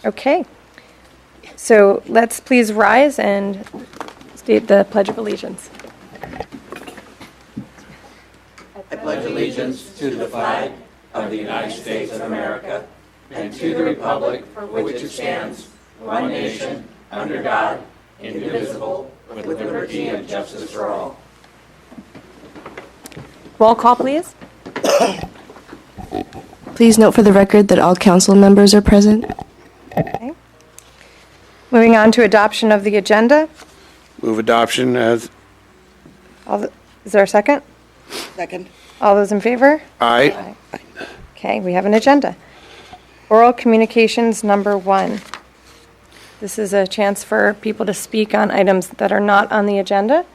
Okay. So let's please rise and state the Pledge of Allegiance. I pledge allegiance to the flag of the United States of America and to the republic for which it stands, one nation, under God, indivisible, with liberty and justice for all. Roll call, please. Please note for the record that all council members are present. Okay. Moving on to adoption of the agenda. Move adoption as... Is there a second? Second. All those in favor? Aye. Okay, we have an agenda. Oral communications number 1. This is a chance for people to speak on items that are not on the agenda,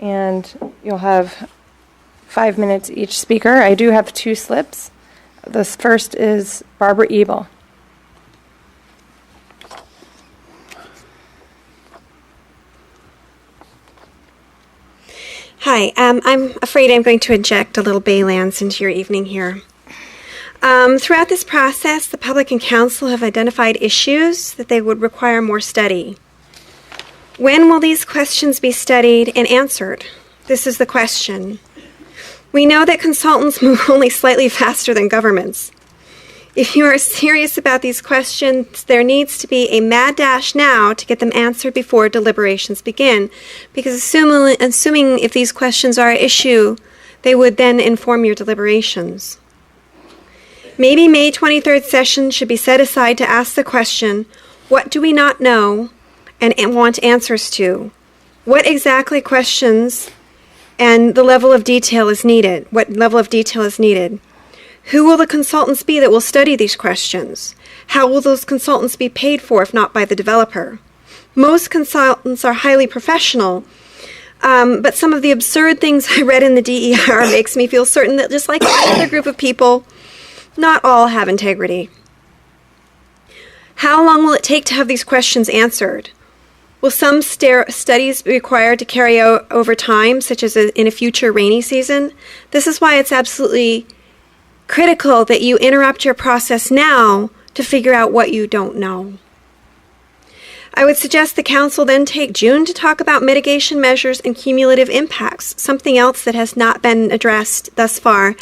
and you'll have 5 minutes each speaker. I do have 2 slips. This first is Barbara Ebel. Hi, I'm afraid I'm going to inject a little Baylands into your evening here. Throughout this process, the public and council have identified issues that they would require more study. When will these questions be studied and answered? This is the question. We know that consultants move only slightly faster than governments. If you are serious about these questions, there needs to be a mad dash now to get them answered before deliberations begin, because assuming if these questions are an issue, they would then inform your deliberations. Maybe May 23rd session should be set aside to ask the question, what do we not know and want answers to? What exactly questions and the level of detail is needed? What level of detail is needed? Who will the consultants be that will study these questions? How will those consultants be paid for if not by the developer? Most consultants are highly professional, but some of the absurd things I read in the DER makes me feel certain that just like any other group of people, not all have integrity. How long will it take to have these questions answered? Will some studies be required to carry out over time, such as in a future rainy season? This is why it's absolutely critical that you interrupt your process now to figure out what you don't know. I would suggest the council then take June to talk about mitigation measures and cumulative impacts, something else that has not been addressed thus far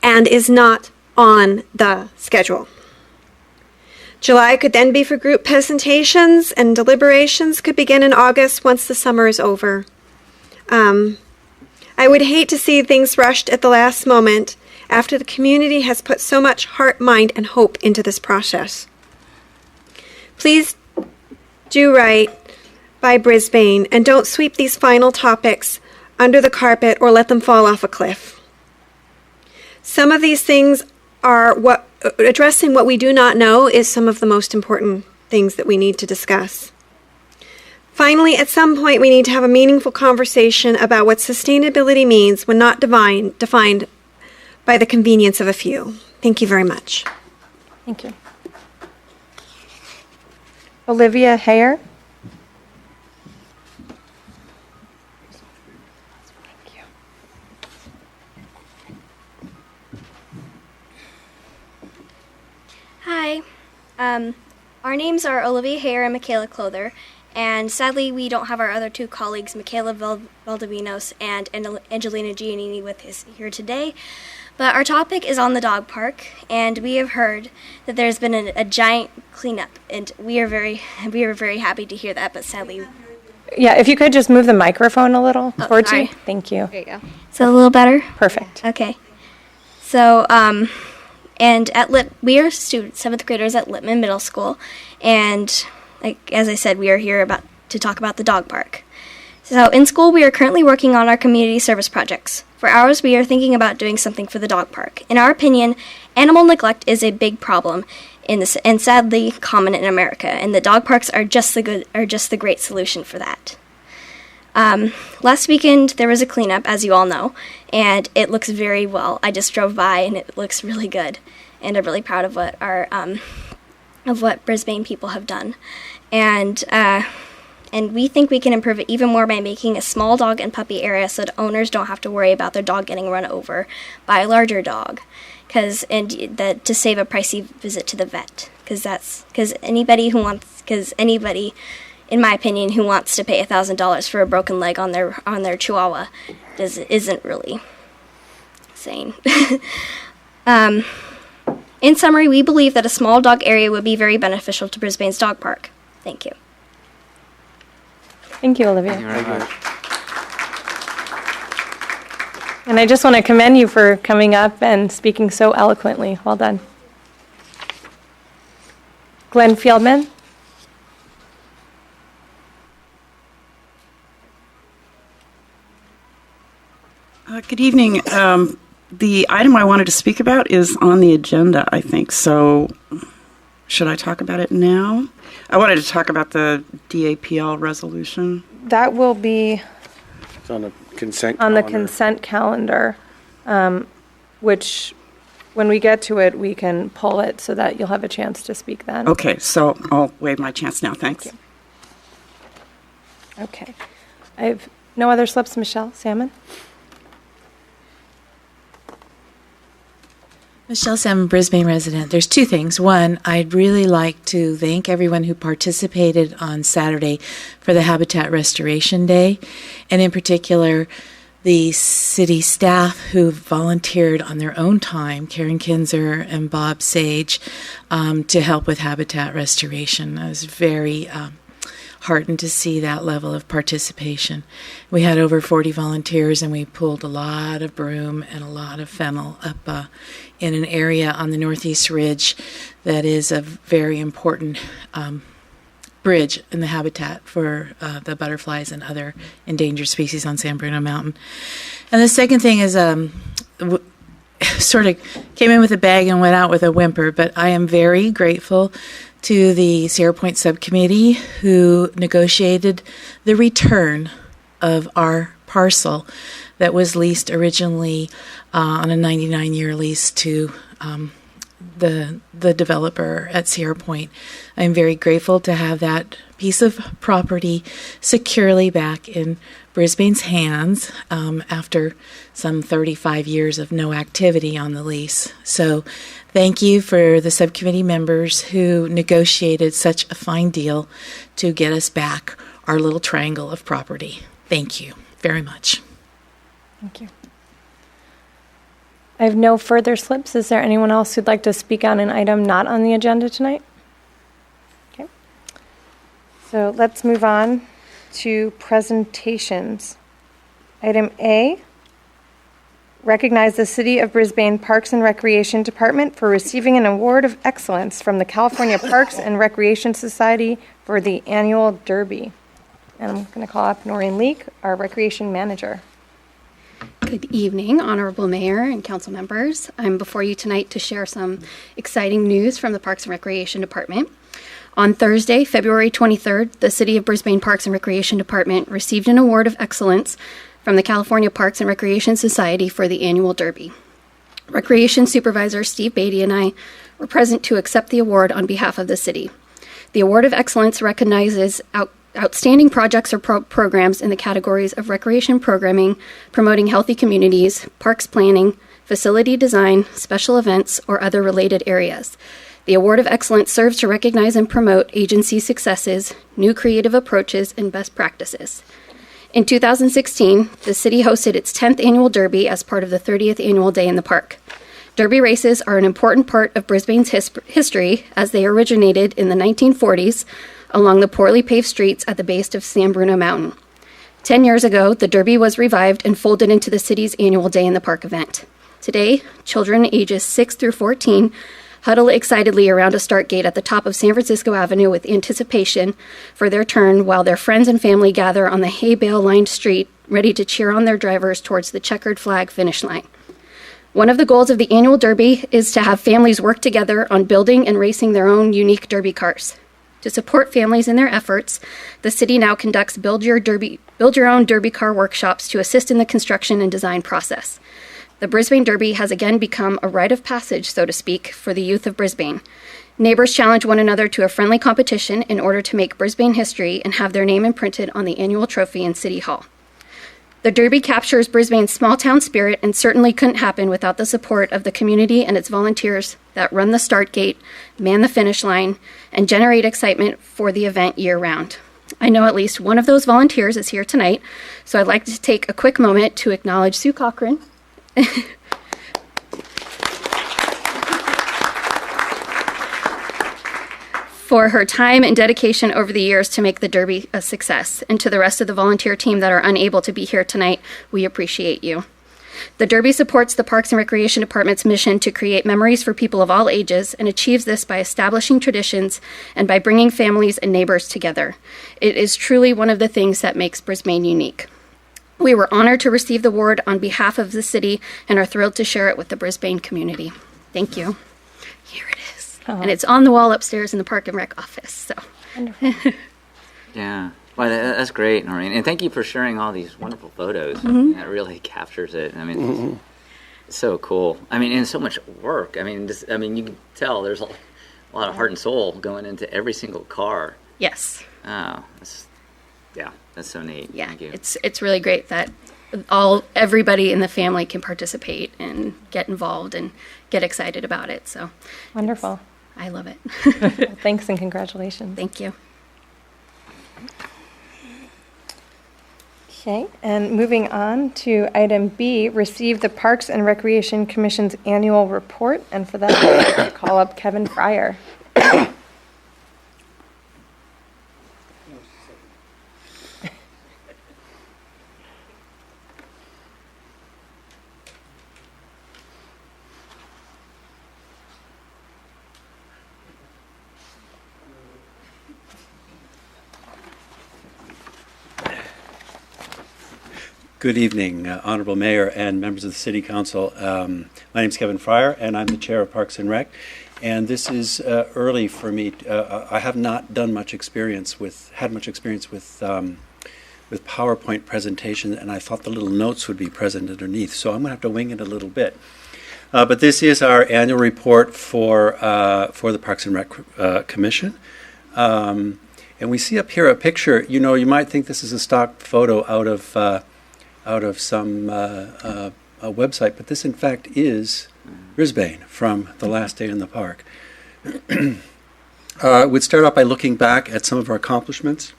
and is not on the schedule. July could then be for group presentations, and deliberations could begin in August once the summer is over. I would hate to see things rushed at the last moment after the community has put so much heart, mind, and hope into this process. Please do right by Brisbane and don't sweep these final topics under the carpet or let them fall off a cliff. Some of these things are addressing what we do not know is some of the most important things that we need to discuss. Finally, at some point, we need to have a meaningful conversation about what sustainability means when not defined by the convenience of a few. Thank you very much. Thank you. Olivia Hayer. Thank you. Hi. Our names are Olivia Hayer and Michaela Clother, and sadly we don't have our other 2 colleagues, Michaela Valdivinos and Angelina Giannini, with us here today. But our topic is on the dog park, and we have heard that there's been a giant cleanup, and we are very happy to hear that, but sadly... Yeah, if you could just move the microphone a little towards sorry. you. Thank you. There you go. Is that a little better? Perfect. Okay. So, and we are students, 7th graders at Littman Middle School, and as I said, we are here to talk about the dog park. So in school, we are currently working on our community service projects. For ours, we are thinking about doing something for the dog park. In our opinion, animal neglect is a big problem and sadly common in America, and the dog parks are just the great solution for that. Last weekend, there was a cleanup, as you all know, and it looks very well. I just drove by, and it looks really good, and I'm really proud of what Brisbane people have done. And we think we can improve it even more by making a small dog and puppy area so that owners don't have to worry about their dog getting run over by a larger dog, to save a pricey visit to the vet. because anybody, in my opinion, who wants to pay $1,000 for a broken leg on their Chihuahua isn't really sane. In summary, we believe that a small dog area would be very beneficial to Brisbane's dog park. Thank you. Thank you, Olivia. Thank you very much. And I just want to commend you for coming up and speaking so eloquently. Well done. Glenn Fieldman. Good evening. The item I wanted to speak about is on the agenda, I think. So should I talk about it now? I wanted to talk about the DAPL resolution. That will be It's on the consent on calendar. the consent calendar, which, when we get to it, we can pull it so that you'll have a chance to speak then. Okay, so I'll waive my chance now. Thanks. Okay. I have no other slips. Michelle Salmon? Michelle Salmon, Brisbane resident. There's two things. One, I'd really like to thank everyone who participated on Saturday for the Habitat Restoration Day, and in particular, the city staff who volunteered on their own time, Karen Kinzer and Bob Sage, to help with habitat restoration. I was very heartened to see that level of participation. We had over 40 volunteers, and we pulled a lot of broom and a lot of fennel up in an area on the Northeast Ridge that is a very important bridge in the habitat for the butterflies and other endangered species on San Bruno Mountain. And the second thing is sort of came in with a bag and went out with a whimper, but I am very grateful to the Sierra Point Subcommittee who negotiated the return of our parcel that was leased originally on a 99-year lease to the developer at Sierra Point. I'm very grateful to have that piece of property securely back in Brisbane's hands after some 35 years of no activity on the lease. So thank you for the subcommittee members who negotiated such a fine deal to get us back our little triangle of property. Thank you very much. Thank you. I have no further slips. Is there anyone else who'd like to speak on an item not on the agenda tonight? Okay. So let's move on to presentations. Item A, recognize the City of Brisbane Parks and Recreation Department for receiving an award of excellence from the California Parks and Recreation Society for the annual Derby. And I'm going to call up Noreen Leek, our Recreation Manager. Good evening, Honorable Mayor and Council members. I'm before you tonight to share some exciting news from the Parks and Recreation Department. On Thursday, February 23rd, the City of Brisbane Parks and Recreation Department received an award of excellence from the California Parks and Recreation Society for the annual Derby. Recreation Supervisor Steve Beatty and I were present to accept the award on behalf of the city. The Award of Excellence recognizes outstanding projects or programs in the categories of recreation programming, promoting healthy communities, parks planning, facility design, special events, or other related areas. The Award of Excellence serves to recognize and promote agency successes, new creative approaches, and best practices. In 2016, the city hosted its 10th annual Derby as part of the 30th annual Day in the Park. Derby races are an important part of Brisbane's history as they originated in the 1940s along the poorly paved streets at the base of San Bruno Mountain. 10 years ago, the Derby was revived and folded into the city's annual Day in the Park event. Today, children ages 6 through 14 huddle excitedly around a start gate at the top of San Francisco Avenue with anticipation for their turn while their friends and family gather on the hay bale-lined street ready to cheer on their drivers towards the checkered flag finish line. One of the goals of the annual Derby is to have families work together on building and racing their own unique Derby cars. To support families in their efforts, the city now conducts Build Your Own Derby car workshops to assist in the construction and design process. The Brisbane Derby has again become a rite of passage, so to speak, for the youth of Brisbane. Neighbors challenge one another to a friendly competition in order to make Brisbane history and have their name imprinted on the annual trophy in City Hall. The Derby captures Brisbane's small-town spirit and certainly couldn't happen without the support of the community and its volunteers that run the start gate, man the finish line, and generate excitement for the event year-round. I know at least one of those volunteers is here tonight, so I'd like to take a quick moment to acknowledge Sue Cochran. For her time and dedication over the years to make the Derby a success. And to the rest of the volunteer team that are unable to be here tonight, we appreciate you. The Derby supports the Parks and Recreation Department's mission to create memories for people of all ages and achieves this by establishing traditions and by bringing families and neighbors together. It is truly one of the things that makes Brisbane unique. We were honored to receive the award on behalf of the city and are thrilled to share it with the Brisbane community. Thank you. Here it is. And it's on the wall upstairs in the Park and Rec office. So. Wonderful. Yeah. Well, that's great, Noreen. And thank you for sharing all these wonderful photos. It really captures it. I mean, it's so cool. I mean, and so much work. I mean, you can tell there's a lot of heart and soul going into every single car. Yes. Oh, that's so neat. Yeah, Thank you. it's really great that everybody in the family can participate and get involved and get excited about it. So Wonderful. I love it. Well, thanks and congratulations. Thank you. Okay, and moving on to item B, receive the Parks and Recreation Commission's annual report. And for that, I'd like to call up Kevin Fryer. Good evening, Honorable Mayor and members of the City Council. My name is Kevin Fryer, and I'm the Chair of Parks and Rec. And this is early for me. I have not had much experience with PowerPoint presentation, and I thought the little notes would be present underneath. So I'm going to have to wing it a little bit. But this is our annual report for the Parks and Rec Commission. And we see up here a picture. You know, you might think this is a stock photo out of some a website, but this in fact is Brisbane from the last day in the park. We'd start off by looking back at some of our accomplishments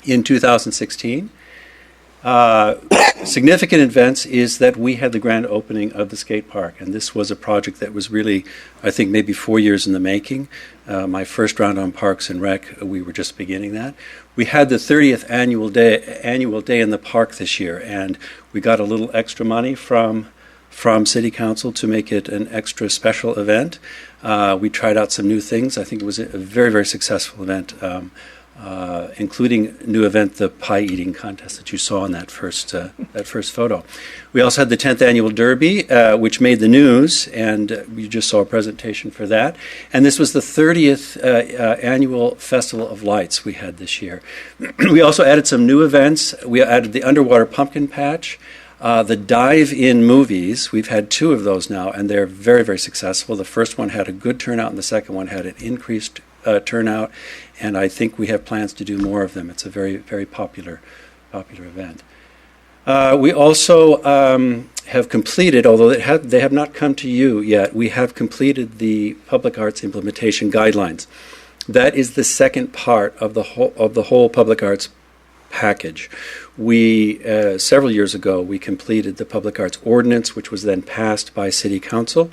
in 2016. Significant events is that we had the grand opening of the skate park, and this was a project that was really, I think, maybe 4 years in the making. My first round on Parks and Rec, we were just beginning that. We had the 30th annual day in the park this year, and we got a little extra money from City Council to make it an extra special event. We tried out some new things. I think it was a very, very successful event, including new event, the pie eating contest that you saw in that first photo. We also had the 10th annual Derby, which made the news, and you just saw a presentation for that. And this was the 30th annual Festival of Lights we had this year. We also added some new events. We added the underwater pumpkin patch, the dive-in movies. We've had 2 of those now, and they're very, very successful. The first one had a good turnout, and the second one had an increased turnout, and I think we have plans to do more of them. It's a very, very popular event. We also have completed, although they have not come to you yet, we have completed the Public Arts Implementation Guidelines. That is the second part of the whole public arts package. We, several years ago, we completed the Public Arts Ordinance, which was then passed by City Council.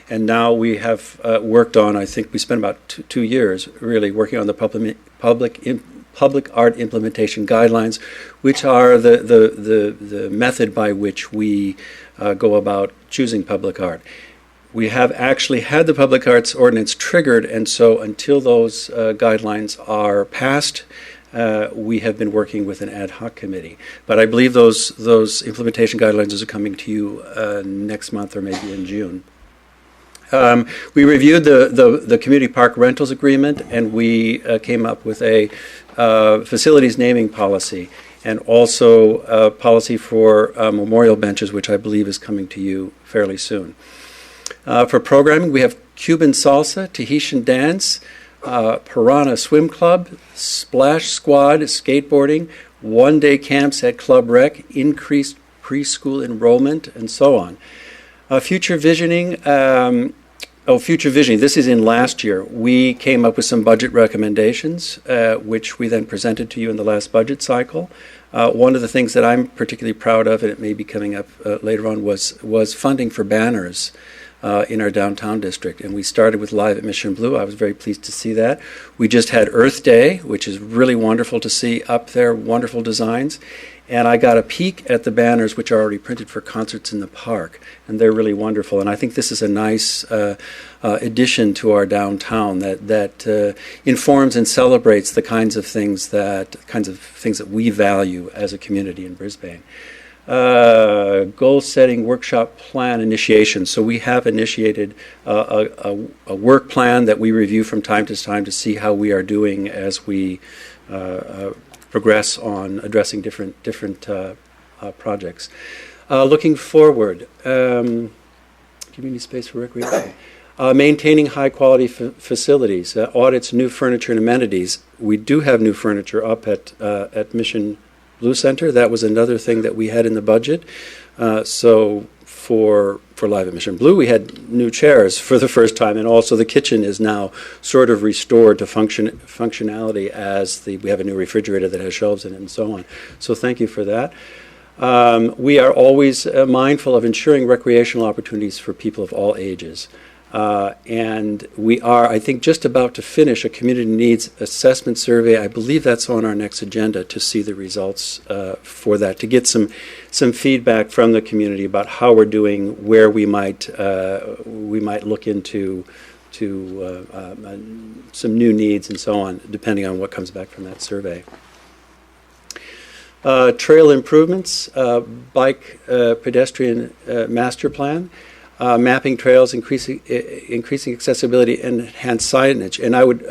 And now we have worked on, I think we spent about 2 years really working on the Public Art Implementation Guidelines, which are the method by which we go about choosing public art. We have actually had the Public Arts Ordinance triggered, and so until those guidelines are passed, we have been working with an ad hoc committee. But I believe those implementation guidelines are coming to you next month or maybe in June. We reviewed the community park rentals agreement, and we came up with a facilities naming policy, and also a policy for memorial benches, which I believe is coming to you fairly soon. For programming, we have Cuban salsa, Tahitian dance, Piranha Swim Club, Splash Squad skateboarding, one-day camps at Club Rec, increased preschool enrollment, and so on. Future visioning. Future visioning. This is in last year. We came up with some budget recommendations, which we then presented to you in the last budget cycle. One of the things that I'm particularly proud of, and it may be coming up later on, was funding for banners in our downtown district. And we started with Live at Mission Blue. I was very pleased to see that. We just had Earth Day, which is really wonderful to see up there, wonderful designs. And I got a peek at the banners, which are already printed for concerts in the park, and they're really wonderful. And I think this is a nice addition to our downtown that informs and celebrates the kinds of things that we value as a community in Brisbane. Goal-setting workshop plan initiation. So we have initiated a work plan that we review from time to time to see how we are doing as we progress on addressing different projects. Looking forward, community space for recreation. Maintaining high-quality facilities, audits new furniture and amenities. We do have new furniture up at Mission Blue Center. That was another thing that we had in the budget. So for Live at Mission Blue, we had new chairs for the first time, and also the kitchen is now sort of restored to functionality as we have a new refrigerator that has shelves in it and so on. So thank you for that. We are always mindful of ensuring recreational opportunities for people of all ages. And we are, I think, just about to finish a community needs assessment survey. I believe that's on our next agenda to see the results for that, to get some feedback from the community about how we're doing, where we might look into some new needs and so on, depending on what comes back from that survey. Trail improvements, bike pedestrian master plan. Mapping trails, increasing accessibility, and enhanced signage. And I would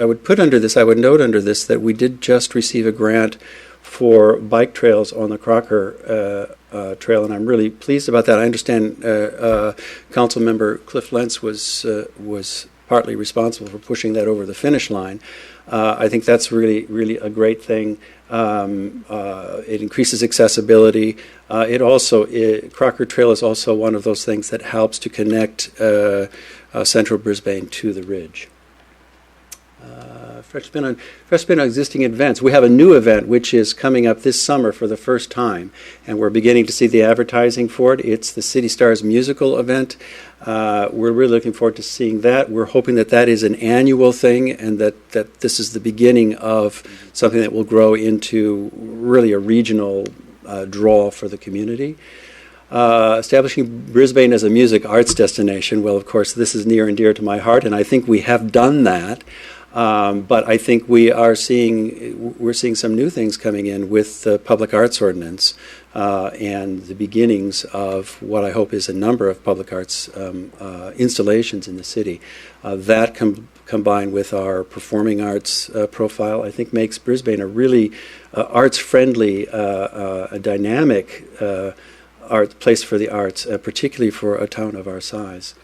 note under this that we did just receive a grant for bike trails on the Crocker Trail, and I'm really pleased about that. I understand Council Member Cliff Lentz was partly responsible for pushing that over the finish line. I think that's really a great thing. It increases accessibility. Crocker Trail is also one of those things that helps to connect central Brisbane to the Ridge. Fresh spin on existing events. We have a new event which is coming up this summer for the first time, and we're beginning to see the advertising for it. It's the City Stars musical event. We're really looking forward to seeing that. We're hoping that is an annual thing, and that this is the beginning of something that will grow into really a regional draw for the community. Establishing Brisbane as a music arts destination. Well, of course, this is near and dear to my heart, and I think we have done that. But I think we're seeing some new things coming in with the public arts ordinance and the beginnings of what I hope is a number of public arts installations in the city. That combined with our performing arts profile, I think makes Brisbane a really arts-friendly, a dynamic place for the arts, particularly for a town of our size.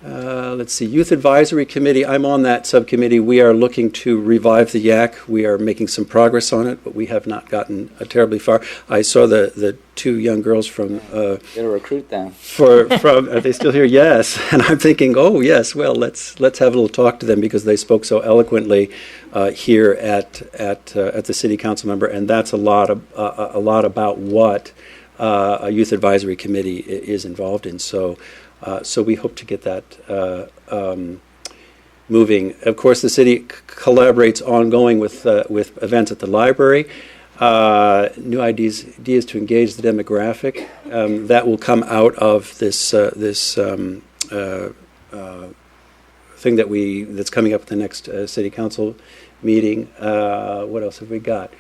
Let's see, Youth Advisory Committee. I'm on that subcommittee. We are looking to revive the Yak. We are making some progress on it, but we have not gotten terribly far. I saw the two young girls from... Gotta recruit them. Are they still here? Yes. And I'm thinking, oh, yes, well, let's have a little talk to them because they spoke so eloquently here at the City Council member, and that's a lot about what a Youth Advisory Committee is involved in. So we hope to get that moving. Of course, the city collaborates ongoing with events at the library. New ideas to engage the demographic. That will come out of this thing that's coming up at the next city council meeting. What else have we got?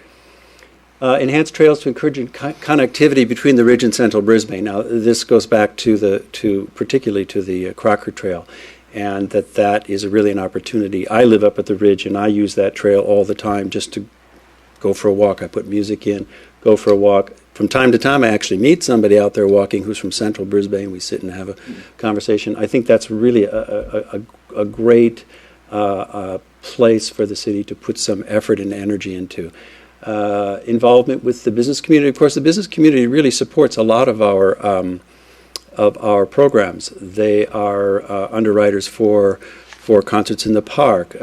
Enhanced trails to encourage connectivity between the Ridge and Central Brisbane. Now, this goes back particularly to the Crocker Trail, and that is really an opportunity. I live up at the Ridge, and I use that trail all the time just to go for a walk. I put music in, go for a walk. From time to time, I actually meet somebody out there walking who's from Central Brisbane. We sit and have a conversation. I think that's really a great place for the city to put some effort and energy into. involvement with the business community. Of course, the business community really supports a lot of our programs. They are underwriters for concerts in the park,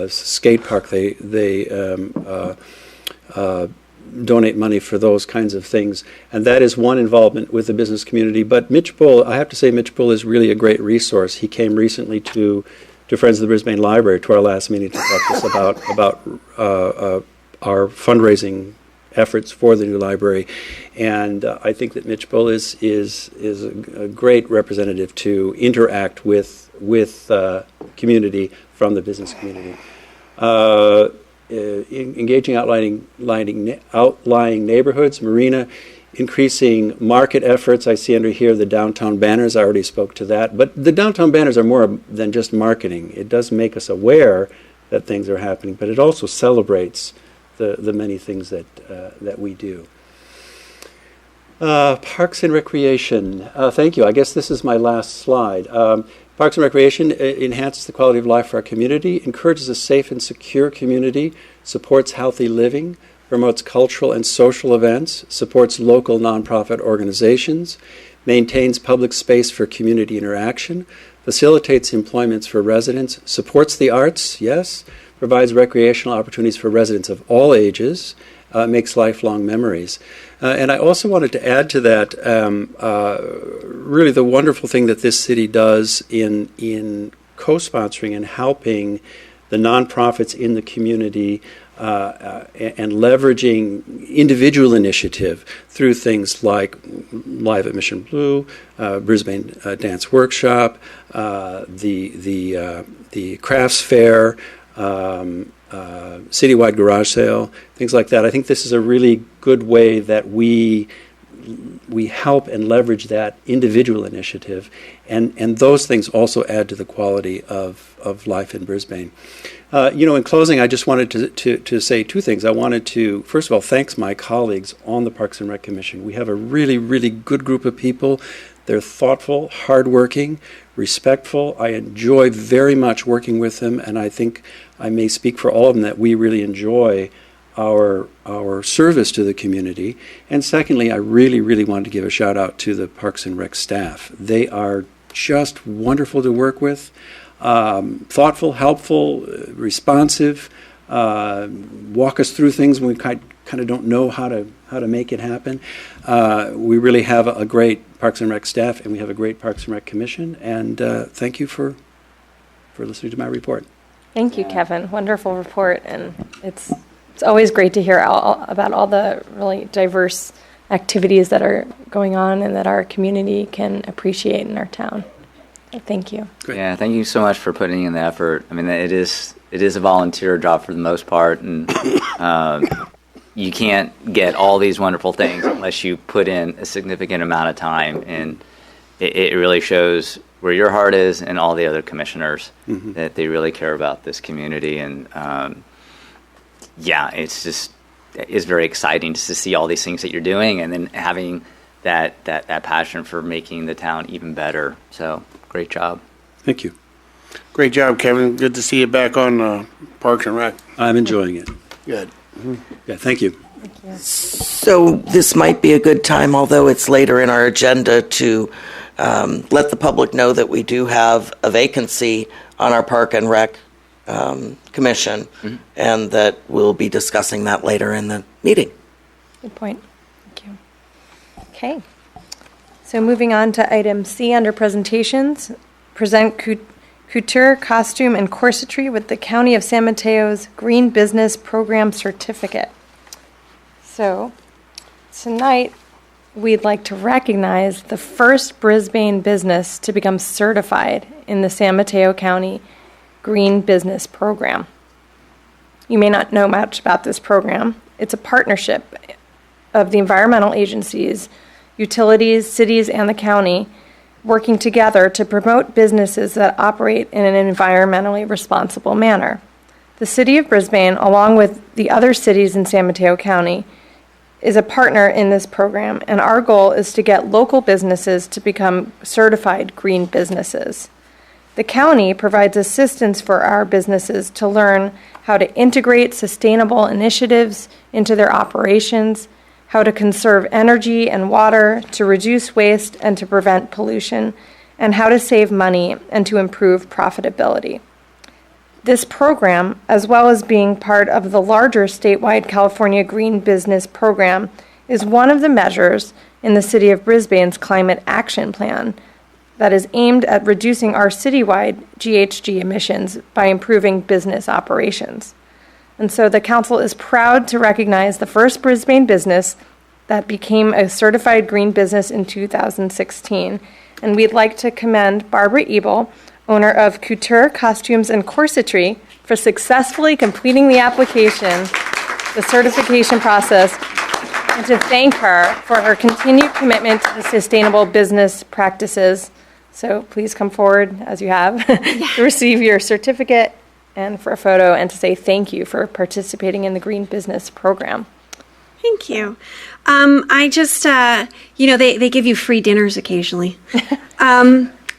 skate park. They donate money for those kinds of things, and that is one involvement with the business community. But Mitch Bull, I have to say, Mitch Bull is really a great resource. He came recently to Friends of the Brisbane Library to our last meeting to talk to us about our fundraising efforts for the new library, and I think that Mitch Bull is a great representative to interact with community from the business community. Engaging outlying neighborhoods, marina, increasing market efforts. I see under here the downtown banners. I already spoke to that. But the downtown banners are more than just marketing. It does make us aware that things are happening, but it also celebrates the many things that we do. Parks and Recreation. Thank you. I guess this is my last slide. Parks and Recreation enhances the quality of life for our community, encourages a safe and secure community, supports healthy living, promotes cultural and social events, supports local nonprofit organizations, maintains public space for community interaction, facilitates employments for residents, supports the arts, yes, provides recreational opportunities for residents of all ages, makes lifelong memories. And I also wanted to add to that really the wonderful thing that this city does in co-sponsoring and helping the nonprofits in the community and leveraging individual initiative through things like Live at Mission Blue, Brisbane Dance Workshop, the Crafts Fair, citywide garage sale, things like that. I think this is a really good way that we help and leverage that individual initiative, and those things also add to the quality of life in Brisbane. In closing, I just wanted to say two things. I wanted to, first of all, thank my colleagues on the Parks and Rec Commission. We have a really, really good group of people. They're thoughtful, hardworking, respectful. I enjoy very much working with them, and I think I may speak for all of them that we really enjoy our service to the community. And secondly, I really, really wanted to give a shout out to the Parks and Rec staff. They are just wonderful to work with, thoughtful, helpful, responsive, walk us through things when we kind of don't know how to make it happen. We really have a great Parks and Rec staff, and we have a great Parks and Rec Commission. And thank you for listening to my report. Thank you, Kevin. Wonderful report, and it's always great to hear about all the really diverse activities that are going on and that our community can appreciate in our town. So thank you. Great. Yeah, thank you so much for putting in the effort. I mean, it is a volunteer job for the most part, and you can't get all these wonderful things unless you put in a significant amount of time, and it really shows where your heart is and all the other commissioners, that they really care about this community. And it's very exciting just to see all these things that you're doing, and then having that passion for making the town even better. So great job. Thank you. Great job, Kevin. Good to see you back on Parks and Rec. I'm enjoying it. Good. Yeah, thank you. So this might be a good time, although it's later in our agenda, to let the public know that we do have a vacancy on our Park and Rec Commission, and that we'll be discussing that later in the meeting. Good point. Thank you. Okay. So moving on to item C under presentations, present couture, costume, and corsetry with the County of San Mateo's Green Business Program Certificate. So tonight, we'd like to recognize the first Brisbane business to become certified in the San Mateo County Green Business Program. You may not know much about this program. It's a partnership of the environmental agencies, utilities, cities, and the county working together to promote businesses that operate in an environmentally responsible manner. The City of Brisbane, along with the other cities in San Mateo County, is a partner in this program, and our goal is to get local businesses to become certified green businesses. The county provides assistance for our businesses to learn how to integrate sustainable initiatives into their operations, how to conserve energy and water, to reduce waste and to prevent pollution, and how to save money and to improve profitability. This program, as well as being part of the larger statewide California Green Business Program, is one of the measures in the City of Brisbane's Climate Action Plan that is aimed at reducing our citywide GHG emissions by improving business operations. And so the Council is proud to recognize the first Brisbane business that became a certified green business in 2016. And we'd like to commend Barbara Ebel, owner of Couture Costumes and Corsetry, for successfully completing the application, the certification process, and to thank her for her continued commitment to the sustainable business practices. So please come forward, as you have, to receive your certificate and for a photo, and to say thank you for participating in the Green Business Program. Thank you. I just, they give you free dinners occasionally.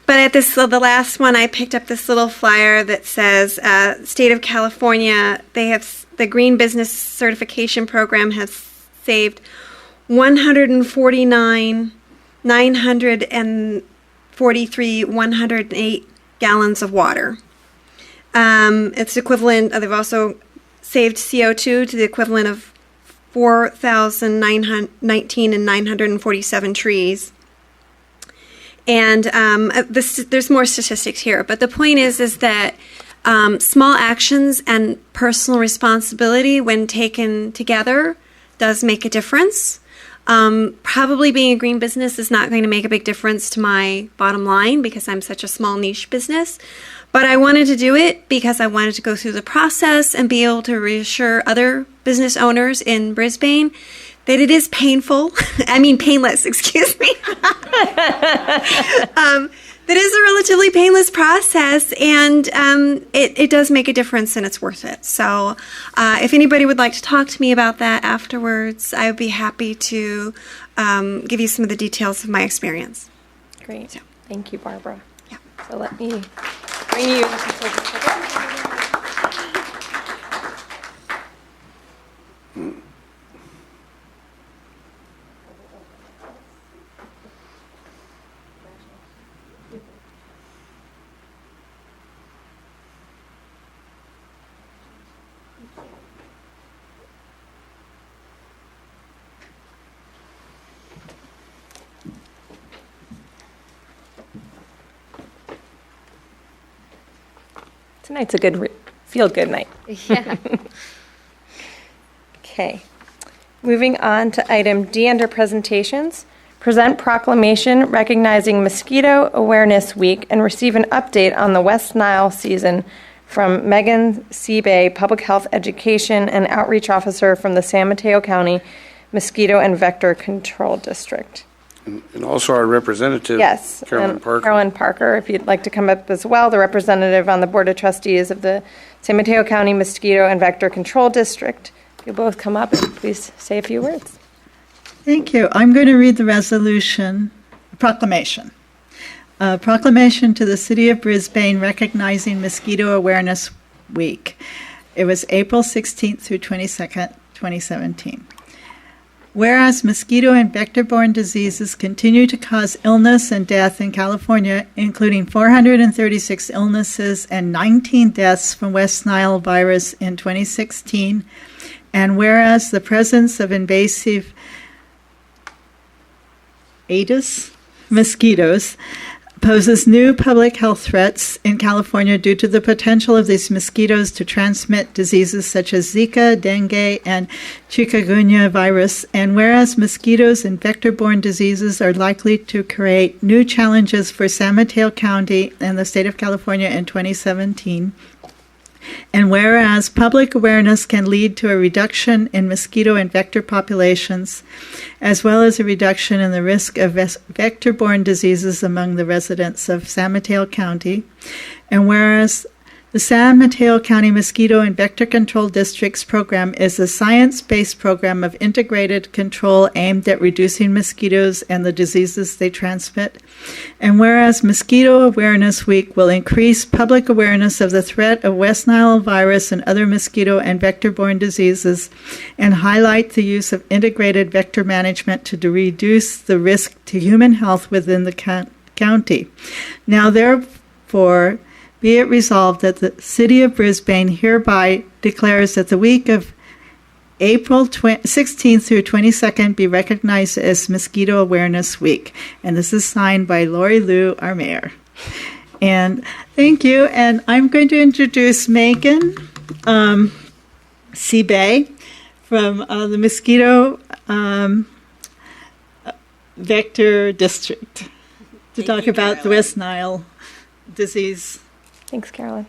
But at the last one, I picked up this little flyer that says, State of California, the Green Business Certification Program has saved 108 gallons of water. It's equivalent, they've also saved CO2 to the equivalent of 4,947 trees. And there's more statistics here, but the point is that small actions and personal responsibility, when taken together, does make a difference. Probably being a green business is not going to make a big difference to my bottom line because I'm such a small niche business. But I wanted to do it because I wanted to go through the process and be able to reassure other business owners in Brisbane that it is painful. Painless, excuse me. That is a relatively painless process, and it does make a difference, and it's worth it. So if anybody would like to talk to me about that afterwards, I would be happy to give you some of the details of my experience. Great. So. Thank you, Barbara. Yeah. So let me bring you the certificate. Tonight's a good, feel-good night. Yeah. Okay. Moving on to item D under presentations. Present proclamation recognizing Mosquito Awareness Week and receive an update on the West Nile season from Megan Seabay, Public Health Education and Outreach Officer from the San Mateo County Mosquito and Vector Control District. And also our representative, Yes, Carolyn Parker. Carolyn Parker, if you'd like to come up as well, the representative on the Board of Trustees of the San Mateo County Mosquito and Vector Control District. You'll both come up and please say a few words. Thank you. I'm going to read the proclamation. Proclamation to the City of Brisbane recognizing Mosquito Awareness Week. It was April 16th through 22nd, 2017. Whereas mosquito and vector-borne diseases continue to cause illness and death in California, including 436 illnesses and 19 deaths from West Nile virus in 2016, and whereas the presence of invasive Aedes mosquitoes poses new public health threats in California due to the potential of these mosquitoes to transmit diseases such as Zika, dengue, and chikungunya virus, and whereas mosquitoes and vector-borne diseases are likely to create new challenges for San Mateo County and the state of California in 2017, and whereas public awareness can lead to a reduction in mosquito and vector populations, as well as a reduction in the risk of vector-borne diseases among the residents of San Mateo County, and whereas The San Mateo County Mosquito and Vector Control Districts program is a science-based program of integrated control aimed at reducing mosquitoes and the diseases they transmit. And whereas Mosquito Awareness Week will increase public awareness of the threat of West Nile virus and other mosquito and vector-borne diseases and highlight the use of integrated vector management to reduce the risk to human health within the county. Now, therefore, be it resolved that the City of Brisbane hereby declares that the week of April 16th through 22nd be recognized as Mosquito Awareness Week. And this is signed by Lori Liu, our mayor. And thank you. And I'm going to introduce Megan Seabay from the Mosquito Vector District to talk about the West Nile disease. Thanks, Carolyn.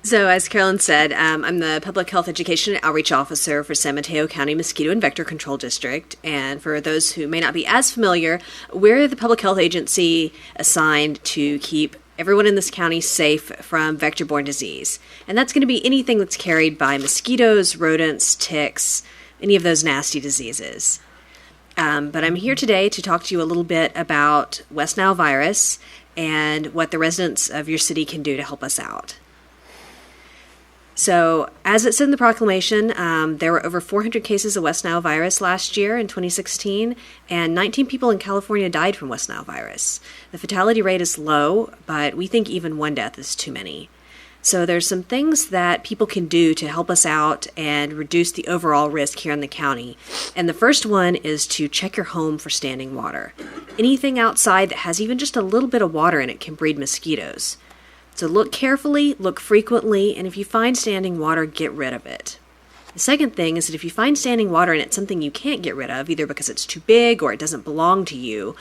So, as Carolyn said, I'm the Public Health Education and Outreach Officer for San Mateo County Mosquito and Vector Control District. And for those who may not be as familiar, we're the public health agency assigned to keep everyone in this county safe from vector-borne disease. And that's going to be anything that's carried by mosquitoes, rodents, ticks, any of those nasty diseases. But I'm here today to talk to you a little bit about West Nile virus and what the residents of your city can do to help us out. So, as it said in the proclamation, there were over 400 cases of West Nile virus last year in 2016, and 19 people in California died from West Nile virus. The fatality rate is low, but we think even one death is too many. So there's some things that people can do to help us out and reduce the overall risk here in the county. And the first one is to check your home for standing water. Anything outside that has even just a little bit of water in it can breed mosquitoes. So look carefully, look frequently, and if you find standing water, get rid of it. The second thing is that if you find standing water and it's something you can't get rid of, either because it's too big or it doesn't belong to you,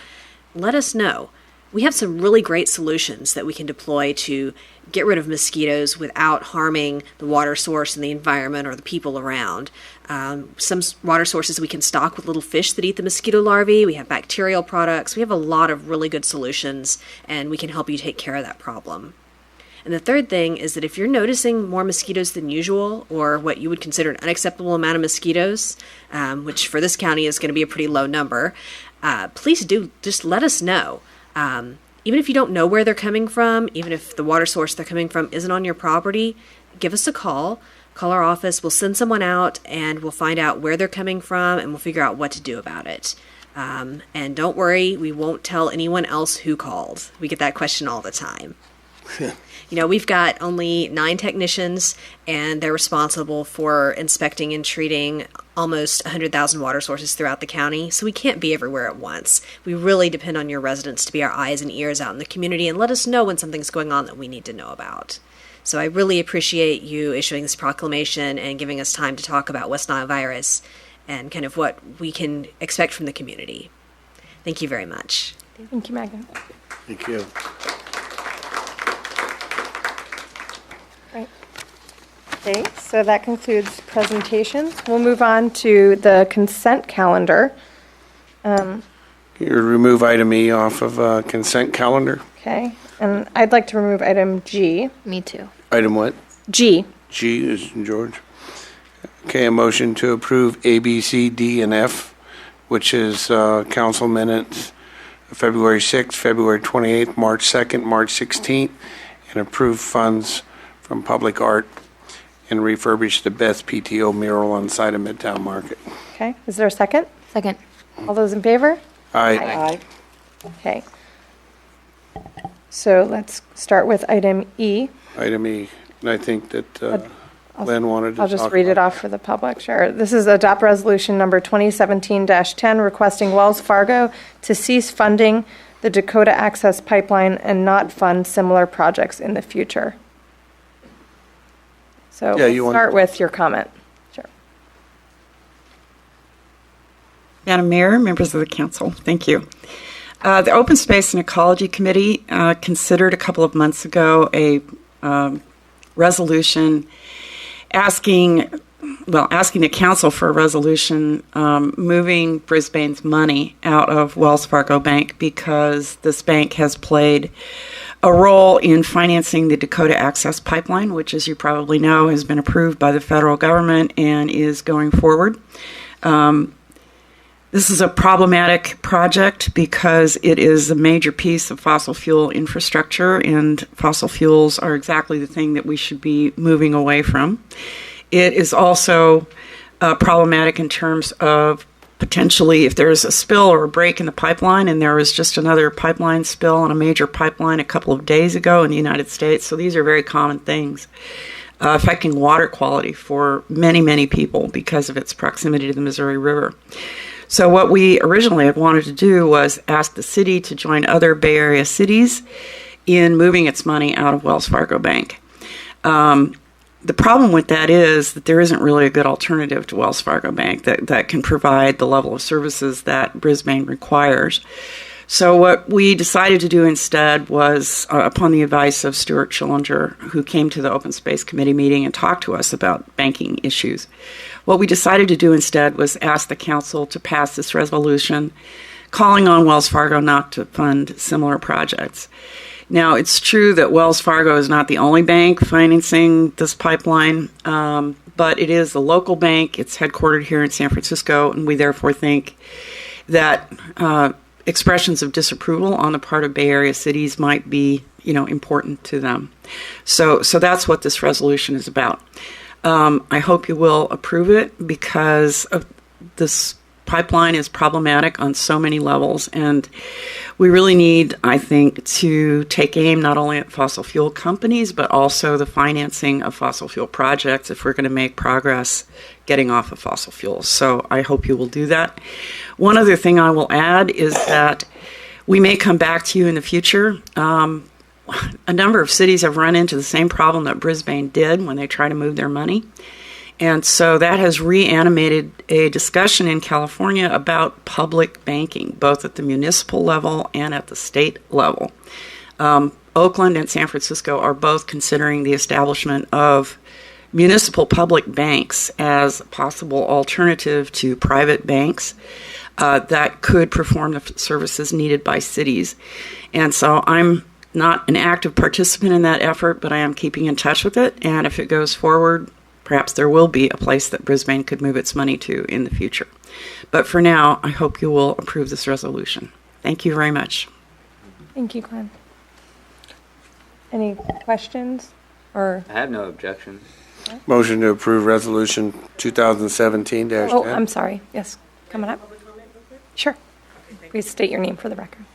let us know. We have some really great solutions that we can deploy to get rid of mosquitoes without harming the water source and the environment or the people around. Some water sources we can stock with little fish that eat the mosquito larvae. We have bacterial products. We have a lot of really good solutions, and we can help you take care of that problem. And the third thing is that if you're noticing more mosquitoes than usual, or what you would consider an unacceptable amount of mosquitoes, which for this county is going to be a pretty low number, please do just let us know. Even if you don't know where they're coming from, even if the water source they're coming from isn't on your property, give us a call. Call our office. We'll send someone out, and we'll find out where they're coming from, and we'll figure out what to do about it. And don't worry, we won't tell anyone else who called. We get that question all the time. We've got only 9 technicians, and they're responsible for inspecting and treating almost 100,000 water sources throughout the county, so we can't be everywhere at once. We really depend on your residents to be our eyes and ears out in the community and let us know when something's going on that we need to know about. So I really appreciate you issuing this proclamation and giving us time to talk about West Nile virus and kind of what we can expect from the community. Thank you very much. Thank you, Megan. Thank you. Right. Okay, so that concludes presentations. We'll move on to the consent calendar. You remove item E off of consent calendar. Okay, and I'd like to remove item G. Me too. Item what? G. G is George. Okay, a motion to approve A, B, C, D, and F, which is council minutes February 6th, February 28th, March 2nd, March 16th, and approve funds from Public Art and refurbish the Beth PTO mural on site of Midtown Market. Okay, is there a second? Second. All those in favor? Aye. Okay. So let's start with item E. Item E, and I think that Len wanted to I'll just talk read it about off for the public, sure. This is adopt resolution number 2017-10 requesting Wells Fargo to cease funding the Dakota Access Pipeline and not fund similar projects in the future. So we'll start with your comment. Sure. Madam Mayor, members of the council, thank you. The Open Space and Ecology Committee considered a couple of months ago a resolution asking the council for a resolution moving Brisbane's money out of Wells Fargo Bank because this bank has played a a role in financing the Dakota Access Pipeline, which, as you probably know, has been approved by the federal government and is going forward. This is a problematic project because it is a major piece of fossil fuel infrastructure, and fossil fuels are exactly the thing that we should be moving away from. It is also problematic in terms of potentially if there's a spill or a break in the pipeline, and there was just another pipeline spill on a major pipeline a couple of days ago in the United States. So these are very common things affecting water quality for many, many people because of its proximity to the Missouri River. So what we originally had wanted to do was ask the city to join other Bay Area cities in moving its money out of Wells Fargo Bank. The problem with that is that there isn't really a good alternative to Wells Fargo Bank that can provide the level of services that Brisbane requires. So what we decided to do instead was, upon the advice of Stuart Schillinger, who came to the Open Space Committee meeting and talked to us about banking issues, what we decided to do instead was ask the council to pass this resolution calling on Wells Fargo not to fund similar projects. Now, it's true that Wells Fargo is not the only bank financing this pipeline, but it is a local bank. It's headquartered here in San Francisco, and we therefore think that expressions of disapproval on the part of Bay Area cities might be, important to them. So that's what this resolution is about. I hope you will approve it because this pipeline is problematic on so many levels, and we really need, I think, to take aim not only at fossil fuel companies, but also the financing of fossil fuel projects if we're going to make progress getting off of fossil fuels. So I hope you will do that. One other thing I will add is that we may come back to you in the future. A number of cities have run into the same problem that Brisbane did when they try to move their money. And so that has reanimated a discussion in California about public banking, both at the municipal level and at the state level. Oakland and San Francisco are both considering the establishment of municipal public banks as a possible alternative to private banks that could perform the services needed by cities. And so I'm not an active participant in that effort, but I am keeping in touch with it. And if it goes forward, perhaps there will be a place that Brisbane could move its money to in the future. But for now, I hope you will approve this resolution. Thank you very much. Thank you, Glenn. Any questions? Or I have no objection. Motion to approve resolution 2017-10. Oh, I'm sorry. Yes, coming up. Sure. Please state your name for the record.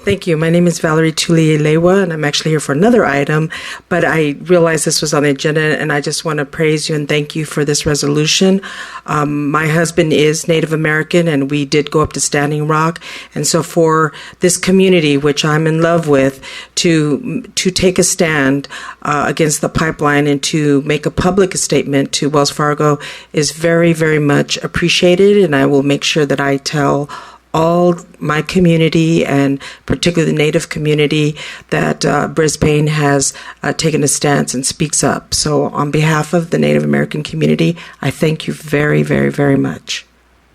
Thank you. My name is Valerie Tulielewa, and I'm actually here for another item, but I realized this was on the agenda, and I just want to praise you and thank you for this resolution. My husband is Native American, and we did go up to Standing Rock, and so for this community, which I'm in love with, to take a stand against the pipeline and to make a public statement to Wells Fargo is very, very much appreciated, and I will make sure that I tell all my community and particularly the Native community that Brisbane has taken a stance and speaks up. So on behalf of the Native American community, I thank you very, very, very much.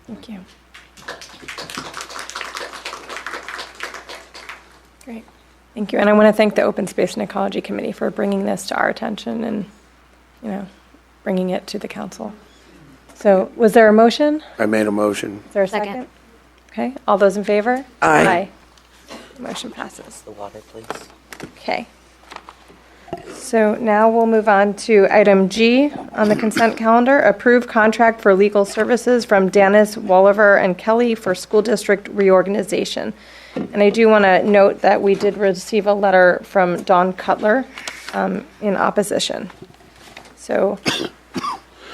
Thank you. Great. Thank you. And I want to thank the Open Space and Ecology Committee for bringing this to our attention and, bringing it to the council. So was there a motion? I made a motion. Is there a second? Okay, all those in favor? Aye. Motion passes. The water, please. Okay. So now we'll move on to item G on the consent calendar, approve contract for legal services from Dennis Walliver and Kelly for school district reorganization. And I do want to note that we did receive a letter from Dawn Cutler in opposition. So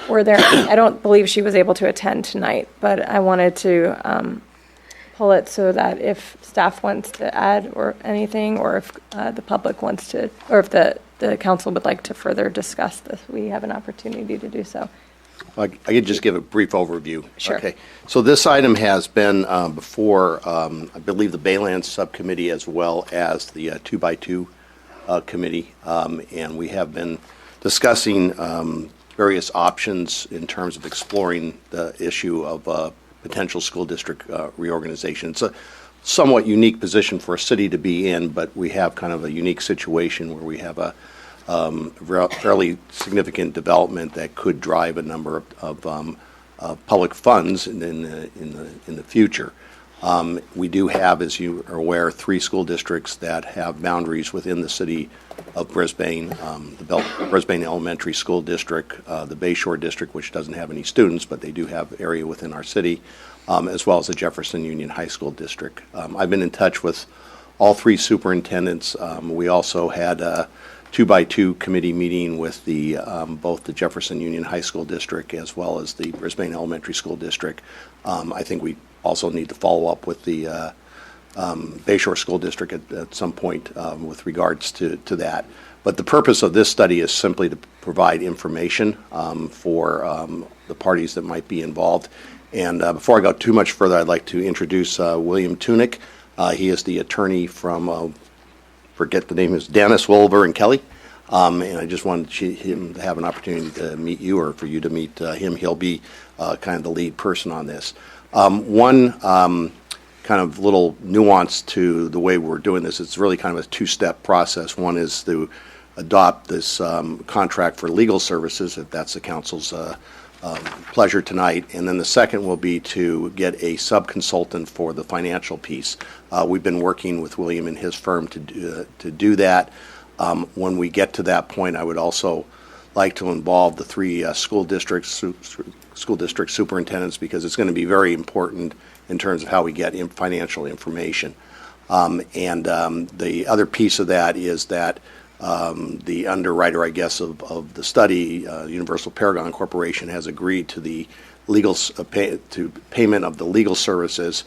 I don't believe she was able to attend tonight, but I wanted to pull it so that if staff wants to add or anything, or if the public wants to, or if the council would like to further discuss this, we have an opportunity to do so. I could just give a brief overview. Sure. Okay. So this item has been before, I believe, the Baylands Subcommittee as well as the 2x2 Committee, and we have been discussing various options in terms of exploring the issue of potential school district reorganization. It's a somewhat unique position for a city to be in, but we have kind of a unique situation where we have a fairly significant development that could drive a number of public funds in the future. We do have, as you are aware, 3 school districts that have boundaries within the city of Brisbane, the Brisbane Elementary School District, the Bayshore District, which doesn't have any students, but they do have area within our city, as well as the Jefferson Union High School District. I've been in touch with all 3 superintendents. We also had a 2x2 committee meeting with both the Jefferson Union High School District as well as the Brisbane Elementary School District. I think we also need to follow up with the Bayshore School District at some point with regards to that. But the purpose of this study is simply to provide information for the parties that might be involved. And before I go too much further, I'd like to introduce William Tunick. He is the attorney from, forget the name, is Dennis, Wolver, and Kelly. And I just wanted him to have an opportunity to meet you, or for you to meet him. He'll be kind of the lead person on this. One kind of little nuance to the way we're doing this, it's really kind of a 2-step process. One is to adopt this contract for legal services, if that's the council's pleasure tonight. And then the second will be to get a sub-consultant for the financial piece. We've been working with William and his firm to do that. When we get to that point, I would also like to involve the 3 school district superintendents, because it's going to be very important in terms of how we get financial information. The other piece of that is that the underwriter, I guess, of the study, Universal Paragon Corporation, has agreed to the legal payment of the legal services.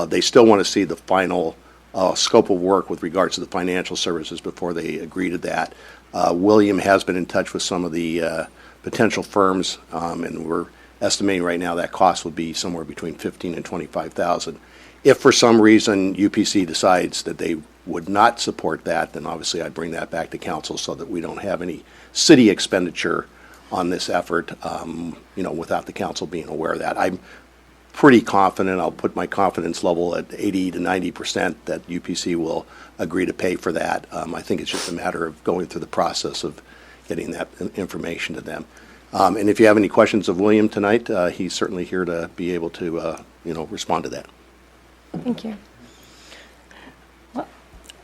They still want to see the final scope of work with regards to the financial services before they agree to that. William has been in touch with some of the potential firms, and we're estimating right now that cost would be somewhere between $15,000 and $25,000. If for some reason UPC decides that they would not support that, then obviously I'd bring that back to council so that we don't have any city expenditure on this effort, without the council being aware of that. I'm pretty confident, I'll put my confidence level at 80 to 90% that UPC will agree to pay for that. I think it's just a matter of going through the process of getting that information to them. And if you have any questions of William tonight, he's certainly here to be able to, respond to that. Thank you.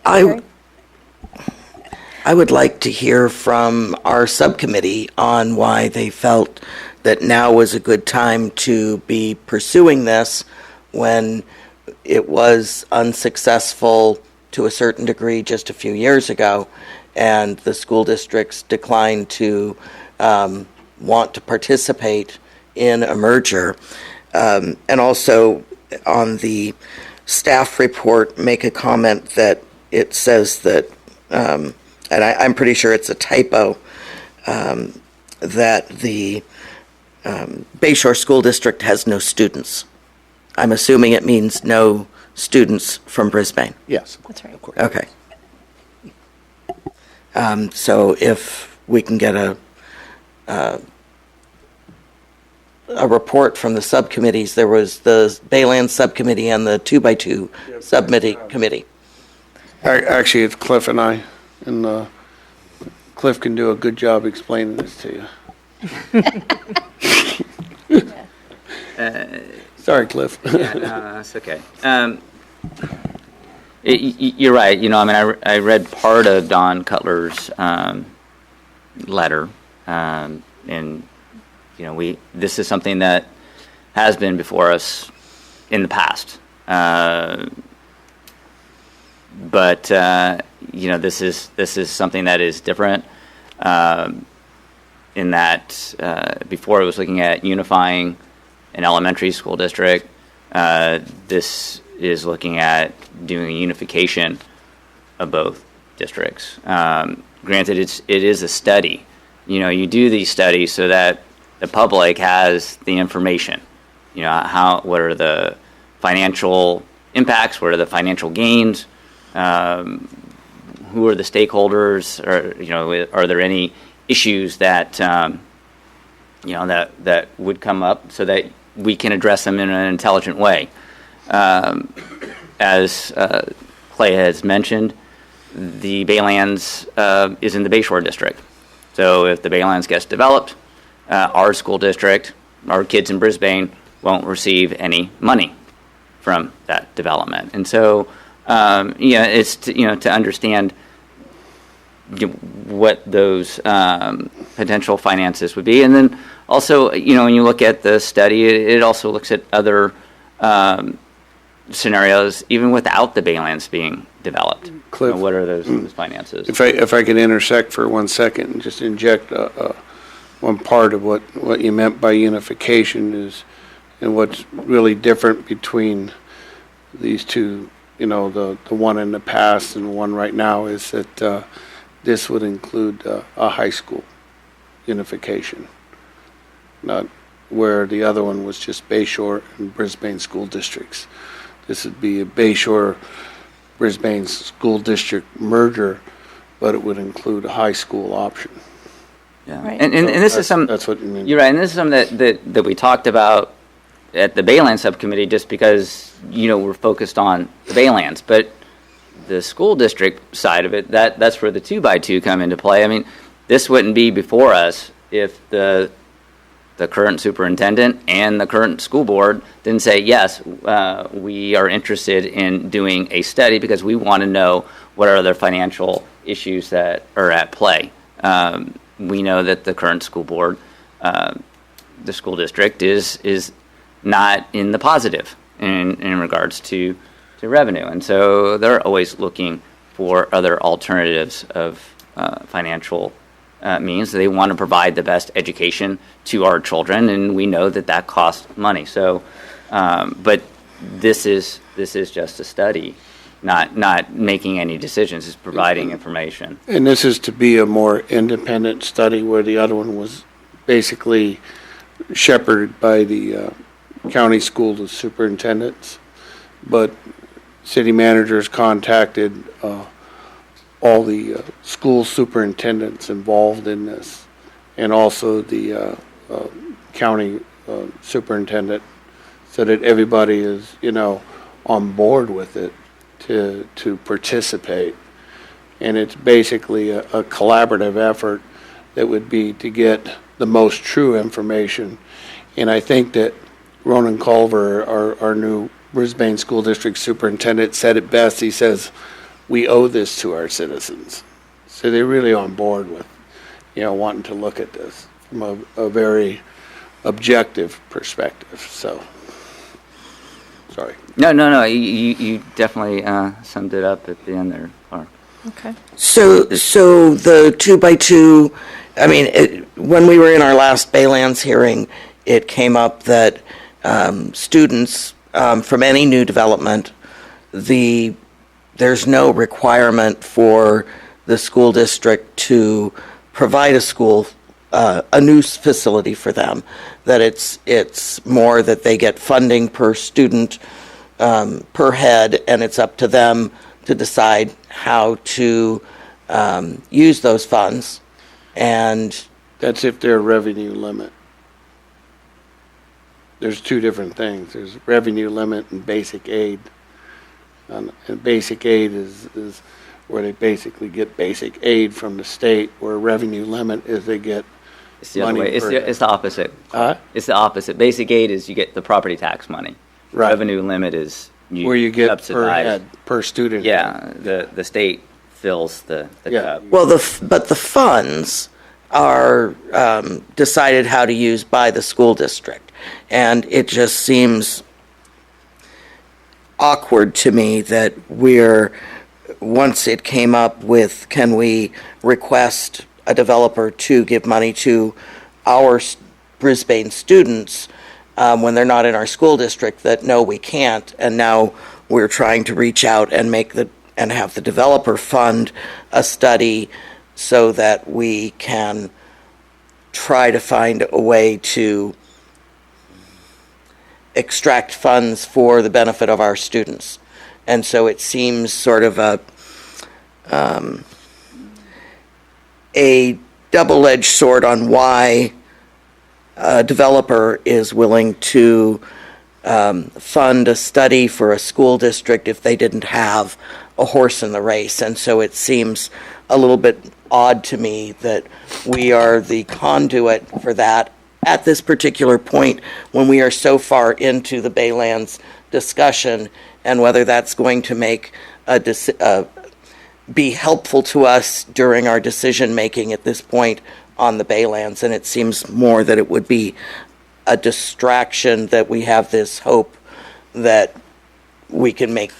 I would like to hear from our subcommittee on why they felt that now was a good time to be pursuing this when it was unsuccessful to a certain degree just a few years ago, and the school districts declined to want to participate in a merger. And also on the staff report, make a comment that it says that, and I'm pretty sure it's a typo, that the Bayshore School District has no students. I'm assuming it means no students from Brisbane. Yes. That's right. Of course. Okay. So if we can get a report from the subcommittees, there was the Bayland subcommittee and the 2x2 subcommittee. Actually, it's Cliff and I, and Cliff can do a good job explaining this to you. Sorry, Cliff. That's okay. You're right. I read part of Don Cutler's letter, and this is something that has been before us in the past. But this is something that is different. In that before it was looking at unifying an elementary school district, this is looking at doing a unification of both districts. Granted, it is a study. You do these studies so that the public has the information. What are the financial impacts? What are the financial gains? Who are the stakeholders? Or are there any issues that that would come up so that we can address them in an intelligent way? as Clay has mentioned, the Baylands is in the Bayshore District. So if the Baylands gets developed, our school district, our kids in Brisbane, won't receive any money from that development. And so, it's to understand what those potential finances would be. And then also, when you look at the study, it also looks at other scenarios, even without the Baylands being developed. Cliff, what are those finances? If I could intersect for 1 second and just inject one part of what you meant by unification is, and what's really different between these two, the one in the past and the one right now, is that this would include a high school unification, not where the other one was just Bayshore and Brisbane school districts. This would be a Bayshore Brisbane school district merger, but it would include a high school option. Yeah, right. and this is some. That's what you mean. You're right, and this is something that we talked about at the Baylands subcommittee, just because we're focused on the Baylands, but the school district side of it, that's where the 2x2 come into play. I mean, this wouldn't be before us if the current superintendent and the current school board didn't say, yes, we are interested in doing a study because we want to know what are the financial issues that are at play. We know that the current school board, the school district, is not in the positive in regards to revenue. And so they're always looking for other alternatives of financial means. They want to provide the best education to our children, and we know that costs money. So, but this is just a study, not making any decisions. It's providing information. And this is to be a more independent study, where the other one was basically shepherded by the county school superintendents, but city managers contacted all the school superintendents involved in this, and also the county superintendent, so that everybody is, on board with it to participate. And it's basically a collaborative effort that would be to get the most true information. And I think that Ronan Culver, our new Brisbane School District Superintendent, said it best. He says, we owe this to our citizens. So they're really on board with, wanting to look at this from a very objective perspective. So, sorry. No. You definitely summed it up at the end there, Mark. Okay. So the 2x2, I mean, when we were in our last Baylands hearing, it came up that students from any new development, there's no requirement for the school district to provide a new facility for them. That it's more that they get funding per student, per head, and it's up to them to decide how to use those funds. And that's if their revenue limit. There's two different things. There's revenue limit and basic aid. And basic aid is where they basically get basic aid from the state, where revenue limit is they get it's the money other way. It's the opposite. It's the opposite. Basic aid is you get the property tax money. Right. Revenue limit is where you get subsidize. Per head, per student. Yeah, the state fills the cup. Well, but the funds are decided how to use by the school district. And it just seems awkward to me that once it came up with, can we request a developer to give money to our Brisbane students when they're not in our school district, that no, we can't. And now we're trying to reach out and have the developer fund a study so that we can try to find a way to extract funds for the benefit of our students. And so it seems sort of a double-edged sword on why a developer is willing to fund a study for a school district if they didn't have a horse in the race. And so it seems a little bit odd to me that we are the conduit for that at this particular point when we are so far into the Baylands discussion, and whether that's going to make be helpful to us during our decision making at this point on the Baylands. And it seems more that it would be a distraction, that we have this hope that we can make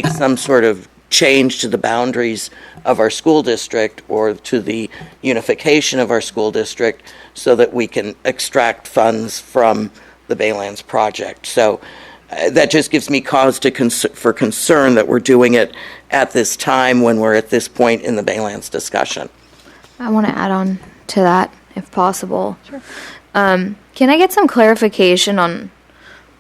some sort of change to the boundaries of our school district or to the unification of our school district so that we can extract funds from the Baylands project. So that just gives me cause for concern that we're doing it at this time when we're at this point in the Baylands discussion. I want to add on to that, if possible. Sure. Can I get some clarification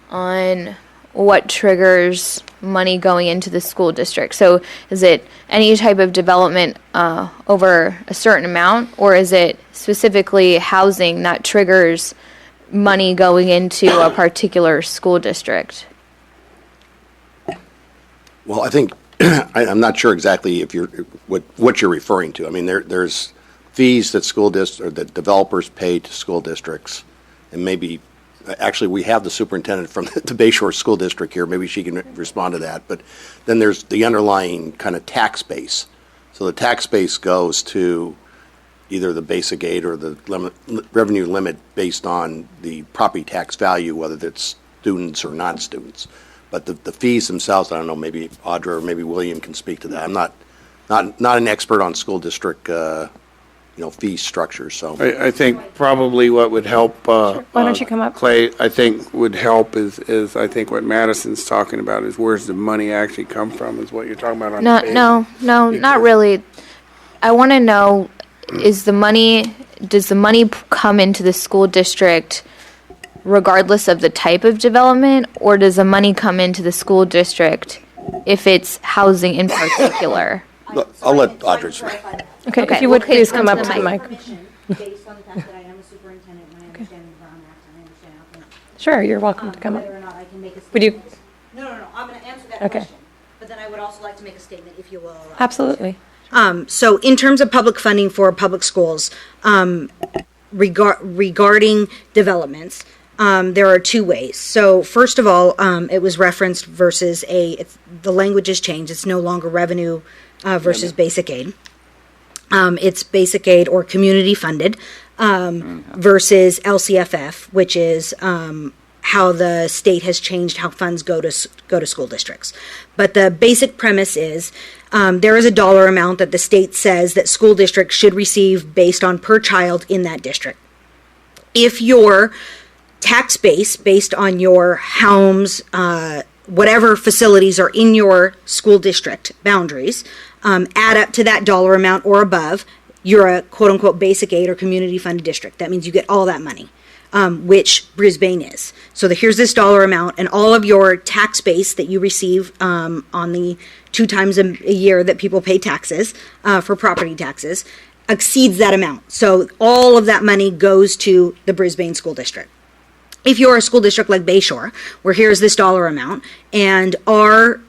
on what triggers money going into the school district? So is it any type of development over a certain amount, or is it specifically housing that triggers money going into a particular school district? Well, I think I'm not sure exactly if what you're referring to. I mean, there's fees that that developers pay to school districts, and maybe actually we have the superintendent from the Bayshore School District here. Maybe she can respond to that. But then there's the underlying kind of tax base. So the tax base goes to either the basic aid or the revenue limit based on the property tax value, whether it's students or non-students. But the fees themselves, I don't know, maybe Audra or maybe William can speak to that. I'm not an expert on school district fee structures. So I think probably what would help. Why don't you come up, Clay? I think would help is I think what Madison's talking about is where's the money actually come from? Is what you're talking about on the No, not really. I want to know, does the money come into the school district regardless of the type of development, or does the money come into the school district if it's housing in particular? I'll let Audra. Okay, if you would please come up to the mic. Based on the fact that I am a superintendent, my understanding of Brown Act, and I understand how things. Sure, you're welcome to come up. Whether or not I can make a statement. Would you? No, I'm going to answer that Okay. question. But then I would also like to make a statement, if you will. Absolutely. So in terms of public funding for public schools, regarding developments, there are two ways. So first of all, it was referenced versus the language has changed. It's no longer revenue versus basic aid. It's basic aid or community funded versus LCFF, which is how the state has changed how funds go to school districts. But the basic premise is there is a dollar amount that the state says that school districts should receive based on per child in that district. If your tax base based on your homes, whatever facilities are in your school district boundaries, add up to that dollar amount or above, you're a quote-unquote basic aid or community funded district. That means you get all that money, which Brisbane is. So here's this dollar amount, and all of your tax base that you receive on the 2 times a year that people pay taxes for property taxes exceeds that amount. So all of that money goes to the Brisbane School District. If you're a school district like Bayshore, where here's this dollar amount, and our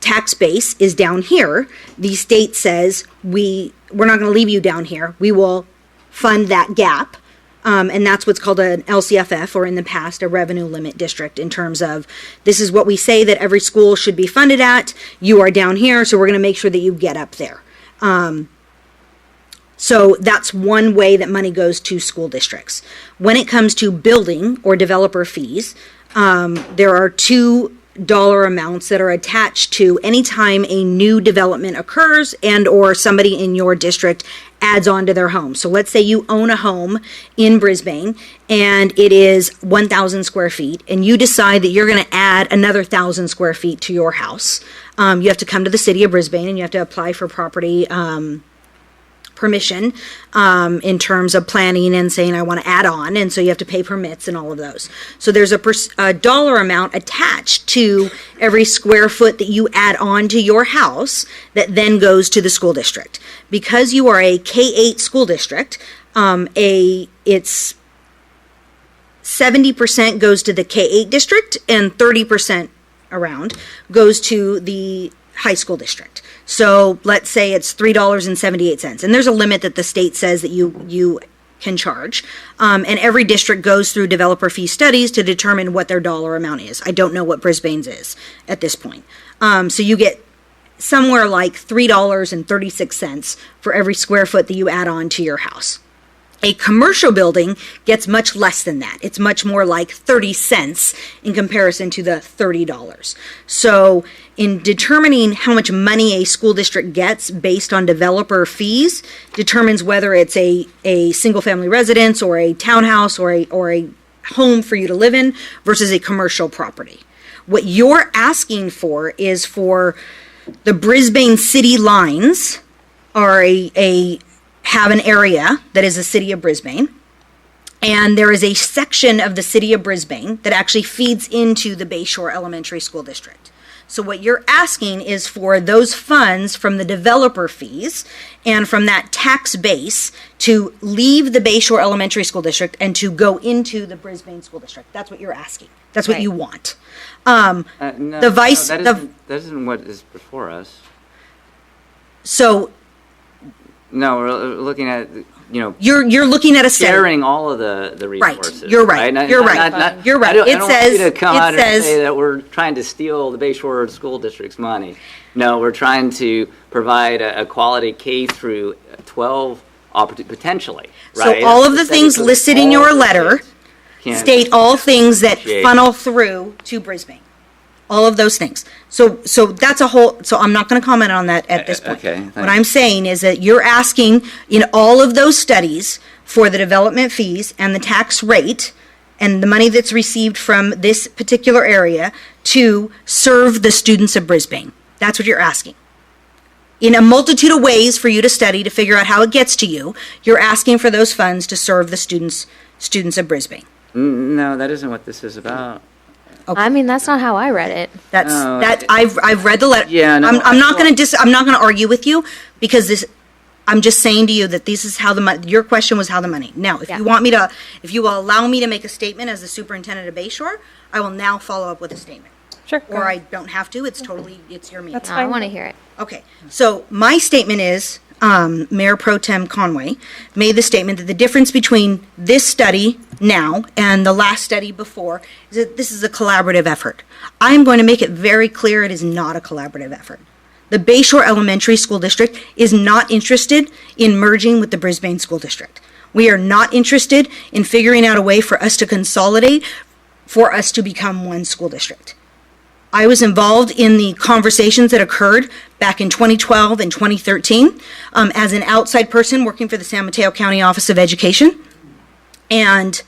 tax base is down here, the state says we're not going to leave you down here. We will fund that gap, and that's what's called an LCFF, or in the past a revenue limit district, in terms of this is what we say that every school should be funded at. You are down here, so we're going to make sure that you get up there. So that's one way that money goes to school districts. When it comes to building or developer fees, there are $2 amounts that are attached to any time a new development occurs and or somebody in your district adds on to their home. So let's say you own a home in Brisbane and it is 1,000 square feet, and you decide that you're going to add another 1,000 square feet to your house. You have to come to the city of Brisbane and you have to apply for property permission in terms of planning and saying I want to add on, and so you have to pay permits and all of those. So there's a dollar amount attached to every square foot that you add on to your house that then goes to the school district. Because you are a K-8 school district, it's 70% goes to the K-8 district and 30% around goes to the high school district. So let's say it's $3.78, and there's a limit that the state says that you can charge. And every district goes through developer fee studies to determine what their dollar amount is. I don't know what Brisbane's is at this point. So you get somewhere like $3.36 for every square foot that you add on to your house. A commercial building gets much less than that. It's much more like 30 cents in comparison to the $30. So in determining how much money a school district gets based on developer fees determines whether it's a single family residence or a townhouse or a home for you to live in versus a commercial property. What you're asking for is for the Brisbane city lines are have an area that is the city of Brisbane, and there is a section of the city of Brisbane that actually feeds into the Bayshore Elementary School District. So what you're asking is for those funds from the developer fees and from that tax base to leave the Bayshore Elementary School District and to go into the Brisbane School District. That's what you're asking. That's what you want. That isn't what is before us. So no, we're looking at, You're looking at a study. sharing all of the resources. Right. You're right. You're right. You're right. I don't want you to come out and say that we're trying to steal the Bayshore School District's money. No, we're trying to provide a quality K through 12 potentially. Right? So all of the things listed in your letter state all things that funnel through to Brisbane. All of those things. So that's a whole, so I'm not going to comment on that at this point. Okay. What I'm saying is that you're asking in all of those studies for the development fees and the tax rate and the money that's received from this particular area to serve the students of Brisbane. That's what you're asking. In a multitude of ways for you to study to figure out how it gets to you, you're asking for those funds to serve the students of Brisbane. No, that isn't what this is about. I mean, that's not how I read it. I've read the letter. Yeah, no, I'm not going to argue with you because this. I'm just saying to you that this is how the money. Your question was how the money. Now, if you will allow me to make a statement as the superintendent of Bayshore, I will now follow up with a statement. Sure. Or I don't have to. It's your meeting. That's fine. I want to hear it. Okay. So my statement is, Mayor Pro Tem Conway made the statement that the difference between this study now and the last study before is that this is a collaborative effort. I am going to make it very clear it is not a collaborative effort. The Bayshore Elementary School District is not interested in merging with the Brisbane School District. We are not interested in figuring out a way for us to consolidate, for us to become one school district. I was involved in the conversations that occurred back in 2012 and 2013 as an outside person working for the San Mateo County Office of Education. And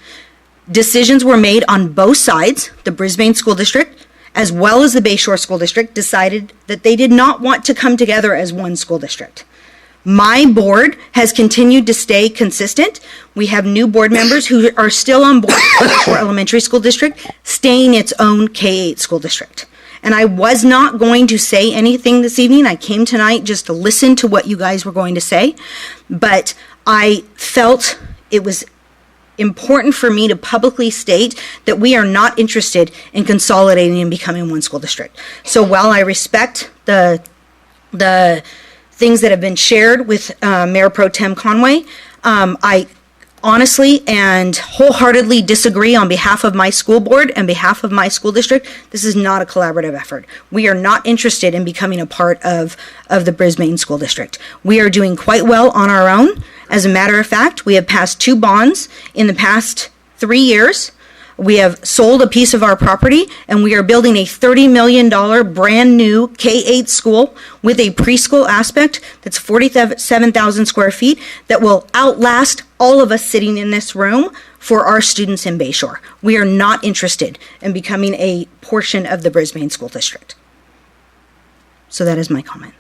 decisions were made on both sides. The Brisbane School District, as well as the Bayshore School District, decided that they did not want to come together as one school district. My board has continued to stay consistent. We have new board members who are still on board with the Bayshore Elementary School District, staying its own K-8 school district. And I was not going to say anything this evening. I came tonight just to listen to what you guys were going to say. But I felt it was important for me to publicly state that we are not interested in consolidating and becoming one school district. So while I respect the things that have been shared with Mayor Pro Tem Conway, I honestly and wholeheartedly disagree on behalf of my school board and behalf of my school district. This is not a collaborative effort. We are not interested in becoming a part of the Brisbane School District. We are doing quite well on our own. As a matter of fact, we have passed 2 bonds in the past 3 years. We have sold a piece of our property, and we are building a $30 million brand new K-8 school with a preschool aspect that's 47,000 square feet that will outlast all of us sitting in this room for our students in Bayshore. We are not interested in becoming a portion of the Brisbane School District. So that is my comment.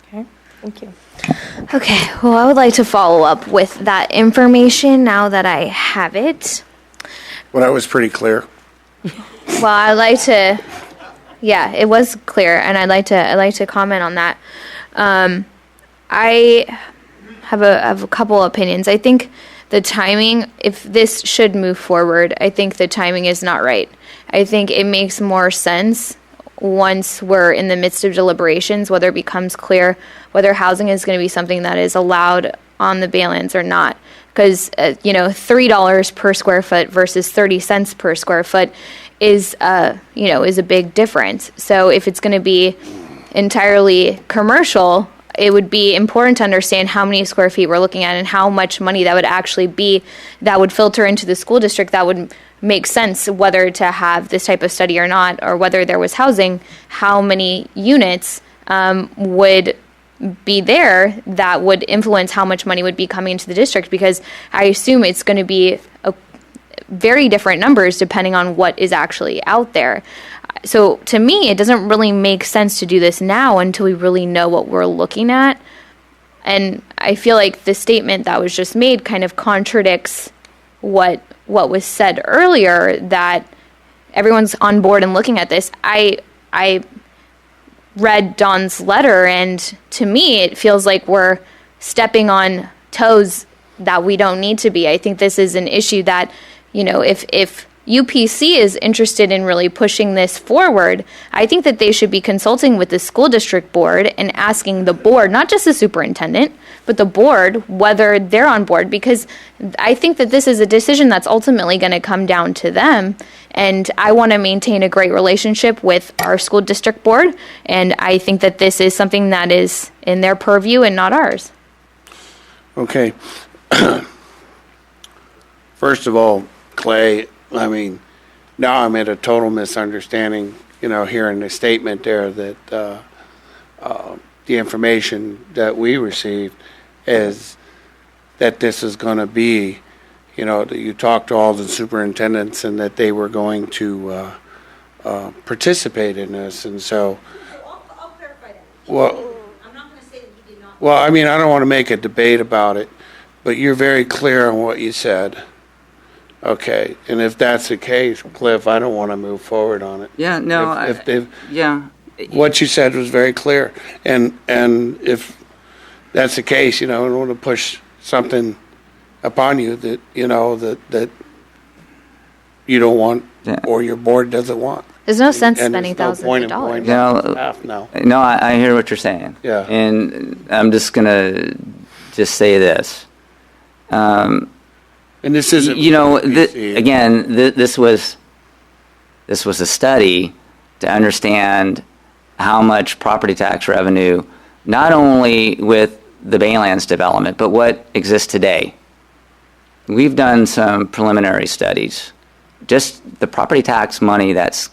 Okay, thank you. Okay, well, I would like to follow up with that information now that I have it. Well, that was pretty clear. Well, I'd like to, yeah, it was clear, and I'd like to comment on that. I have a couple opinions. I think the timing, if this should move forward, I think the timing is not right. I think it makes more sense once we're in the midst of deliberations, whether it becomes clear whether housing is going to be something that is allowed on the Baylands or not. Because, $3 per square foot versus 30 cents per square foot is a big difference. So if it's going to be entirely commercial, it would be important to understand how many square feet we're looking at and how much money that would actually be that would filter into the school district that would make sense whether to have this type of study or not, or whether there was housing, how many units would be there that would influence how much money would be coming into the district, because I assume it's going to be very different numbers depending on what is actually out there. So to me, it doesn't really make sense to do this now until we really know what we're looking at. And I feel like the statement that was just made kind of contradicts what was said earlier, that everyone's on board and looking at this. I read Dawn's letter, and to me, it feels like we're stepping on toes that we don't need to be. I think this is an issue that, if UPC is interested in really pushing this forward, I think that they should be consulting with the school district board and asking the board, not just the superintendent, but the board, whether they're on board, because I think that this is a decision that's ultimately going to come down to them. And I want to maintain a great relationship with our school district board, and I think that this is something that is in their purview and not ours. Okay. First of all, Clay, now I'm at a total misunderstanding, hearing the statement there that the information that we received is that this is going to be, that you talked to all the superintendents and that they were going to participate in this. And so, I'll clarify that. well, I'm not going to say that he did not. well, I don't want to make a debate about it, but you're very clear on what you said. Okay, and if that's the case, Cliff, I don't want to move forward on it. Yeah, no, yeah. What you said was very clear, and if that's the case, I don't want to push something upon you that that you don't want, or your board doesn't want. There's no sense And spending there's no thousands point of in dollars. going back to staff now. No, I hear what you're saying. Yeah. And I'm just going to just say this. And this isn't, again, this was a study to understand how much property tax revenue, not only with the Baylands development, but what exists today. We've done some preliminary studies. Just the property tax money that's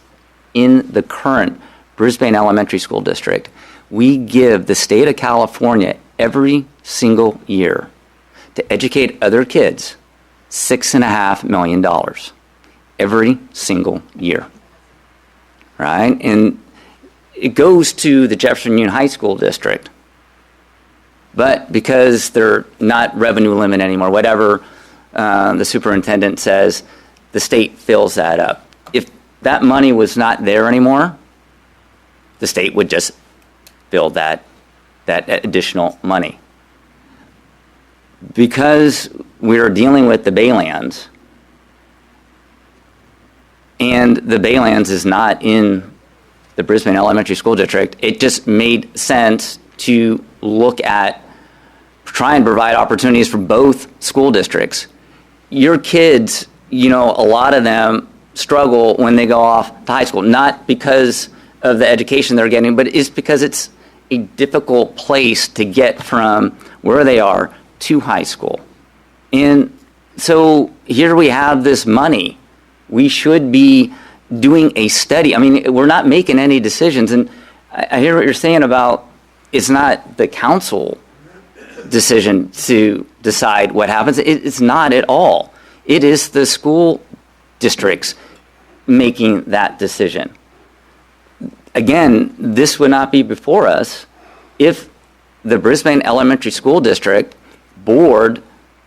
in the current Brisbane Elementary School District, we give the state of California every single year to educate other kids $6.5 million every single year, right? And it goes to the Jefferson Union High School District, but because they're not revenue limit anymore, whatever the superintendent says, the state fills that up. If that money was not there anymore, the state would just fill that additional money. Because we're dealing with the Baylands, and the Baylands is not in the Brisbane Elementary School District, it just made sense to look at, try and provide opportunities for both school districts. Your kids, a lot of them struggle when they go off to high school, not because of the education they're getting, but it's because it's a difficult place to get from where they are to high school. And so here we have this money. We should be doing a study. We're not making any decisions. And I hear what you're saying about it's not the council decision to decide what happens. It's not at all. It is the school districts making that decision. Again, this would not be before us if the Brisbane Elementary School District board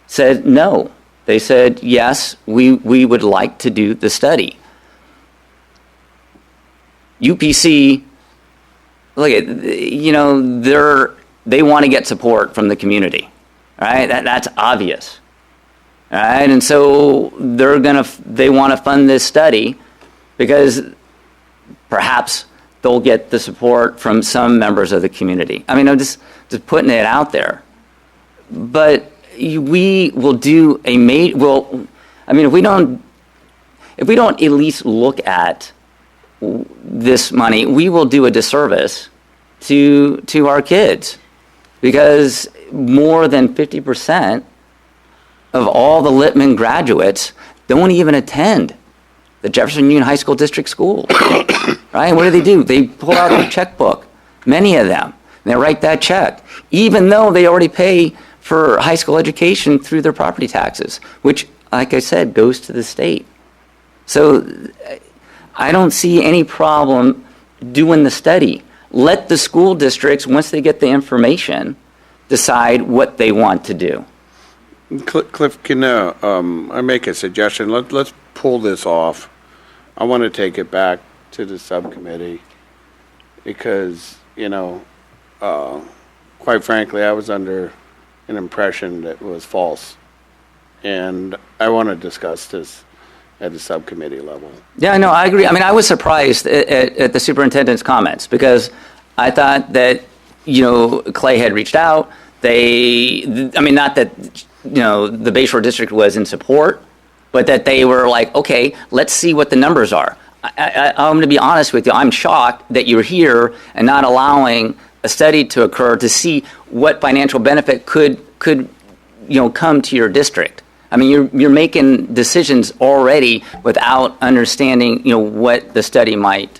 said no. They said, yes, we would like to do the study. UPC, look at, they want to get support from the community, right? That's obvious. All right, and so they want to fund this study because perhaps they'll get the support from some members of the community. I mean, I'm just putting it out there. But we will do if we don't at least look at this money, we will do a disservice to our kids, because more than 50% of all the Littman graduates don't even attend the Jefferson Union High School District School. Right? What do? They pull out their checkbook, many of them, and they write that check, even though they already pay for high school education through their property taxes, which, like I said, goes to the state. So I don't see any problem doing the study. Let the school districts, once they get the information, decide what they want to do. Cliff, can I make a suggestion? Let's pull this off. I want to take it back to the subcommittee because, quite frankly, I was under an impression that was false. And I want to discuss this at the subcommittee level. Yeah, no, I agree. I mean, I was surprised at the superintendent's comments because I thought that, Clay had reached out. Not that, the Bayshore District was in support, but that they were like, okay, let's see what the numbers are. I'm going to be honest with you. I'm shocked that you're here and not allowing a study to occur to see what financial benefit could come to your district. I mean, you're making decisions already without understanding, what the study might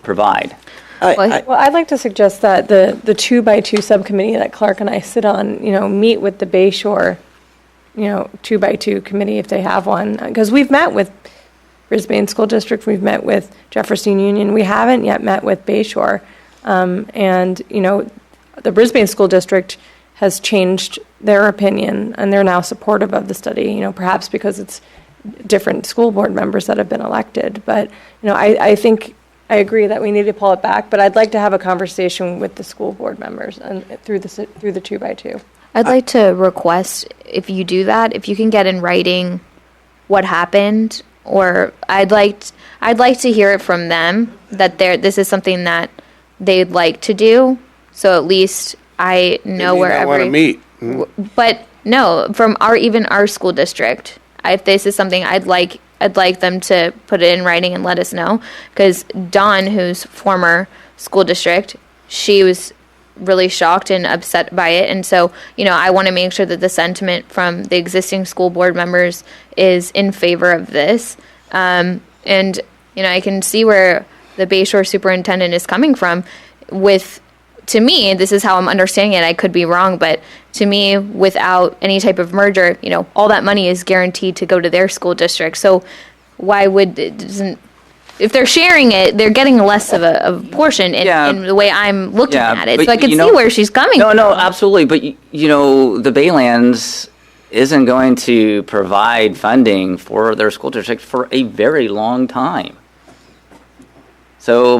provide. Well, I'd like to suggest that the 2x2 subcommittee that Clark and I sit on, meet with the Bayshore, 2x2 committee if they have one. Because we've met with Brisbane School District, we've met with Jefferson Union, we haven't yet met with Bayshore. The Brisbane School District has changed their opinion, and they're now supportive of the study, perhaps because it's different school board members that have been elected. But, I think I agree that we need to pull it back, but I'd like to have a conversation with the school board members and through the 2x2. I'd like to request, if you do that, if you can get in writing what happened, or I'd like to hear it from them that this is something that they'd like to do. So at least I know where want to meet. Mm-hmm. But no, from our school district, if this is something I'd like them to put it in writing and let us know, because Dawn, who's former school district, she was really shocked and upset by it, and so I want to make sure that the sentiment from the existing school board members is in favor of this, and I can see where the Bayshore superintendent is coming from with. To me, this is how I'm understanding it. I could be wrong, but to me, without any type of merger, all that money is guaranteed to go to their school district. So why would if they're sharing it, they're getting less of a portion in the way I'm looking at it. So I can see where she's coming from. No, absolutely. But, the Baylands isn't going to provide funding for their school district for a very long time. So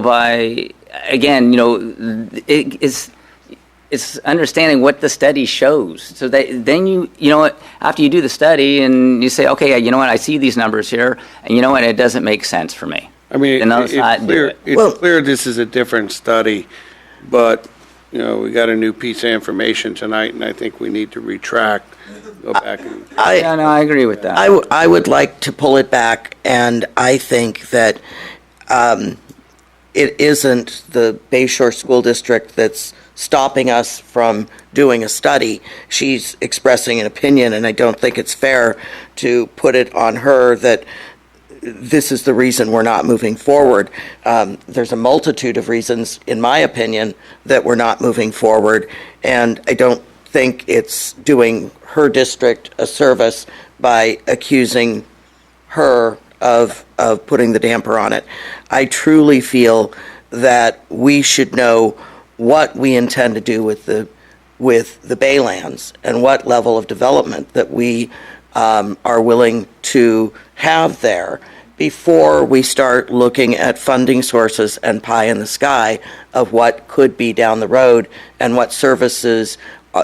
it's understanding what the study shows. So that then after you do the study and you say, okay, I see these numbers here, and it doesn't make sense for me. I mean, it's clear this is a different study, but we got a new piece of information tonight, and I think we need to retract, go back. I agree with that. I would like to pull it back, and I think that it isn't the Bayshore School District that's stopping us from doing a study. She's expressing an opinion, and I don't think it's fair to put it on her that this is the reason we're not moving forward. There's a multitude of reasons, in my opinion, that we're not moving forward, and I don't think it's doing her district a service by accusing her of putting the damper on it. I truly feel that we should know what we intend to do with the Baylands and what level of development that we are willing to have there before we start looking at funding sources and pie in the sky of what could be down the road and what services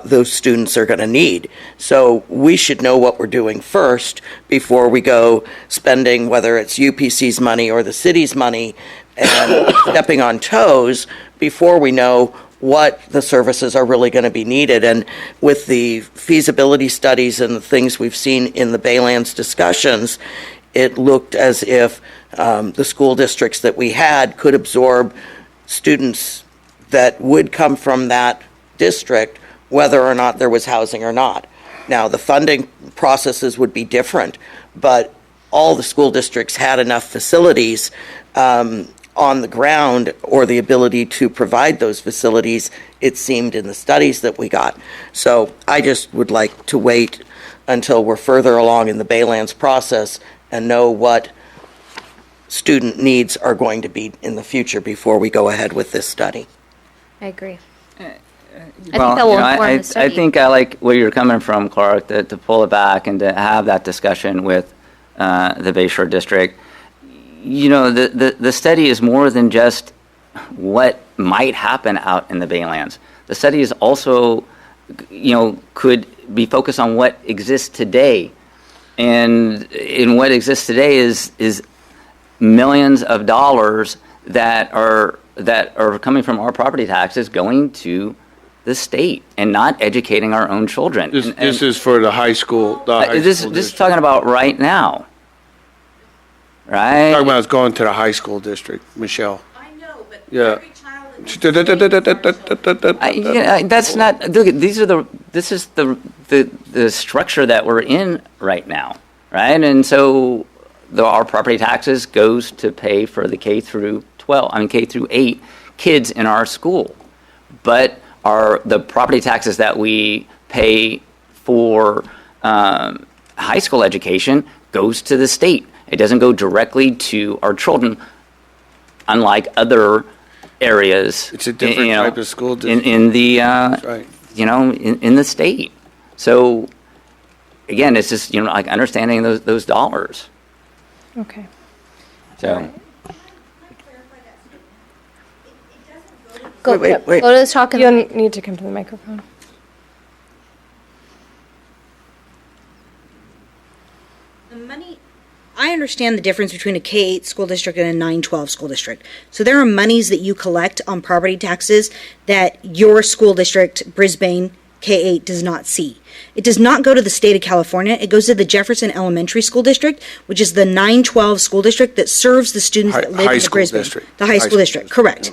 those students are going to need. So we should know what we're doing first before we go spending, whether it's UPC's money or the city's money, and stepping on toes before we know what the services are really going to be needed. And with the feasibility studies and the things we've seen in the Baylands discussions, it looked as if the school districts that we had could absorb students that would come from that district, whether or not there was housing or not. Now, the funding processes would be different, but all the school districts had enough facilities on the ground, or the ability to provide those facilities, it seemed, in the studies that we got. So I just would like to wait until we're further along in the Baylands process and know what student needs are going to be in the future before we go ahead with this study. I agree. Well, think that will inform the I study. think I like where you're coming from, Clark, to pull it back and to have that discussion with the Bayshore District. You know, the study is more than just what might happen out in the Baylands. The study is also, could be focused on what exists today. And in what exists today is millions of dollars that are coming from our property taxes going to the state and not educating our own children. This is for the high school. This is talking about right now. Right? Talking about it's going to the high school district, Michelle. I know, but Yeah. every child in That's not. Look, this is the structure that we're in right now, right? And so our property taxes goes to pay for the K through 8 kids in our school, but the property taxes that we pay for high school education goes to the state. It doesn't go directly to our children, unlike other areas. It's a different type of school district. In the right. in the state. So again, it's just like understanding those dollars. Okay. So. Go, Wait. go to the talk. You'll need to come to the microphone. The money, I understand the difference between a K-8 school district and a 9-12 school district. So there are monies that you collect on property taxes that your school district, Brisbane, K-8, does not see. It does not go to the state of California. It goes to the Jefferson Elementary School District, which is the 9-12 school district that serves the students that live in the Brisbane. The high school district, correct.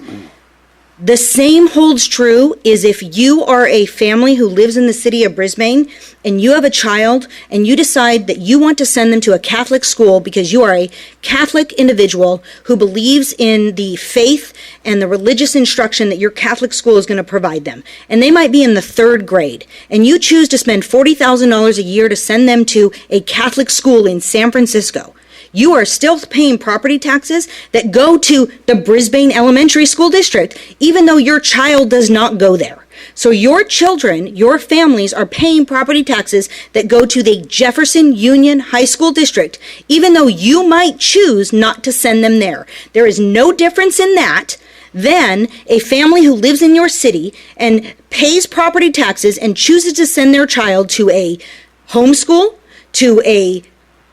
The same holds true is if you are a family who lives in the city of Brisbane and you have a child and you decide that you want to send them to a Catholic school because you are a Catholic individual who believes in the faith and the religious instruction that your Catholic school is going to provide them. And they might be in the 3rd grade and you choose to spend $40,000 a year to send them to a Catholic school in San Francisco. You are still paying property taxes that go to the Brisbane Elementary School District, even though your child does not go there. So your children, your families are paying property taxes that go to the Jefferson Union High School District, even though you might choose not to send them there. There is no difference in that than a family who lives in your city and pays property taxes and chooses to send their child to a homeschool, to a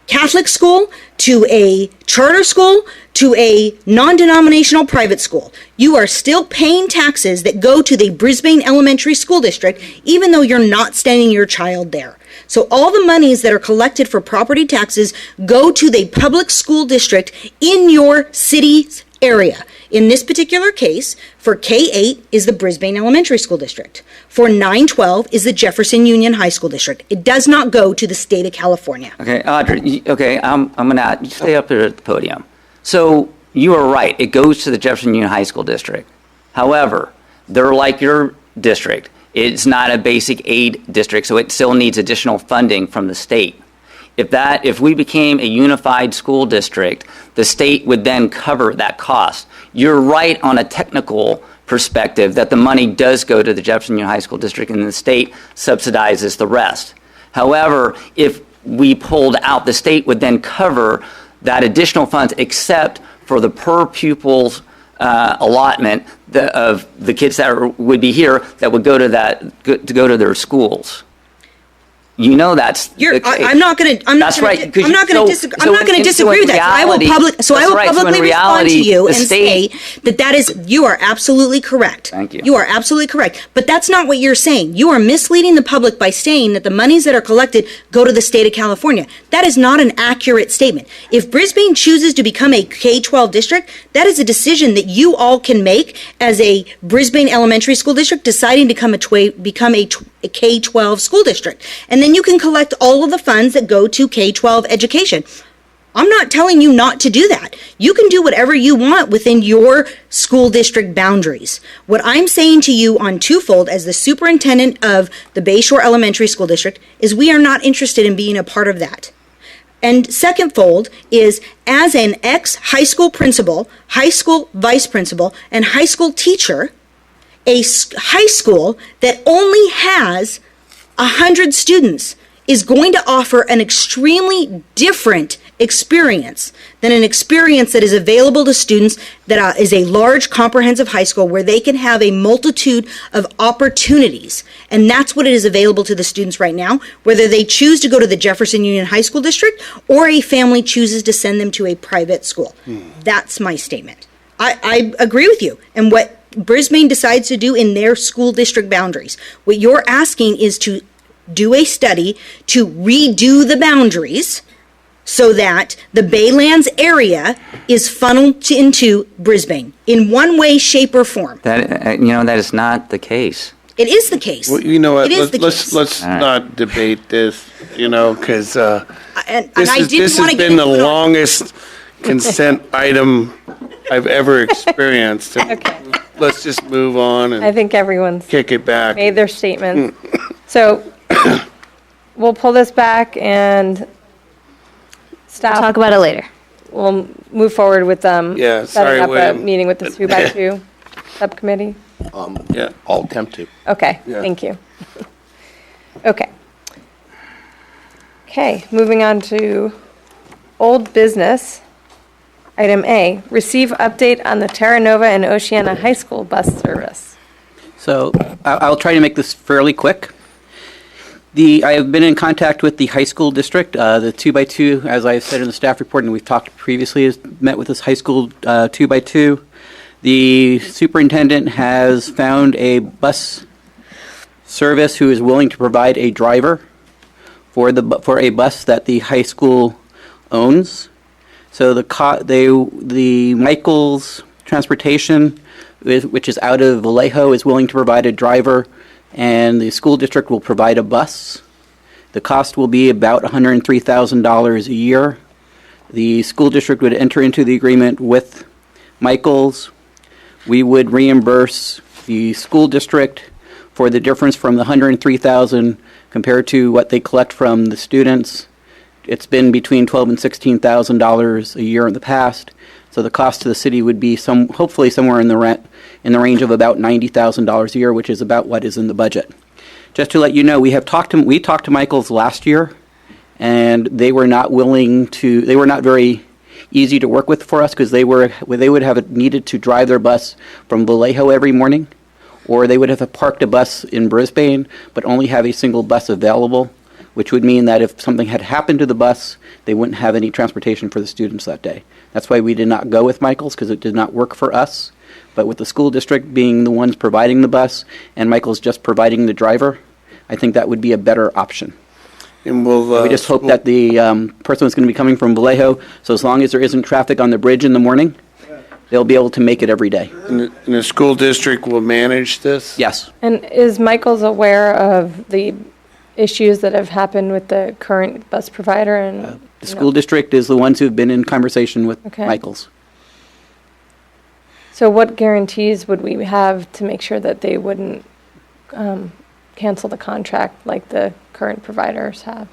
Catholic school, to a charter school, to a non-denominational private school. You are still paying taxes that go to the Brisbane Elementary School District, even though you're not sending your child there. So all the monies that are collected for property taxes go to the public school district in your city's area. In this particular case, for K-8 is the Brisbane Elementary School District. For 9-12 is the Jefferson Union High School District. It does not go to the state of California. Okay, Audrey. Okay, I'm gonna stay up there at the podium. So you are right. It goes to the Jefferson Union High School District. However, they're like your district. It's not a basic aid district, so it still needs additional funding from the state. If we became a unified school district, the state would then cover that cost. You're right on a technical perspective that the money does go to the Jefferson Union High School District and the state subsidizes the rest. However, if we pulled out, the state would then cover that additional funds except for the per pupils allotment of the kids that would be here that would go to their schools. You know that's the case. I'm not going to. I'm not going to disagree. I'm not going to disagree with that. I will publicly respond to you and say that is. You are absolutely correct. Thank you. You are absolutely correct. But that's not what you're saying. You are misleading the public by saying that the monies that are collected go to the state of California. That is not an accurate statement. If Brisbane chooses to become a K-12 district, that is a decision that you all can make as a Brisbane elementary school district deciding to become a K-12 school district. And then you can collect all of the funds that go to K-12 education. I'm not telling you not to do that. You can do whatever you want within your school district boundaries. What I'm saying to you on twofold as the superintendent of the Bayshore Elementary School District is we are not interested in being a part of that. And second fold is as an ex-high school principal, high school vice principal, and high school teacher, a high school that only has 100 students is going to offer an extremely different experience than an experience that is available to students that is a large comprehensive high school where they can have a multitude of opportunities. And that's what it is available to the students right now, whether they choose to go to the Jefferson Union High School District or a family chooses to send them to a private school. That's my statement. I agree with you. And what Brisbane decides to do in their school district boundaries. What you're asking is to do a study to redo the boundaries so that the Baylands area is funneled into Brisbane in one way, shape, or form. That is not the case. It is the case. Well, you know what? Let's not debate this. Because this has been the longest consent item I've ever experienced. Okay. Let's just move on and I think everyone's kick it back. made their statement. So we'll pull this back and stop. We'll talk about it later. We'll move forward with setting up a meeting with the 2x2 subcommittee. Yeah, I'll attempt to. Okay, thank you. Okay, moving on to old business. Item A, receive update on the Terra Nova and Oceana High School bus service. So I'll try to make this fairly quick. I have been in contact with the high school district. The 2x2, as I said in the staff report, and we've talked previously, has met with this high school 2x2. The superintendent has found a bus service who is willing to provide a driver for a bus that the high school owns. So the Michaels Transportation, which is out of Vallejo, is willing to provide a driver, and the school district will provide a bus. The cost will be about $103,000 a year. The school district would enter into the agreement with Michaels. We would reimburse the school district for the difference from the $103,000 compared to what they collect from the students. It's been between $12,000 and $16,000 a year in the past, so the cost to the city would be hopefully somewhere in the range of about $90,000 a year, which is about what is in the budget. Just to let you know, we talked to Michaels last year, and they were not very easy to work with for us because they would have needed to drive their bus from Vallejo every morning, or they would have parked a bus in Brisbane but only have a single bus available, which would mean that if something had happened to the bus, they wouldn't have any transportation for the students that day. That's why we did not go with Michaels, because it did not work for us. But with the school district being the ones providing the bus and Michaels just providing the driver, I think that would be a better option. And we just hope that the person is going to be coming from Vallejo, so as long as there isn't traffic on the bridge in the morning, they'll be able to make it every day. And the school district will manage this? Yes. And is Michaels aware of the issues that have happened with the current bus provider? And the school district is the ones who've been in conversation with Michaels. So what guarantees would we have to make sure that they wouldn't cancel the contract like the current providers have?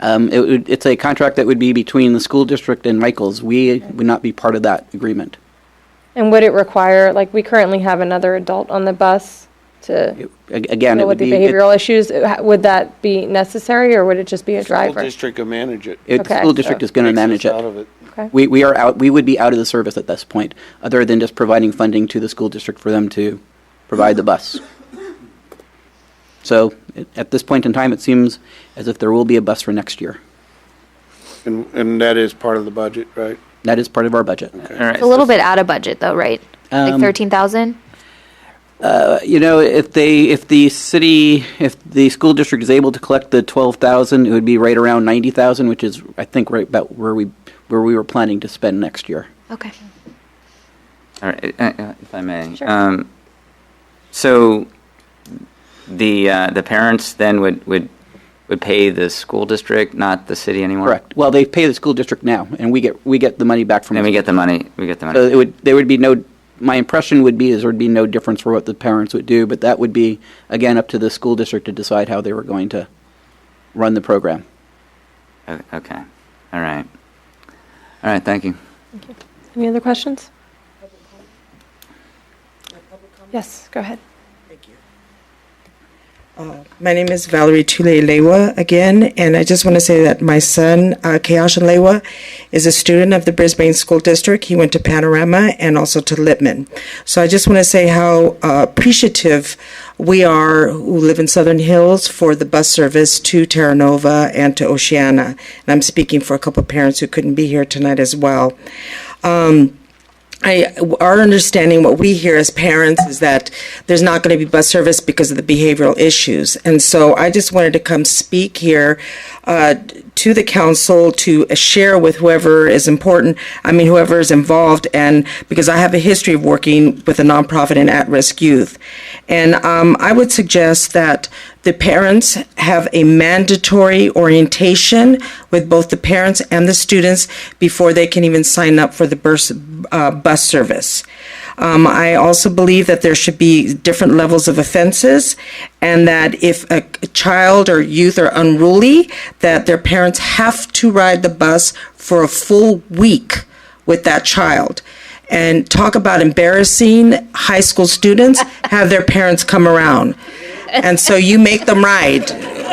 It's a contract that would be between the school district and Michaels. We would not be part of that agreement. And would it require, like we currently have another adult on the bus, to Again, it deal would with the be behavioral issues? Would that be necessary, or would it just be a driver? School district will manage it. The school district is going to manage it. Out of it. Okay. We are out. We would be out of the service at this point, other than just providing funding to the school district for them to provide the bus. So at this point in time, it seems as if there will be a bus for next year. And that is part of the budget, right? That is part of our budget. It's a little bit out of budget, though, right? Like 13,000. If the school district is able to collect the 12,000, it would be right around 90,000, which is, I think, right about where we were planning to spend next year. Okay. All right, if I may. Sure. So the parents then would pay the school district, not the city anymore? Correct. Well, they pay the school district now, and we get the money back from. Then we get the money. So there would be no. My impression would be there would be no difference for what the parents would do, but that would be again up to the school district to decide how they were going to run the program. Okay. All right. All right. Thank you. Thank you. Any other questions? Yes, go ahead. My name is Valerie Tule-Lewa again, and I just want to say that my son, Keashan Lewa, is a student of the Brisbane School District. He went to Panorama and also to Lippman. So I just want to say how appreciative we are who live in Southern Hills for the bus service to Terra Nova and to Oceana. And I'm speaking for a couple of parents who couldn't be here tonight as well. Our understanding, what we hear as parents, is that there's not going to be bus service because of the behavioral issues. And so I just wanted to come speak here to the council to share with whoever is important, whoever is involved, and because I have a history of working with a nonprofit and at-risk youth. And I would suggest that the parents have a mandatory orientation with both the parents and the students before they can even sign up for the bus service. I also believe that there should be different levels of offenses, and that if a child or youth are unruly, that their parents have to ride the bus for a full week with that child. And talk about embarrassing high school students, have their parents come around. And so you make them ride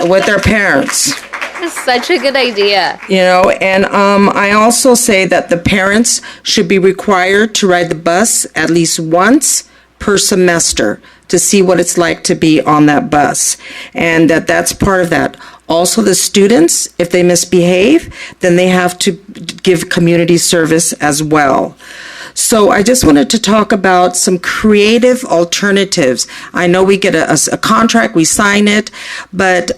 with their parents. That's such a good idea. And I also say that the parents should be required to ride the bus at least once per semester to see what it's like to be on that bus. And that's part of that. Also, the students, if they misbehave, then they have to give community service as well. So I just wanted to talk about some creative alternatives. I know we get a contract, we sign it, but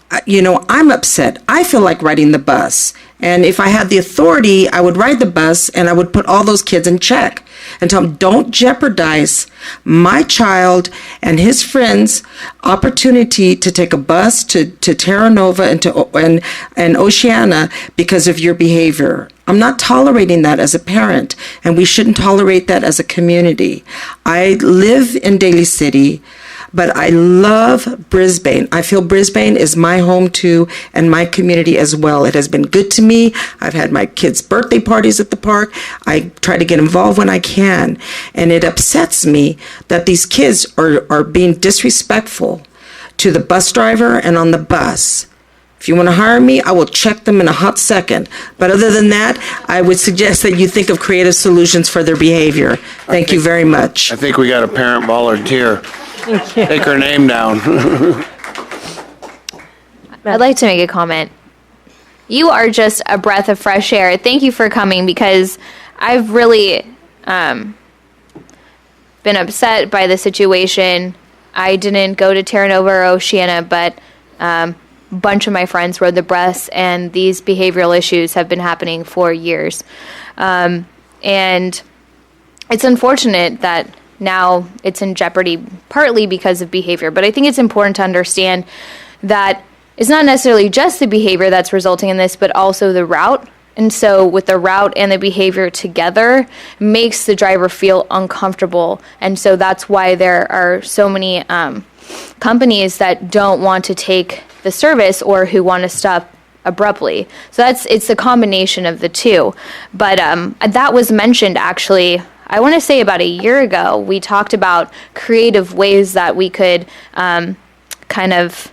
I'm upset. I feel like riding the bus. And if I had the authority, I would ride the bus and I would put all those kids in check and tell them, don't jeopardize my child and his friends' opportunity to take a bus to Terra Nova and Oceana because of your behavior. I'm not tolerating that as a parent, and we shouldn't tolerate that as a community. I live in Daly City, but I love Brisbane. I feel Brisbane is my home too, and my community as well. It has been good to me. I've had my kids' birthday parties at the park. I try to get involved when I can. And it upsets me that these kids are being disrespectful to the bus driver and on the bus. If you want to hire me, I will check them in a hot second. But other than that, I would suggest that you think of creative solutions for their behavior. Thank you very much. I think we got a parent volunteer. Take her name down. I'd like to make a comment. You are just a breath of fresh air. Thank you for coming, because I've really been upset by the situation. I didn't go to Terra Nova or Oceana, but a bunch of my friends rode the bus, and these behavioral issues have been happening for years. And it's unfortunate that now it's in jeopardy, partly because of behavior. But I think it's important to understand that it's not necessarily just the behavior that's resulting in this, but also the route. And so with the route and the behavior together makes the driver feel uncomfortable. And so that's why there are so many companies that don't want to take the service or who want to stop abruptly. So it's a combination of the two. But that was mentioned actually I want to say about a year ago, we talked about creative ways that we could kind of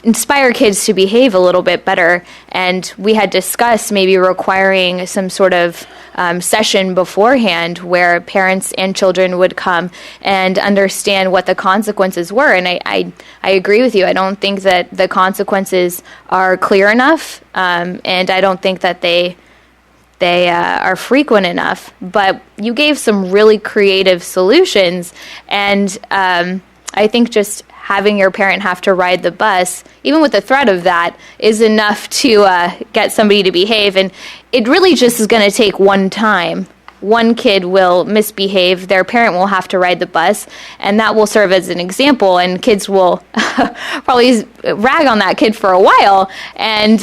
inspire kids to behave a little bit better. And we had discussed maybe requiring some sort of session beforehand where parents and children would come and understand what the consequences were. And I agree with you. I don't think that the consequences are clear enough, and I don't think that they are frequent enough. But you gave some really creative solutions, and I think just having your parent have to ride the bus, even with the threat of that, is enough to get somebody to behave. And it really just is going to take one time. One kid will misbehave, their parent will have to ride the bus, and that will serve as an example, and kids will probably rag on that kid for a while, and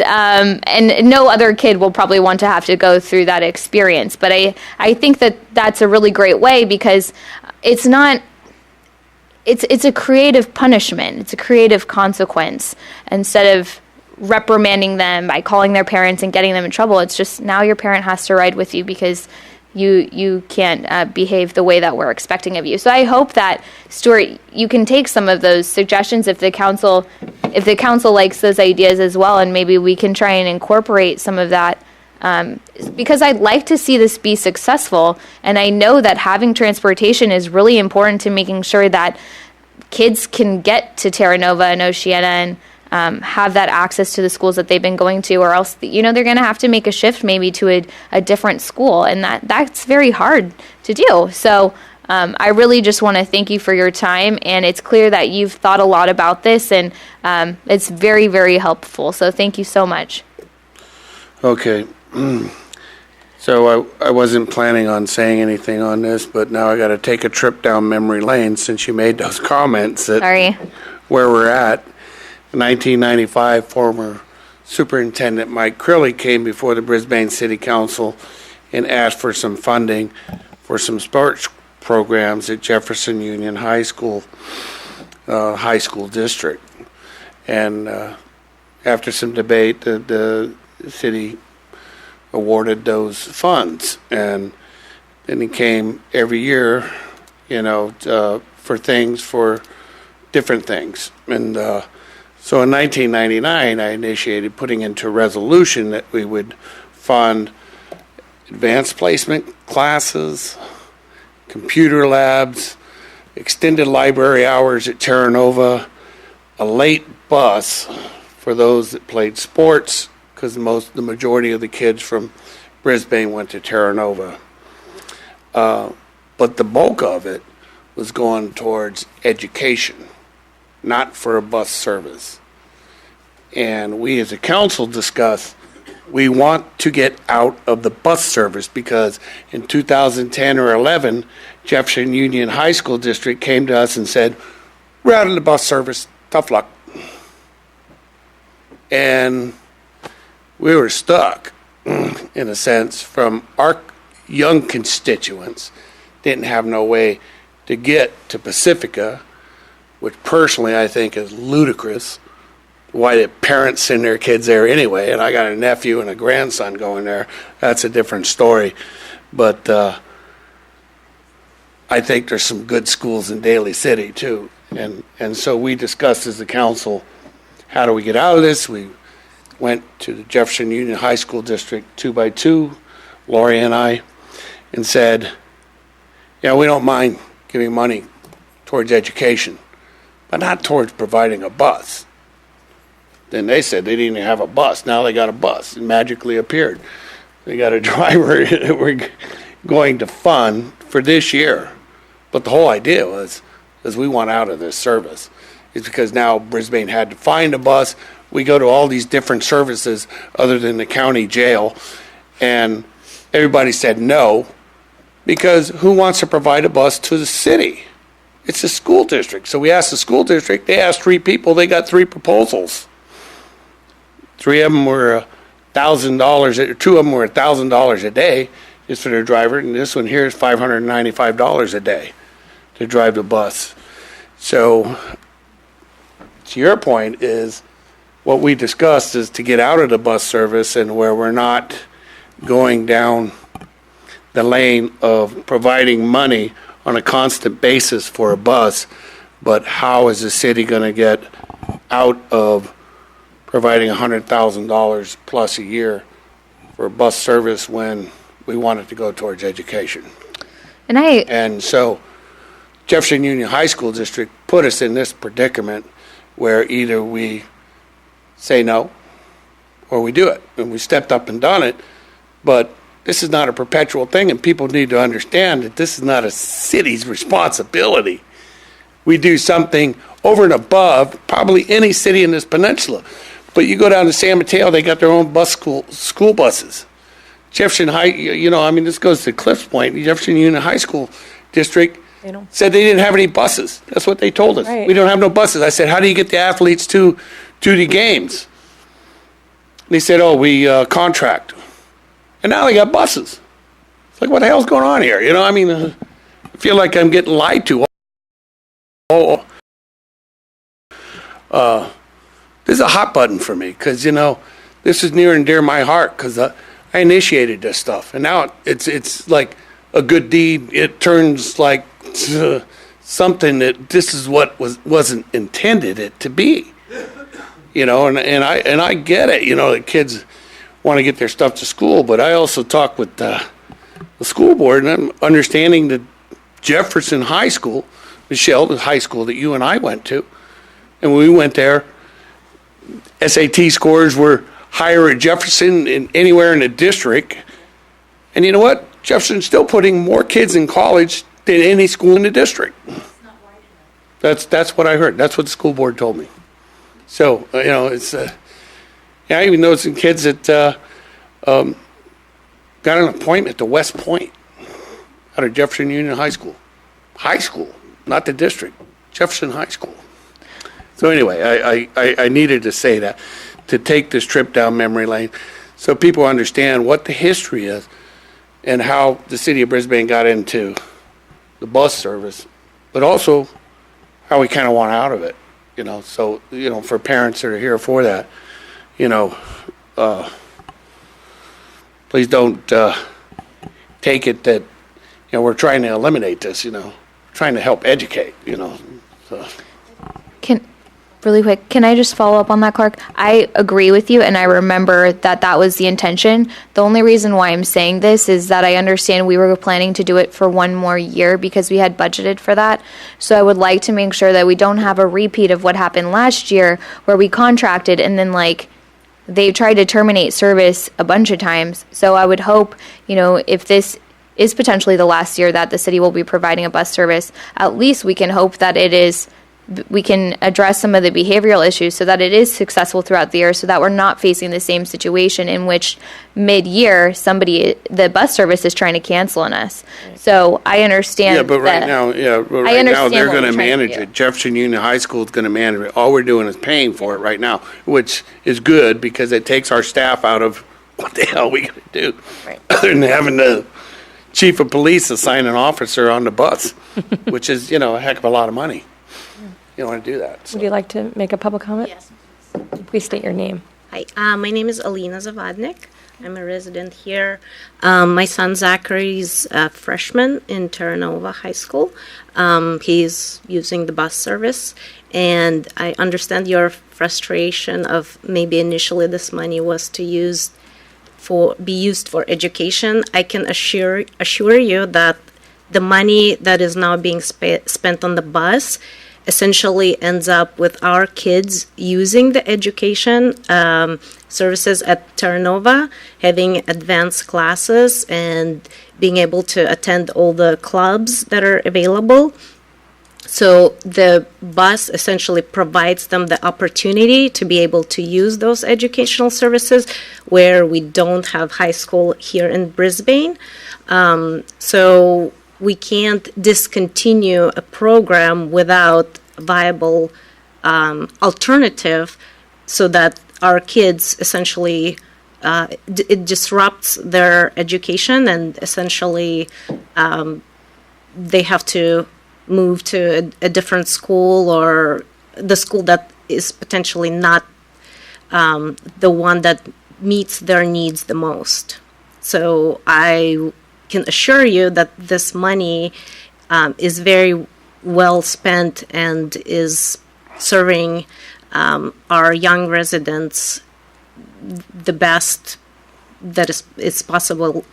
no other kid will probably want to have to go through that experience. But I think that that's a really great way, because it's not... It's a creative punishment. It's a creative consequence. Instead of reprimanding them by calling their parents and getting them in trouble, it's just now your parent has to ride with you because you can't behave the way that we're expecting of you. So I hope that, Stuart, you can take some of those suggestions if the council likes those ideas as well, and maybe we can try and incorporate some of that. Because I'd like to see this be successful, and I know that having transportation is really important to making sure that kids can get to Terra Nova and Oceana and have that access to the schools that they've been going to, or else they're going to have to make a shift maybe to a different school, and that's very hard to do. So I really just want to thank you for your time, and it's clear that you've thought a lot about this, and it's very, very helpful. So thank you so much. Okay. So I wasn't planning on saying anything on this, but now I got to take a trip down memory lane since you made those comments. Sorry. Where we're at. In 1995, former Superintendent Mike Crilly came before the Brisbane City Council and asked for some funding for some sports programs at Jefferson Union High School district. And after some debate, the city awarded those funds, and then he came every year, for different things. And so in 1999, I initiated putting into resolution that we would fund advanced placement classes, computer labs, extended library hours at Terra Nova, a late bus for those that played sports, because the majority of the kids from Brisbane went to Terra Nova. But the bulk of it was going towards education, not for a bus service. And we as a council discussed, we want to get out of the bus service, because in 2010 or 11, Jefferson Union High School District came to us and said, we're out of the bus service, tough luck. And we were stuck, in a sense, from our young constituents, didn't have no way to get to Pacifica, which personally I think is ludicrous. Why did parents send their kids there anyway? And I got a nephew and a grandson going there. That's a different story. But I think there's some good schools in Daly City too. And so we discussed as a council, how do we get out of this? We went to the Jefferson Union High School District 2x2, Lori and I, and said, we don't mind giving money towards education, but not towards providing a bus. Then they said they didn't even have a bus. Now they got a bus. It magically appeared. They got a driver that we're going to fund for this year. But the whole idea was we want out of this service. It's because now Brisbane had to find a bus. We go to all these different services other than the county jail, and everybody said no, because who wants to provide a bus to the city? It's a school district. So we asked the school district, they asked 3 people, they got 3 proposals. 3 of them were $1,000, 2 of them were $1,000 a day just for their driver, and this one here is $595 a day to drive the bus. So to your point is, what we discussed is to get out of the bus service, and where we're not going down the lane of providing money on a constant basis for a bus, but how is the city going to get out of providing $100,000 plus a year for bus service when we want it to go towards education? And so Jefferson Union High School District put us in this predicament where either we say no or we do it. And we stepped up and done it, but this is not a perpetual thing, and people need to understand that this is not a city's responsibility. We do something over and above probably any city in this peninsula. But you go down to San Mateo, they got their own school buses. Jefferson High, this goes to Cliff's point. Jefferson Union High School District said they didn't have any buses. That's what they told us. Right. We don't have no buses. I said, how do you get the athletes to the games? They said, we contract. And now they got buses. It's like, what the hell's going on here? I feel like I'm getting lied to. This is a hot button for me because, this is near and dear my heart because I initiated this stuff. And now it's like a good deed. It turns like something that this is what wasn't intended it to be. And I get it. The kids want to get their stuff to school, but I also talk with the school board, and I'm understanding that Jefferson High School, Michelle, the high school that you and I went to, and when we went there, SAT scores were higher at Jefferson than anywhere in the district. And you know what? Jefferson's still putting more kids in college than any school in the district. That's what I heard. That's what the school board told me. So, it's... I even know some kids that got an appointment to West Point out of Jefferson Union High School. High school, not the district. Jefferson High School. So anyway, I needed to say that, to take this trip down memory lane so people understand what the history is and how the city of Brisbane got into the bus service, but also how we kind of want out of it. So, for parents that are here for that, please don't take it that we're trying to eliminate this. Trying to help educate. So. Really quick, can I just follow up on that, Clark? I agree with you, and I remember that was the intention. The only reason why I'm saying this is that I understand we were planning to do it for one more year because we had budgeted for that. So I would like to make sure that we don't have a repeat of what happened last year where we contracted and then they tried to terminate service a bunch of times. So I would hope, if this is potentially the last year that the city will be providing a bus service, at least we can hope that we can address some of the behavioral issues so that it is successful throughout the year so that we're not facing the same situation in which mid-year the bus service is trying to cancel on us. So I understand. Yeah, but right now they're going to manage it. Jefferson Union High School is going to manage it. All we're doing is paying for it right now, which is good because it takes our staff out of what the hell we going to do, other than having the chief of police assign an officer on the bus, which is a heck of a lot of money. You don't want to do that. So. Would you like to make a public comment? Yes. Please state your name. Hi, my name is Alina Zavadnik. I'm a resident here. My son Zachary's a freshman in Terra Nova High School. He's using the bus service, and I understand your frustration of maybe initially this money was to be used for education. I can assure you that the money that is now being spent on the bus essentially ends up with our kids using the education services at Terra Nova, having advanced classes and being able to attend all the clubs that are available. So the bus essentially provides them the opportunity to be able to use those educational services where we don't have high school here in Brisbane. So we can't discontinue a program without a viable alternative so that our kids essentially, it disrupts their education and essentially they have to move to a different school or the school that is potentially not the one that meets their needs the most. So I can assure you that this money is very well spent and is serving our young residents the best that is possible.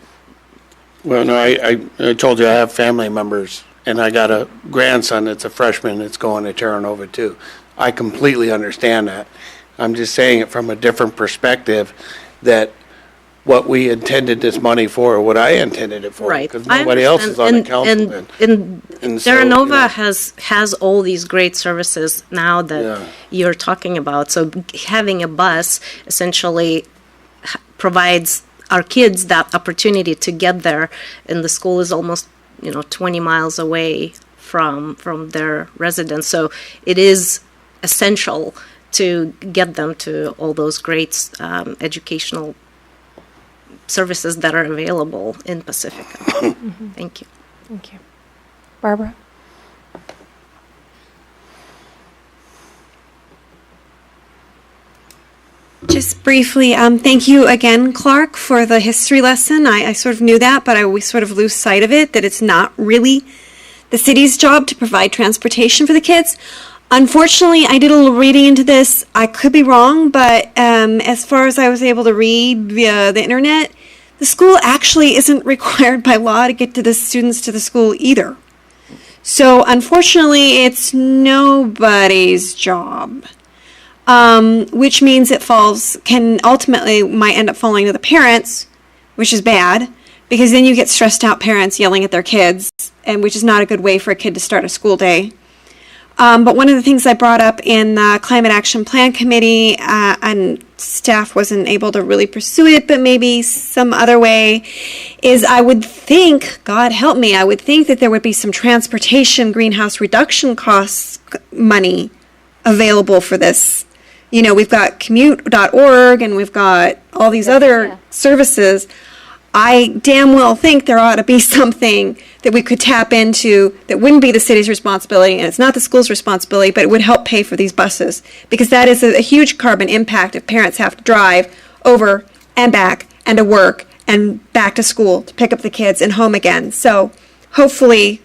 Well, no, I told you I have family members, and I got a grandson that's a freshman that's going to Terra Nova too. I completely understand that. I'm just saying it from a different perspective, that what we intended this money for, or what I intended it for, Right. because nobody else is on the council. And Terra Nova has all these great services now that you're talking about. So having a bus essentially provides our kids that opportunity to get there, and the school is almost 20 miles away from their residence. So it is essential to get them to all those great educational services that are available in Pacifica. Thank you. Thank you. Barbara? Just briefly, thank you again, Clark, for the history lesson. I sort of knew that, but we sort of lose sight of it, that it's not really the city's job to provide transportation for the kids. Unfortunately, I did a little reading into this. I could be wrong, but as far as I was able to read via the internet, the school actually isn't required by law to get to the students to the school either. So unfortunately, it's nobody's job. Which means it might end up falling to the parents, which is bad, because then you get stressed out parents yelling at their kids, and which is not a good way for a kid to start a school day. But one of the things I brought up in the Climate Action Plan Committee, and staff wasn't able to really pursue it, but maybe some other way, is I would think, God help me, I would think that there would be some transportation greenhouse reduction costs money available for this. We've got commute.org and we've got all these other services. I damn well think there ought to be something that we could tap into that wouldn't be the city's responsibility, and it's not the school's responsibility, but it would help pay for these buses, because that is a huge carbon impact if parents have to drive over and back and to work and back to school to pick up the kids and home again. So hopefully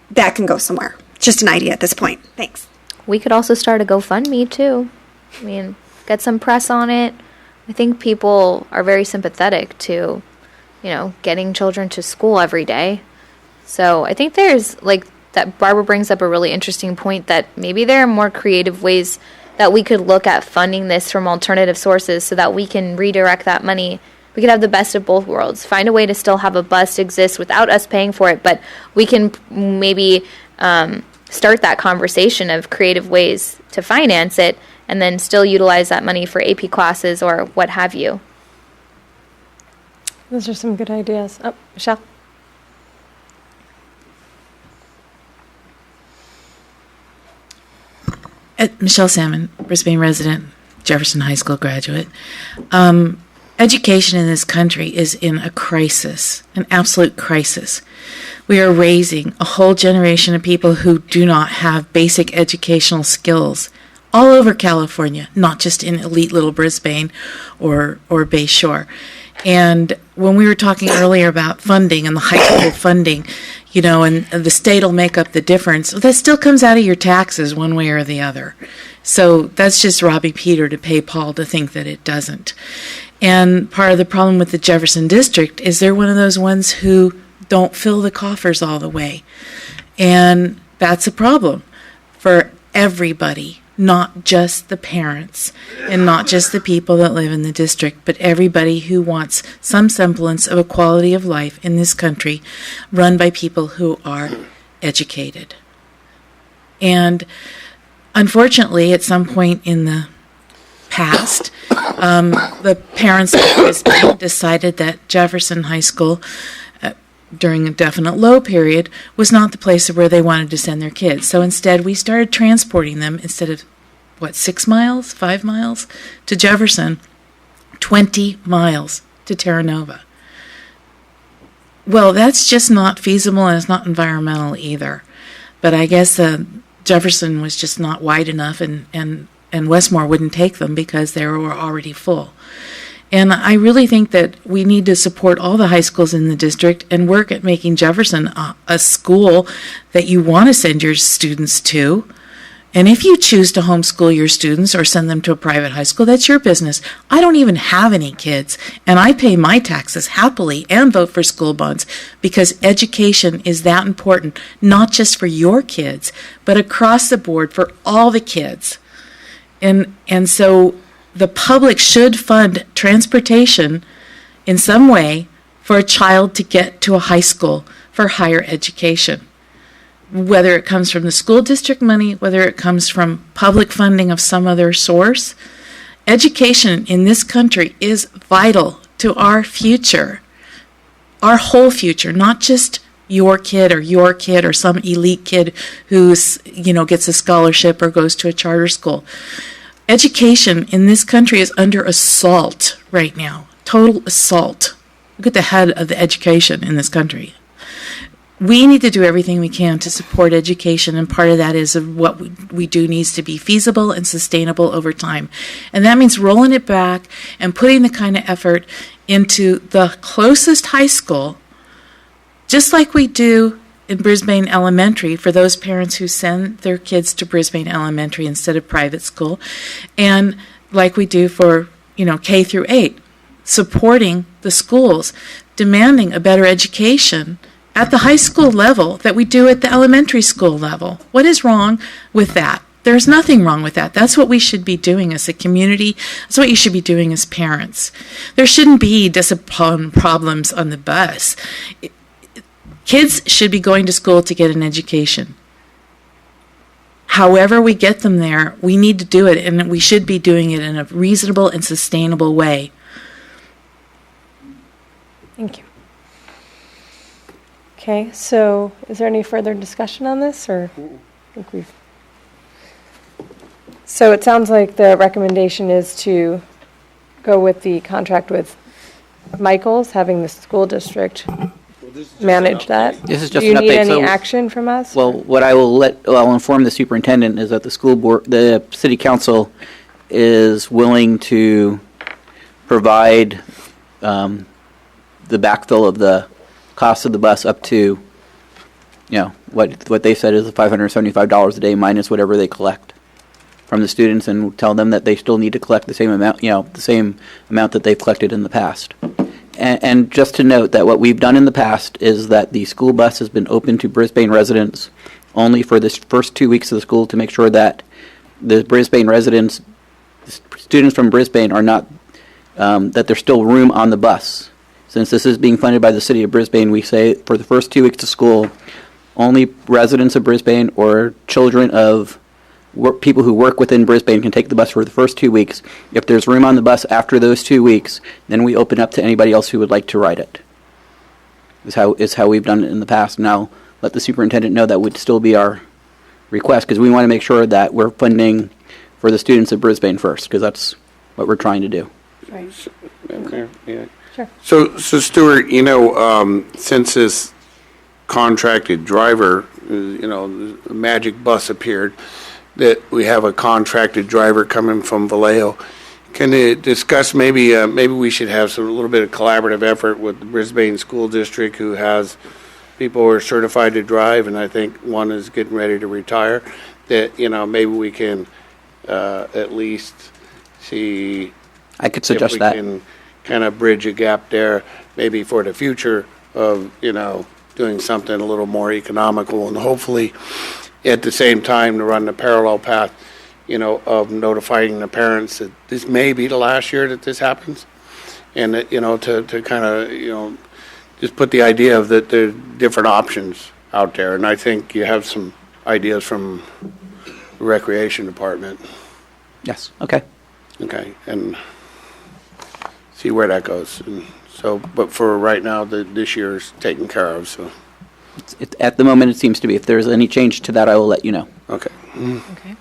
that can go somewhere. Just an idea at this point. Thanks. We could also start a GoFundMe too. I mean, get some press on it. I think people are very sympathetic to, getting children to school every day. So I think there's, that Barbara brings up a really interesting point, that maybe there are more creative ways that we could look at funding this from alternative sources so that we can redirect that money. We could have the best of both worlds. Find a way to still have a bus exist without us paying for it, but we can maybe start that conversation of creative ways to finance it, and then still utilize that money for AP classes or what have you. Those are some good ideas. Oh, Michelle? Michelle Salmon, Brisbane resident, Jefferson High School graduate. Education in this country is in a crisis, an absolute crisis. We are raising a whole generation of people who do not have basic educational skills all over California, not just in elite little Brisbane or Bay Shore. And when we were talking earlier about funding and the high school funding, and the state will make up the difference, that still comes out of your taxes one way or the other. So that's just robbing Peter to pay Paul to think that it doesn't. And part of the problem with the Jefferson District is they're one of those ones who don't fill the coffers all the way. And that's a problem for everybody, not just the parents and not just the people that live in the district, but everybody who wants some semblance of a quality of life in this country run by people who are educated. And unfortunately, at some point in the past, the parents of Brisbane decided that Jefferson High School, during a definite low period, was not the place where they wanted to send their kids. So instead, we started transporting them, instead of, 6 miles, 5 miles to Jefferson, 20 miles to Terra Nova. Well, that's just not feasible, and it's not environmental either. But I guess Jefferson was just not wide enough, and Westmore wouldn't take them because they were already full. And I really think that we need to support all the high schools in the district and work at making Jefferson a school that you want to send your students to. And if you choose to homeschool your students or send them to a private high school, that's your business. I don't even have any kids, and I pay my taxes happily and vote for school bonds because education is that important, not just for your kids, but across the board for all the kids. And so the public should fund transportation in some way for a child to get to a high school for higher education. Whether it comes from the school district money, whether it comes from public funding of some other source, education in this country is vital to our future, our whole future, not just your kid or some elite kid who's, gets a scholarship or goes to a charter school. Education in this country is under assault right now, total assault. Look at the head of the education in this country. We need to do everything we can to support education, and part of that is what we do needs to be feasible and sustainable over time. And that means rolling it back and putting the kind of effort into the closest high school, just like we do in Brisbane Elementary for those parents who send their kids to Brisbane Elementary instead of private school, and like we do for, K through 8, supporting the schools, demanding a better education at the high school level that we do at the elementary school level. What is wrong with that? There's nothing wrong with that. That's what we should be doing as a community. That's what you should be doing as parents. There shouldn't be discipline problems on the bus. Kids should be going to school to get an education. However we get them there, we need to do it, and we should be doing it in a reasonable and sustainable way. Thank you. Okay, so is there any further discussion on this, or I think we've... So it sounds like the recommendation is to go with the contract with Michaels, having the school district manage that. This is just Do you an need update. any So- action from us? Well, what I'll inform the superintendent is that the city council is willing to provide the backfill of the cost of the bus up to, what they said is $575 a day minus whatever they collect from the students, and tell them that they still need to collect the same amount, that they've collected in the past. And just to note that what we've done in the past is that the school bus has been open to Brisbane residents only for the first 2 weeks of the school to make sure that the Brisbane residents, students from Brisbane are not, that there's still room on the bus. Since this is being funded by the city of Brisbane, we say for the first 2 weeks of school, only residents of Brisbane or children of people who work within Brisbane can take the bus for the first 2 weeks. If there's room on the bus after those 2 weeks, then we open up to anybody else who would like to ride it. Is how we've done it in the past. Now, let the superintendent know that would still be our request, because we want to make sure that we're funding for the students of Brisbane first, because that's what we're trying to do. Right. Okay, yeah. Sure. So Stuart, since this contracted driver, the magic bus appeared, that we have a contracted driver coming from Vallejo. Can you discuss maybe we should have a little bit of collaborative effort with the Brisbane School District, who has people who are certified to drive, and I think one is getting ready to retire, that, maybe we can at least see. I could suggest that. If we can kind of bridge a gap there, maybe for the future of, doing something a little more economical, and hopefully at the same time to run the parallel path, of notifying the parents that this may be the last year that this happens. And that, to kind of, just put the idea of that there are different options out there. And I think you have some ideas from the Recreation Department. Yes, okay. Okay, and see where that goes. And so, but for right now, this year is taken care of, so. At the moment, it seems to be. If there's any change to that, I will let you know. Okay. Okay.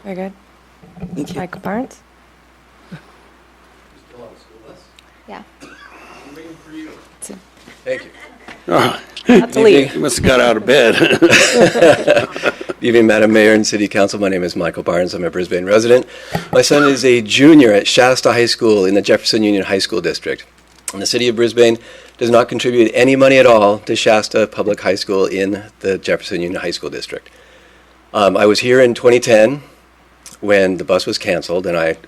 Very good. Michael Barnes? Yeah. Thank you. Oh, Have to leave. you must have got out of bed. Good evening, Madam Mayor and City Council. My name is Michael Barnes. I'm a Brisbane resident. My son is a junior at Shasta High School in the Jefferson Union High School District. And the city of Brisbane does not contribute any money at all to Shasta Public High School in the Jefferson Union High School District. I was here in 2010 when the bus was canceled, and I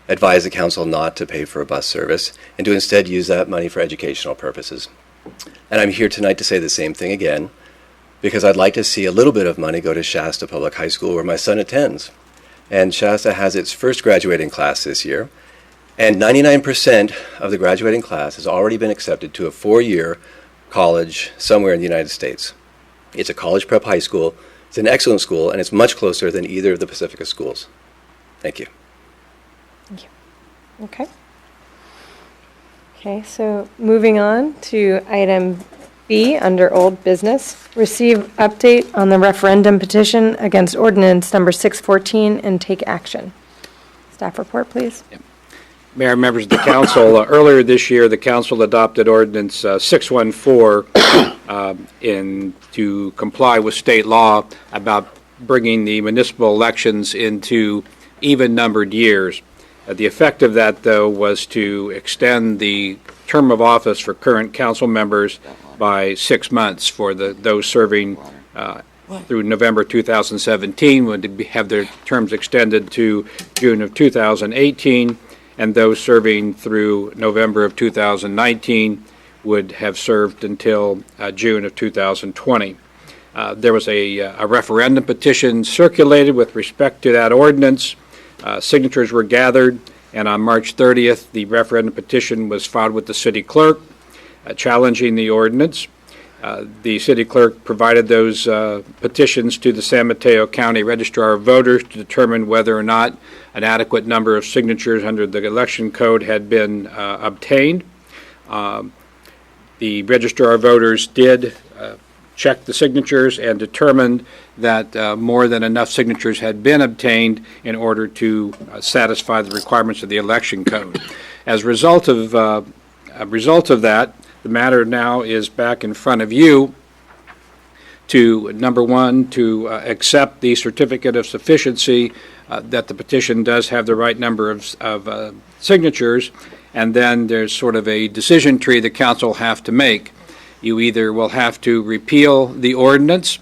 advised the council not to pay for a bus service and to instead use that money for educational purposes. And I'm here tonight to say the same thing again, because I'd like to see a little bit of money go to Shasta Public High School, where my son attends. And Shasta has its first graduating class this year, and 99% of the graduating class has already been accepted to a 4-year college somewhere in the United States. It's a college prep high school. It's an excellent school, and it's much closer than either of the Pacifica schools. Thank you. Thank you. Okay. Okay, so moving on to item B under old business. Receive update on the referendum petition against ordinance number 614 and take action. Staff report, please. Mayor, members of the council, earlier this year, the council adopted ordinance 614 to comply with state law about bringing the municipal elections into even-numbered years. The effect of that, though, was to extend the term of office for current council members by 6 months for those serving through November 2017 would have their terms extended to June of 2018. And those serving through November of 2019 would have served until June of 2020. There was a referendum petition circulated with respect to that ordinance. Signatures were gathered, and on March 30th, the referendum petition was filed with the city clerk challenging the ordinance. The city clerk provided those petitions to the San Mateo County Registrar of Voters to determine whether or not an adequate number of signatures under the election code had been obtained. The Registrar of Voters did check the signatures and determined that more than enough signatures had been obtained in order to satisfy the requirements of the election code. As a result of that, the matter now is back in front of you to, number one, to accept the certificate of sufficiency that the petition does have the right number of signatures, and then there's sort of a decision tree the council have to make. You either will have to repeal the ordinance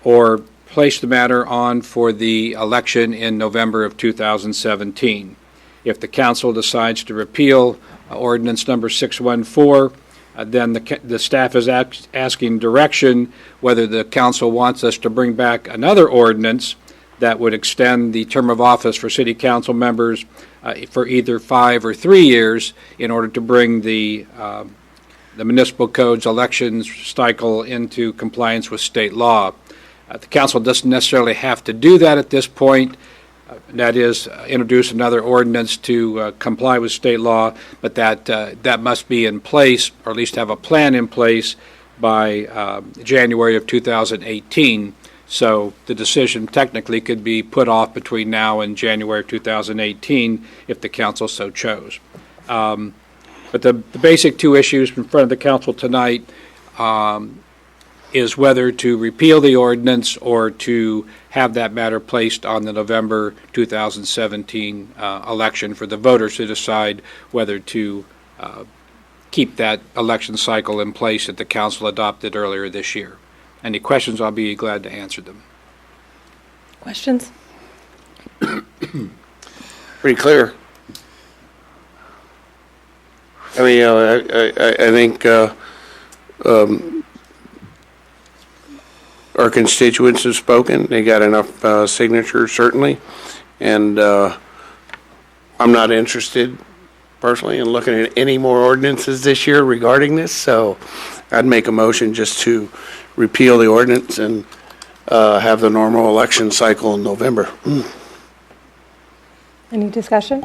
or place the matter on for the election in November of 2017. If the council decides to repeal ordinance number 614, then the staff is asking direction whether the council wants us to bring back another ordinance that would extend the term of office for city council members for either 5 or 3 years in order to bring the municipal code's elections cycle into compliance with state law. The council doesn't necessarily have to do that at this point. That is, introduce another ordinance to comply with state law, but that must be in place, or at least have a plan in place by January of 2018. So the decision technically could be put off between now and January of 2018 if the council so chose. But the basic two issues in front of the council tonight is whether to repeal the ordinance or to have that matter placed on the November 2017 election for the voters to decide whether to keep that election cycle in place that the council adopted earlier this year. Any questions, I'll be glad to answer them. Questions? Pretty clear. I mean, I think our constituents have spoken. They got enough signatures, certainly. And I'm not interested, personally, in looking at any more ordinances this year regarding this. So I'd make a motion just to repeal the ordinance and have the normal election cycle in November. Any discussion?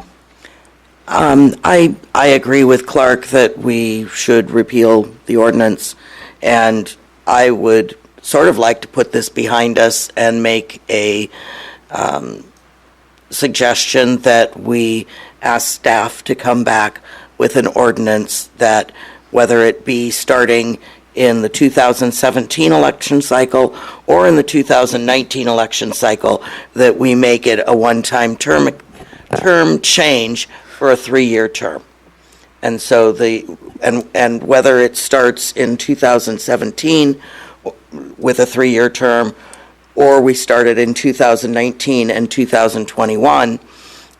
I agree with Clark that we should repeal the ordinance, and I would sort of like to put this behind us and make a suggestion that we ask staff to come back with an ordinance that, whether it be starting in the 2017 election cycle or in the 2019 election cycle, that we make it a one-time term term change for a 3-year term. And so and whether it starts in 2017 with a 3-year term, or we started in 2019 and 2021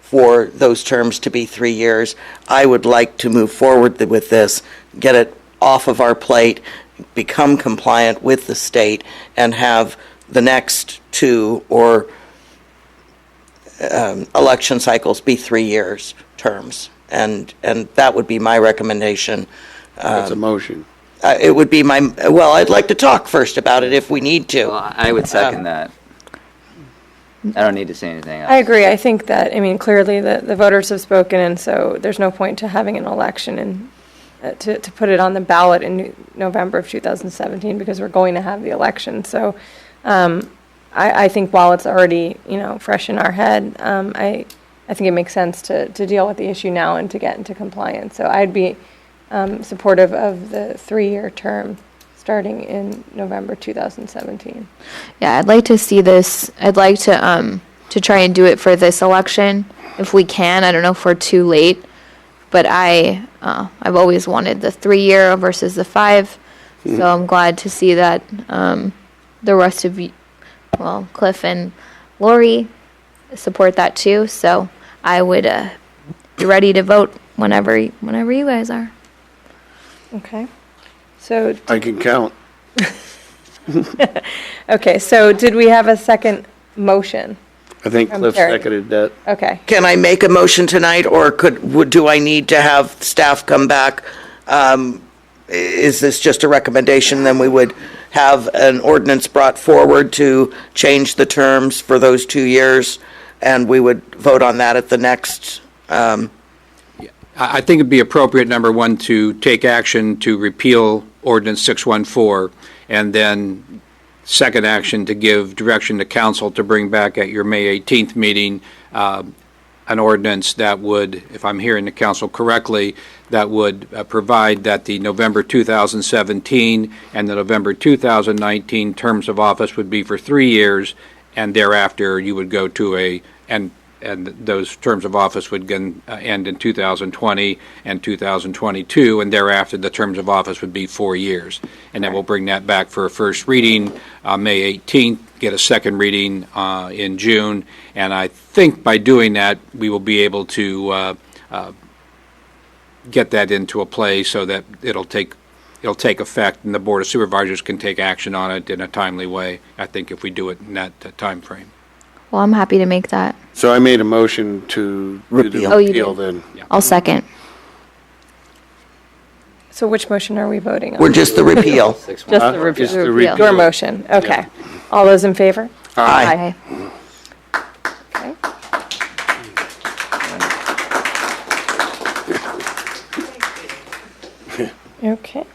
for those terms to be 3 years, I would like to move forward with this, get it off of our plate, become compliant with the state, and have the next 2 or election cycles be 3 years terms. And that would be my recommendation. That's a motion. It would be I'd like to talk first about it if we need to. Well, I would second that. I don't need to say anything else. I agree. I think that, clearly the voters have spoken, and so there's no point to having an election and to put it on the ballot in November of 2017 because we're going to have the election. So I think while it's already, fresh in our head, I think it makes sense to deal with the issue now and to get into compliance. So I'd be supportive of the 3-year term starting in November 2017. Yeah, I'd like to see this. I'd like to try and do it for this election if we can. I don't know if we're too late, but I've always wanted the 3-year versus the 5. Mm-hmm. So I'm glad to see that the rest of you, Cliff and Lori, support that too. So I would be ready to vote whenever you guys are. Okay. So I can count. Okay, so did we have a second motion? I think Cliff seconded that. Okay. Can I make a motion tonight, or do I need to have staff come back? Is this just a recommendation? Then we would have an ordinance brought forward to change the terms for those 2 years, and we would vote on that at the next. I think it'd be appropriate, number one, to take action to repeal Ordinance 614, and then second action to give direction to council to bring back at your May 18th meeting an ordinance that would, if I'm hearing the council correctly, that would provide that the November 2017 and the November 2019 terms of office would be for 3 years, and thereafter you would go to and those terms of office would end in 2020 and 2022, and thereafter the terms of office would be 4 years. And then we'll bring that back for a first reading May 18th, get a second reading in June, and I think by doing that we will be able to get that into a play so that it'll take effect and the Board of Supervisors can take action on it in a timely way, I think, if we do it in that time frame. Well, I'm happy to make that. So I made a motion to repeal. You did. Then. Yeah. I'll second. So which motion are we voting on? We're just the repeal. Just the repeal. Just the repeal. Your motion. Okay. All those in favor? Aye. Okay. Okay.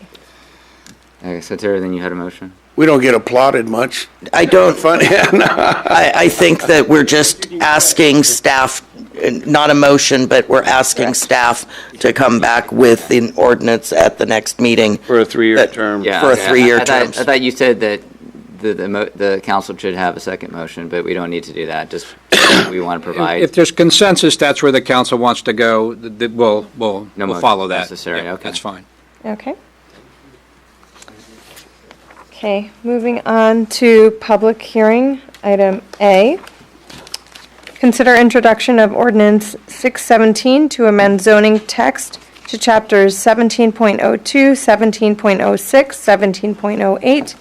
Okay, so Terry, then you had a motion? We don't get applauded much. I don't. Funny. I think that we're just asking staff, not a motion, but we're asking staff to come back with an ordinance at the next meeting. For a 3-year term. Yeah, For a 3-year term. I thought you said that the council should have a second motion, but we don't need to do that. Just we want to provide. If there's consensus, that's where the council wants to go. We'll follow that. Necessary. Yeah, okay, that's fine. Okay. Okay, moving on to public hearing, item A. Consider introduction of ordinance 617 to amend zoning text to chapters 17.02, 17.06, 17.08,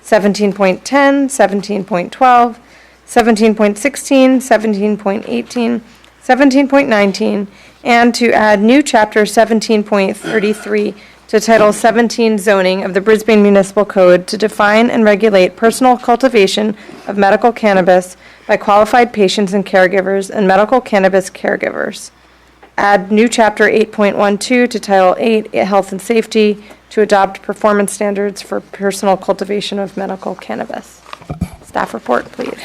17.10, 17.12, 17.16, 17.18, 17.19, and to add new chapter 17.33 to Title 17 zoning of the Brisbane Municipal Code to define and regulate personal cultivation of medical cannabis by qualified patients and caregivers and medical cannabis caregivers. Add new Chapter 8.12 to Title 8 Health and Safety to adopt performance standards for personal cultivation of medical cannabis. Staff report, please.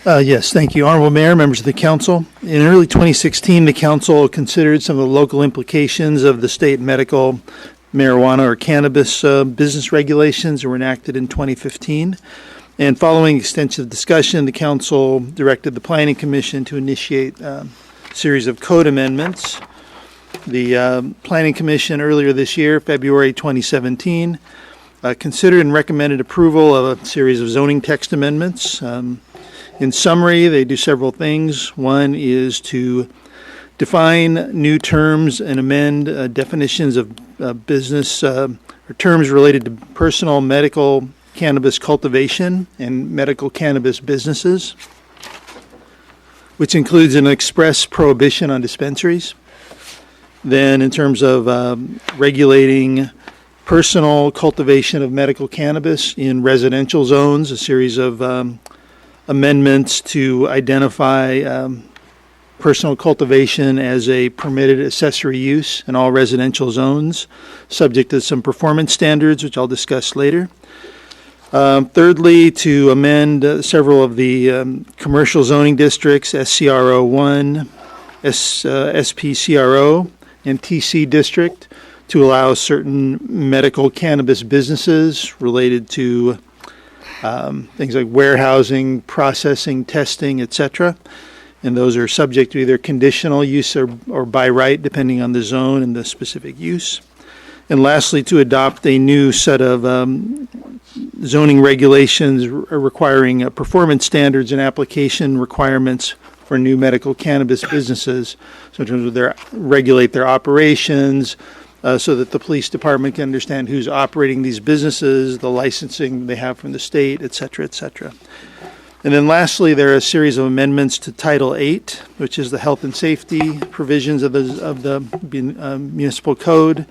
Yes, thank you. Honorable Mayor, members of the council. In early 2016, the council considered some of the local implications of the state medical marijuana or cannabis business regulations that were enacted in 2015. And following extensive discussion, the council directed the Planning Commission to initiate series of code amendments. The Planning Commission earlier this year, February 2017, considered and recommended approval of a series of zoning text amendments. In summary, they do several things. One is to define new terms and amend definitions of business or terms related to personal medical cannabis cultivation and medical cannabis businesses, which includes an express prohibition on dispensaries. Then in terms of regulating personal cultivation of medical cannabis in residential zones, a series of amendments to identify personal cultivation as a permitted accessory use in all residential zones, subject to some performance standards, which I'll discuss later. Thirdly, to amend several of the commercial zoning districts, SCRO 1, SPCRO, and TC district, to allow certain medical cannabis businesses related to things like warehousing, processing, testing, etc. And those are subject to either conditional use or by right, depending on the zone and the specific use. And lastly, to adopt a new set of zoning regulations requiring performance standards and application requirements for new medical cannabis businesses. So in terms of regulate their operations, so that the police department can understand who's operating these businesses, the licensing they have from the state, et cetera, et cetera. And then lastly, there are a series of amendments to Title VIII, which is the health and safety provisions of the municipal code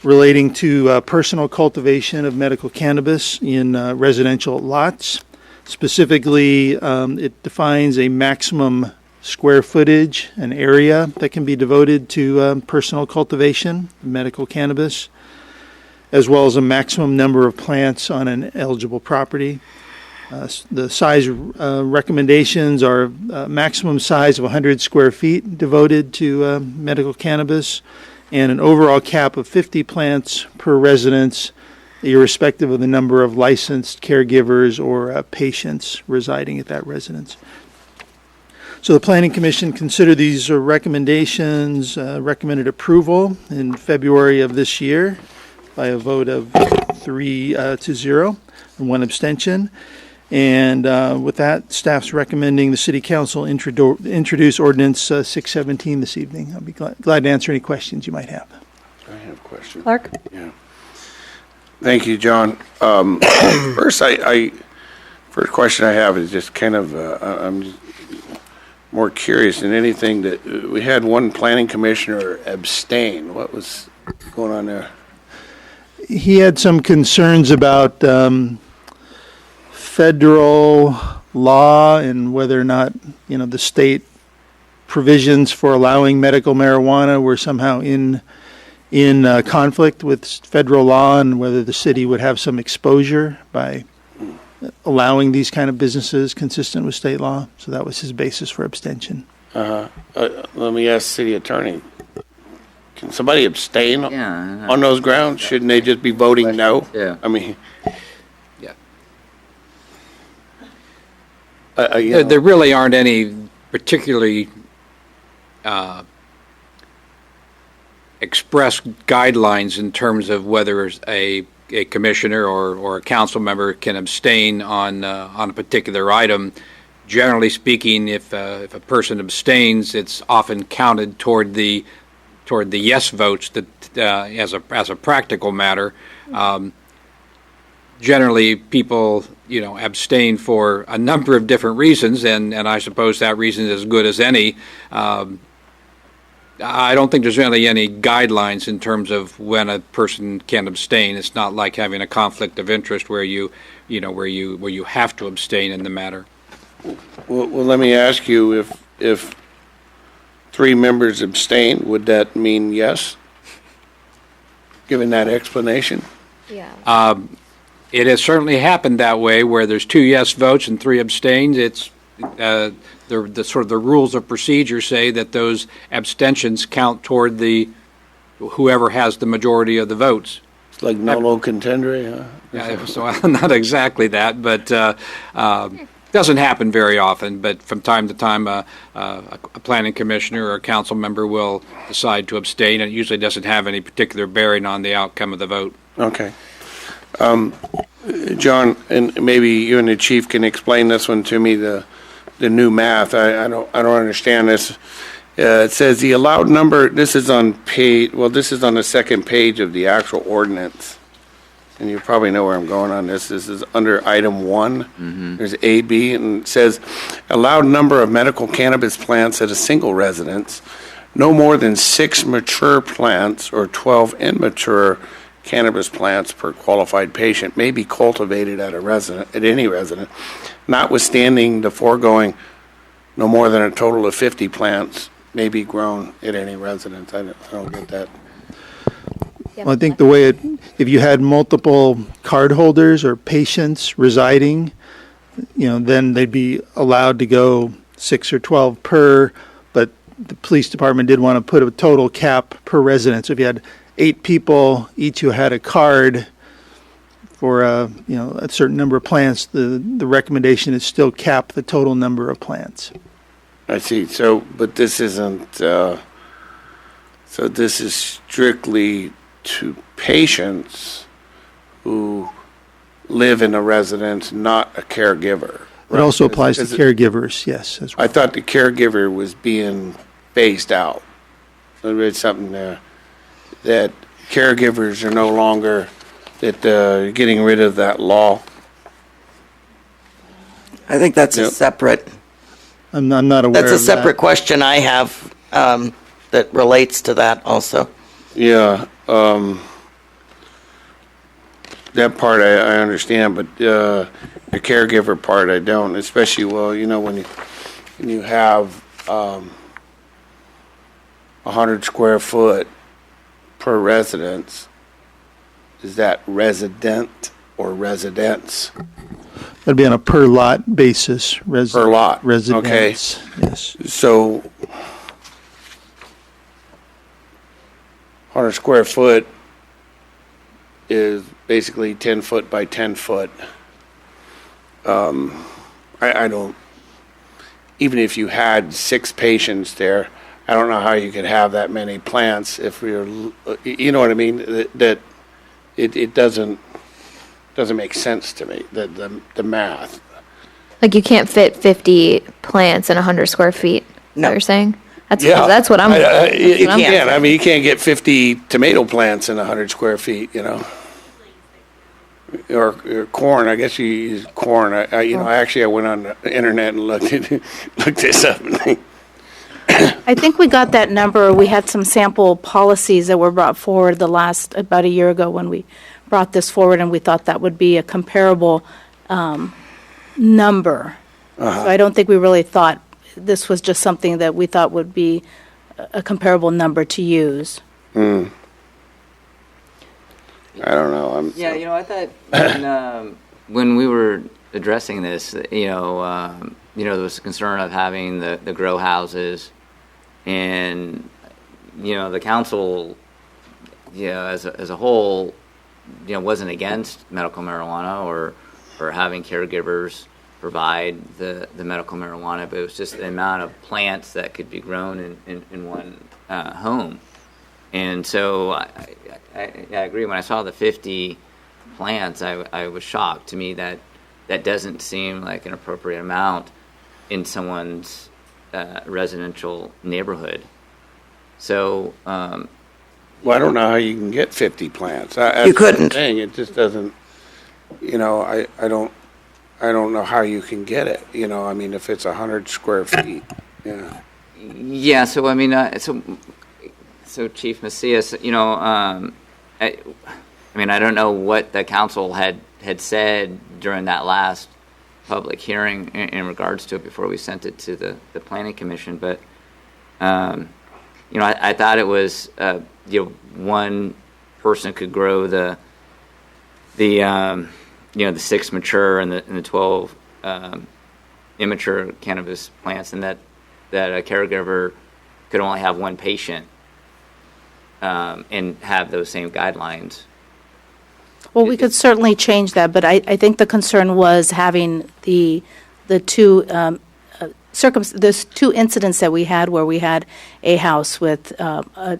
relating to personal cultivation of medical cannabis in residential lots. Specifically, it defines a maximum square footage, an area that can be devoted to personal cultivation, medical cannabis, as well as a maximum number of plants on an eligible property. The size recommendations are maximum size of 100 square feet devoted to medical cannabis, and an overall cap of 50 plants per residence, irrespective of the number of licensed caregivers or patients residing at that residence. So the Planning Commission considered these recommendations, recommended approval in February of this year by a vote of 3-0 and 1 abstention. And with that, staff's recommending the City Council introduce Ordinance 617 this evening. I'll be glad to answer any questions you might have. I have a question. Clark? Yeah. Thank you, John. First question I have is just kind of, I'm just more curious than anything that we had one planning commissioner abstain. What was going on there? He had some concerns about federal law and whether or not, the state provisions for allowing medical marijuana were somehow in conflict with federal law, and whether the city would have some exposure by allowing these kind of businesses consistent with state law. So that was his basis for abstention. Let me ask City Attorney. Can somebody abstain on those grounds? Shouldn't they just be voting no? Yeah. I mean, there really aren't any particularly express guidelines in terms of whether a commissioner or a council member can abstain on a particular item. Generally speaking, if a person abstains, it's often counted toward the yes votes that as a practical matter. Generally, people abstain for a number of different reasons, and I suppose that reason is as good as any. I don't think there's really any guidelines in terms of when a person can abstain. It's not like having a conflict of interest where you have to abstain in the matter. Well, let me ask you, if 3 members abstain, would that mean yes? Given that explanation? Yeah. It has certainly happened that way, where there's 2 yes votes and 3 abstains. It's the sort of the rules of procedure say that those abstentions count toward whoever has the majority of the votes. It's like nolo contendere, huh? Yeah, so not exactly that, but Doesn't happen very often, but from time to time, a planning commissioner or a council member will decide to abstain, and it usually doesn't have any particular bearing on the outcome of the vote. Okay. John, and maybe you and the chief can explain this one to me, the new math. I don't understand this. It says the allowed number, this is on the second page of the actual ordinance. And you probably know where I'm going on this. This is under item 1. There's A, B, and it says allowed number of medical cannabis plants at a single residence, no more than 6 mature plants or 12 immature cannabis plants per qualified patient may be cultivated at any resident, notwithstanding the foregoing, no more than a total of 50 plants may be grown at any residence. I don't get that. Well, I think the way if you had multiple card holders or patients residing, then they'd be allowed to go 6 or 12 per, but the police department did want to put a total cap per resident. So if you had 8 people, each who had a card for a certain number of plants, the recommendation is still cap the total number of plants. I see. So, but this isn't, so this is strictly to patients who live in a residence, not a caregiver. It also applies to caregivers, yes. As well. I thought the caregiver was being phased out. So it's something that caregivers are no longer, that getting rid of that law. I think that's a separate. I'm not aware. That's a separate question I have that relates to that also. Yeah, that part I understand, but the caregiver part I don't. Especially when you have 100 square foot per residence. Is that resident or residence? That'd be on a per lot basis. Per lot. Residence. Okay. Yes. So 100 square foot is basically 10 foot by 10 foot. I don't, even if you had 6 patients there, I don't know how you could have that many plants if you're, you know what I mean? That it doesn't make sense to me, the math. Like you can't fit 50 plants in 100 square feet. Is that what you're saying? That's what I'm. You can't. I mean, you can't get 50 tomato plants in 100 square feet. Or corn. I guess you use corn. I went on the internet and looked this up. I think we got that number. We had some sample policies that were brought forward about a year ago when we brought this forward, and we thought that would be a comparable number. So I don't think we really thought this was just something that we thought would be a comparable number to use. I don't know. I thought when we were addressing this, there was a concern of having the grow houses, and the council, as a whole, wasn't against medical marijuana or having caregivers provide the medical marijuana, but it was just the amount of plants that could be grown in one home. And so I agree. When I saw the 50 plants, I was shocked. To me, that doesn't seem like an appropriate amount in someone's residential neighborhood. So, well, I don't know how you can get 50 plants. You couldn't. It just doesn't. I don't know how you can get it. I mean, if it's 100 square feet, yeah. Yeah. So I mean, so Chief Macias, I don't know what the council had said during that last public hearing in regards to it before we sent it to the planning commission, but I thought it was one person could grow the 6 mature and the 12 immature cannabis plants, and that a caregiver could only have one patient and have those same guidelines. Well, we could certainly change that, but I think the concern was having the the two there's two incidents that we had where we had a house with a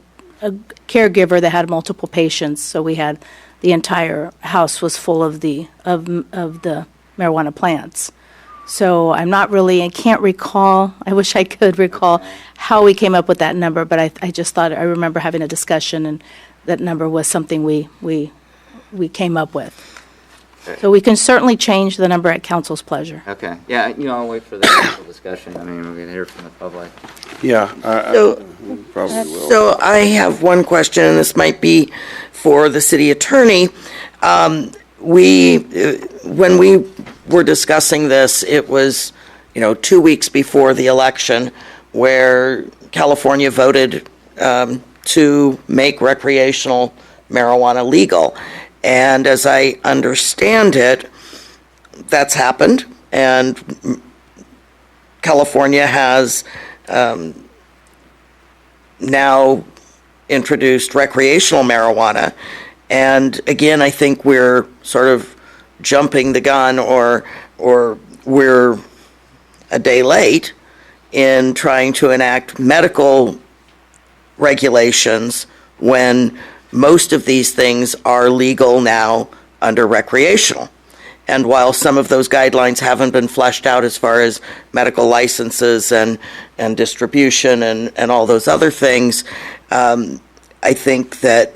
caregiver that had multiple patients. So we had the entire house was full of the marijuana plants. So I'm not really, I can't recall, I wish I could recall how we came up with that number, but I just thought, I remember having a discussion, and that number was something we came up with. So we can certainly change the number at council's pleasure. Okay. Yeah, I'll wait for the council discussion. I mean, we're going to hear from the public. Yeah, probably will. So I have one question, and this might be for the city attorney. When we were discussing this, it was, 2 weeks before the election, where California voted to make recreational marijuana legal. And as I understand it, that's happened, and California has now introduced recreational marijuana. And again, I think we're sort of jumping the gun, or we're a day late in trying to enact medical regulations when most of these things are legal now under recreational. And while some of those guidelines haven't been fleshed out as far as medical licenses and distribution and all those other things, I think that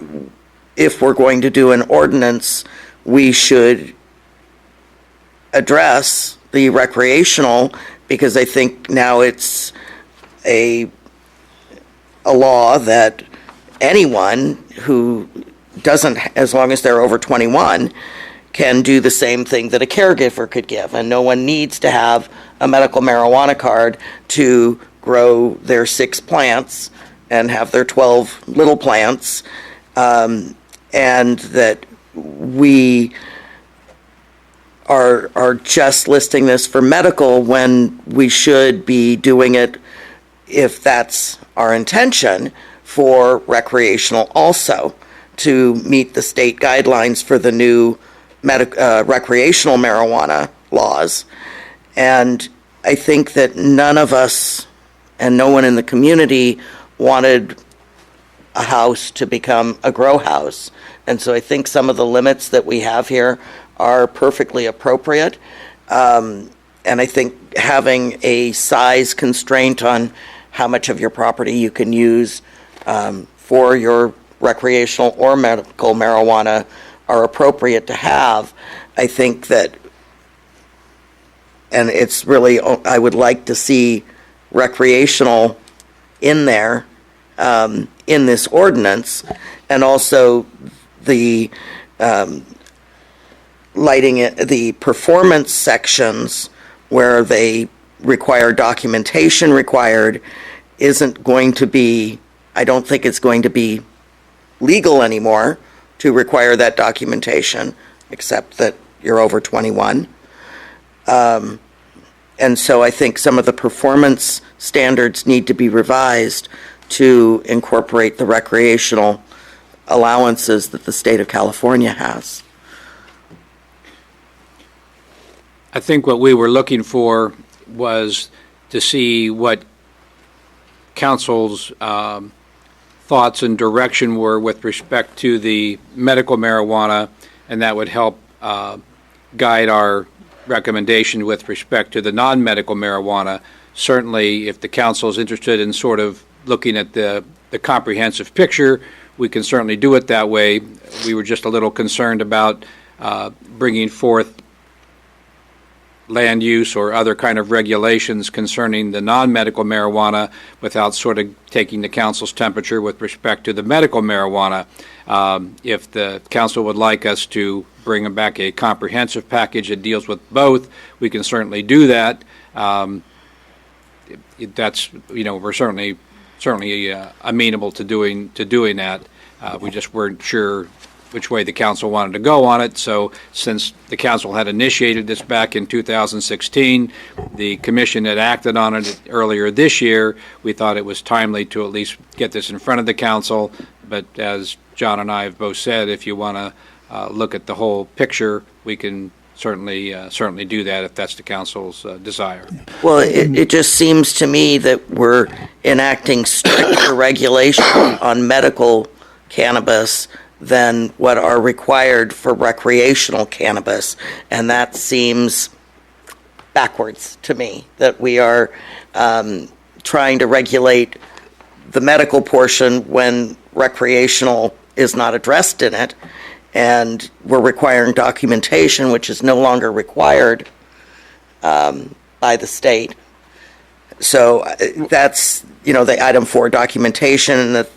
if we're going to do an ordinance, we should address the recreational, because I think now it's a law that anyone who doesn't, as long as they're over 21, can do the same thing that a caregiver could give. And no one needs to have a medical marijuana card to grow their 6 plants and have their 12 little plants, and that we are just listing this for medical when we should be doing it, if that's our intention, for recreational also, to meet the state guidelines for the new recreational marijuana laws. And I think that none of us and no one in the community wanted a house to become a grow house. And so I think some of the limits that we have here are perfectly appropriate. And I think having a size constraint on how much of your property you can use for your recreational or medical marijuana are appropriate to have. I think that, and it's really, I would like to see recreational in there in this ordinance, and also the lighting the performance sections where they require documentation required isn't going to be, I don't think it's going to be legal anymore to require that documentation, except that you're over 21. And so I think some of the performance standards need to be revised to incorporate the recreational allowances that the state of California has. I think what we were looking for was to see what council's thoughts and direction were with respect to the medical marijuana, and that would help guide our recommendation with respect to the non-medical marijuana. Certainly, if the council is interested in sort of looking at the comprehensive picture, we can certainly do it that way. We were just a little concerned about bringing forth land use or other kind of regulations concerning the non-medical marijuana without sort of taking the council's temperature with respect to the medical marijuana. If the council would like us to bring back a comprehensive package that deals with both, we can certainly do that. That's, we're certainly amenable to doing that. We just weren't sure which way the council wanted to go on it. So since the council had initiated this back in 2016, the commission had acted on it earlier this year, we thought it was timely to at least get this in front of the council. But as John and I have both said, if you want to look at the whole picture, we can certainly do that if that's the council's desire. Well, it just seems to me that we're enacting stricter regulation on medical cannabis than what are required for recreational cannabis, and that seems backwards to me, that we are trying to regulate the medical portion when recreational is not addressed in it, and we're requiring documentation, which is no longer required by the state. So that's, the item 4, documentation, and that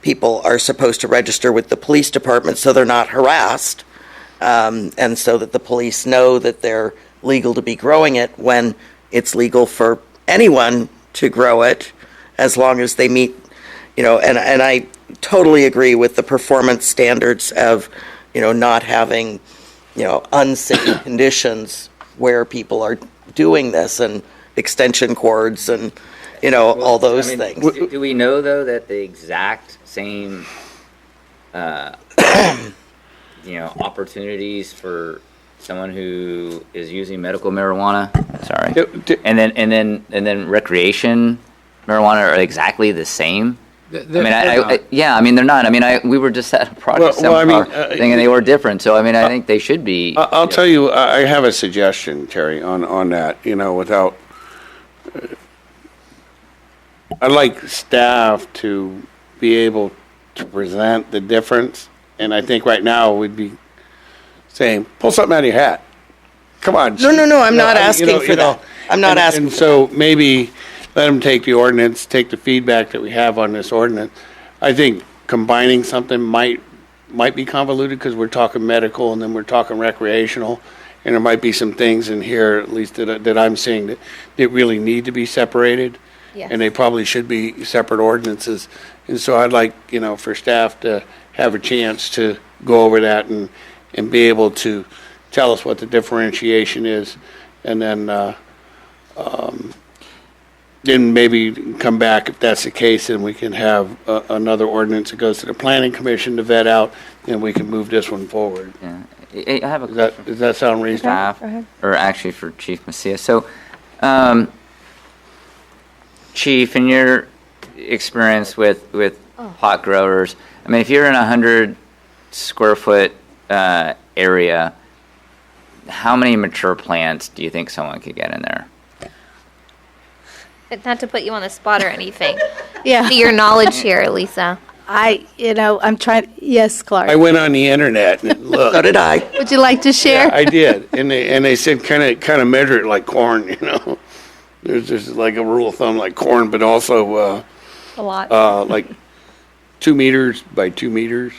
people are supposed to register with the police department so they're not harassed, and so that the police know that they're legal to be growing it when it's legal for anyone to grow it, as long as they meet, and I totally agree with the performance standards of, not having, unsafe conditions where people are doing this, and extension cords and, all those things. Do we know, though, that the exact same, opportunities for someone who is using medical marijuana, and then recreation marijuana are exactly the same? They're not. We were just at a project thing, and they were different. So, I think they should be. I'll tell you, I have a suggestion, Terry, on that, without... I'd like staff to be able to present the difference, and I think right now we'd be saying, pull something out of your hat. Come on. No, I'm not asking for that. I'm not asking. And so maybe let them take the ordinance, take the feedback that we have on this ordinance. I think combining something might be convoluted because we're talking medical and then we're talking recreational, and there might be some things in here, at least that I'm seeing, that really need to be separated. Yes. And they probably should be separate ordinances. And so I'd like, for staff to have a chance to go over that and be able to tell us what the differentiation is, and then maybe come back if that's the case, and we can have another ordinance that goes to the planning commission to vet out, and we can move this one forward. Yeah. I have a question. Does that sound reasonable? Staff, or actually for Chief Macias. So, Chief, in your experience with pot growers, if you're in a 100 square foot area, how many mature plants do you think someone could get in there? Not to put you on the spot or anything. Yeah. To your knowledge here, Lisa. I'm trying. Yes, Clark. I went on the internet and looked. So did I. Would you like to share? Yeah, I did, and they said kind of measure it like corn. There's just like a rule of thumb like corn, but also a lot. Like 2 meters by 2 meters.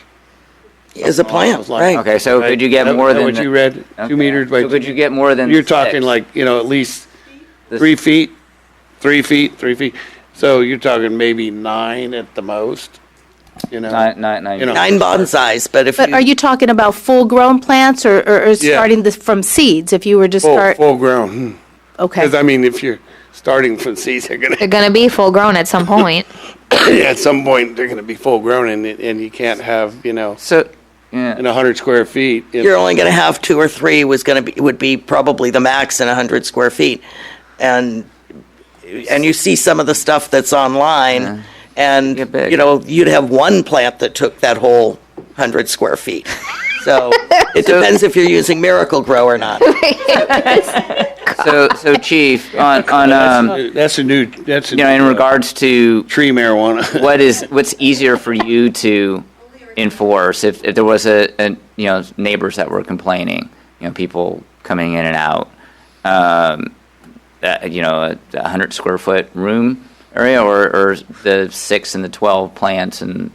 Is a plant, right? Okay, so could you get more than what you read? Okay. 2 meters by. So could you get more than? You're 6? talking like at least 3 feet, 3 feet, 3 feet. So you're talking maybe 9 at the most. Nine. 9 bonsais, but are you talking about full-grown plants or starting this from seeds? If you were to start full grown. Okay. Because if you're starting from seeds, they're gonna be full grown at some point. At some point they're gonna be full grown, and you can't have So. Yeah. In 100 square feet. You're only going to have 2 or 3 would be probably the max in 100 square feet. And you see some of the stuff that's online, and you'd have one plant that took that whole 100 square feet. So it depends if you're using Miracle Grow or not. So Chief, on that's a new in regards to tree marijuana, what's easier for you to enforce if there was a neighbors that were complaining, people coming in and out, a 100 square foot room area, or the 6 and the 12 plants, and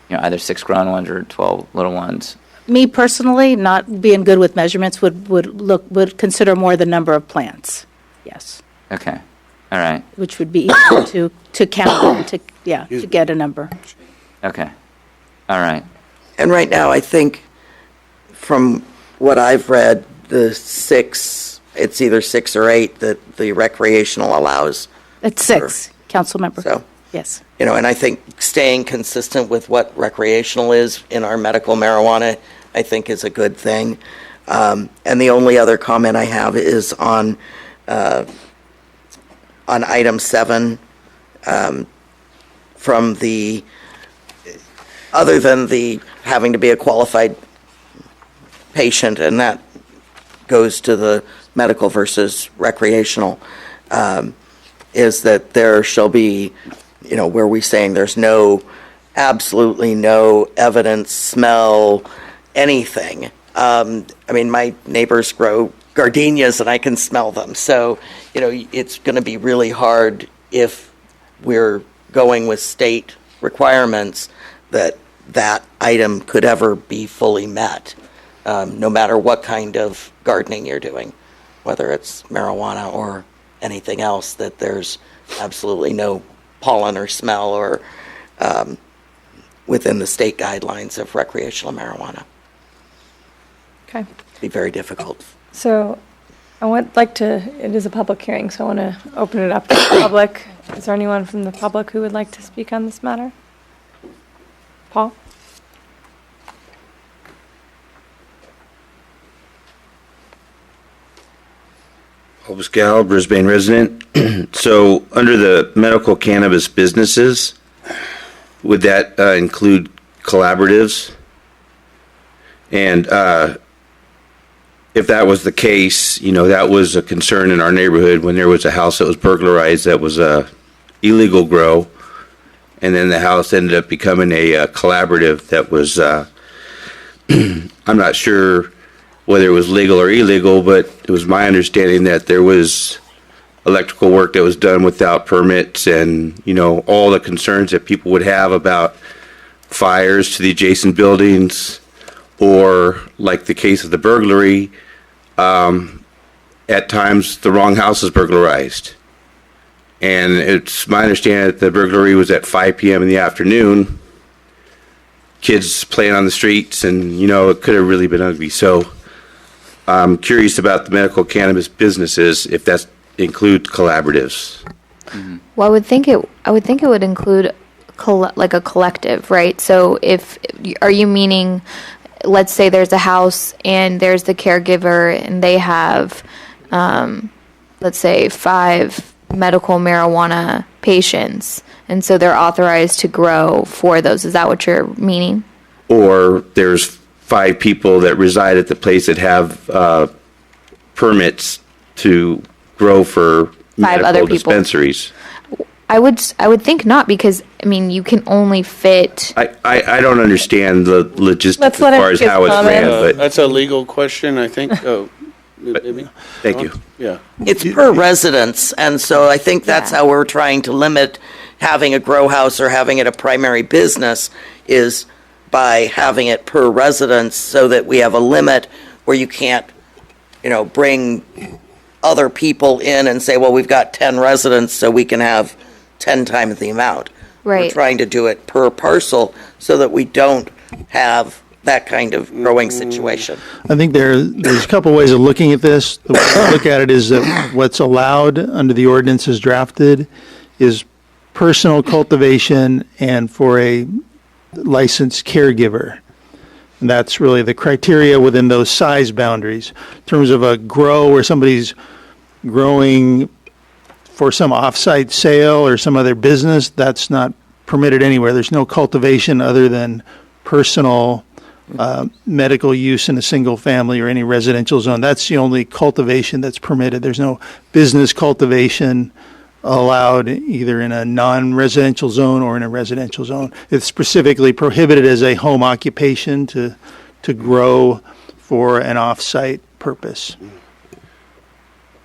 either 6 grown ones or 12 little ones? Me personally, not being good with measurements, would consider more the number of plants. Yes. Okay. All right. Which would be easier to count them, to get a number. Okay. All right. And right now, I think from what I've read, the 6, it's either 6 or 8 that the recreational allows. It's 6, council member. So, yes. And I think staying consistent with what recreational is in our medical marijuana, I think is a good thing. And the only other comment I have is on item 7, from the, other than the having to be a qualified patient, and that goes to the medical versus recreational, is that there shall be, where we saying there's absolutely no evidence, smell, anything. My neighbors grow gardenias and I can smell them. So, it's going to be really hard if we're going with state requirements that item could ever be fully met, no matter what kind of gardening you're doing, whether it's marijuana or anything else, that there's absolutely no pollen or smell or within the state guidelines of recreational marijuana. Okay. It'd be very difficult. So it is a public hearing, so I want to open it up to the public. Is there anyone from the public who would like to speak on this matter? Paul? Paul Pascal, Brisbane resident. So under the medical cannabis businesses, would that include collaboratives? And if that was the case, that was a concern in our neighborhood when there was a house that was burglarized that was a illegal grow, and then the house ended up becoming a collaborative that was, I'm not sure whether it was legal or illegal, but it was my understanding that there was electrical work that was done without permits, and all the concerns that people would have about fires to the adjacent buildings, or like the case of the burglary, at times the wrong house is burglarized. And it's my understanding that the burglary was at 5 p.m. in the afternoon, kids playing on the streets, and it could have really been ugly. So I'm curious about the medical cannabis businesses, if that include collaboratives. Mm-hmm. Well, I would think it would include like a collective, right? So are you meaning, let's say there's a house and there's the caregiver and they have, let's say 5 medical marijuana patients, and so they're authorized to grow for those. Is that what you're meaning? Or there's 5 people that reside at the place that have permits to grow for 5 medical other people. dispensaries. I would think not, because you can only fit. I don't understand the logistics Let's as let him far as give how it's ran, comments. but That's a legal question, I think. Maybe. thank you. Yeah. It's per residence, and so I think that's how we're trying to limit having a grow house or having it a primary business, is by having it per residence, so that we have a limit where you can't, bring other people in and say, well, we've got 10 residents, so we can have 10 times the amount. Right. We're trying to do it per parcel so that we don't have that kind of growing situation. I think there's a couple ways of looking at this. The way to look at it is that what's allowed under the ordinance as drafted is personal cultivation and for a licensed caregiver. And that's really the criteria within those size boundaries. In terms of a grow where somebody's growing for some off-site sale or some other business, that's not permitted anywhere. There's no cultivation other than personal medical use in a single family or any residential zone. That's the only cultivation that's permitted. There's no business cultivation allowed either in a non-residential zone or in a residential zone. It's specifically prohibited as a home occupation to grow for an off-site purpose.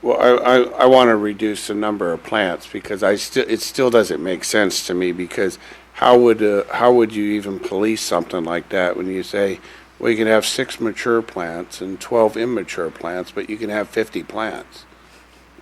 Well, I want to reduce the number of plants because it still doesn't make sense to me, because how would you even police something like that when you say, well, you can have 6 mature plants and 12 immature plants, but you can have 50 plants?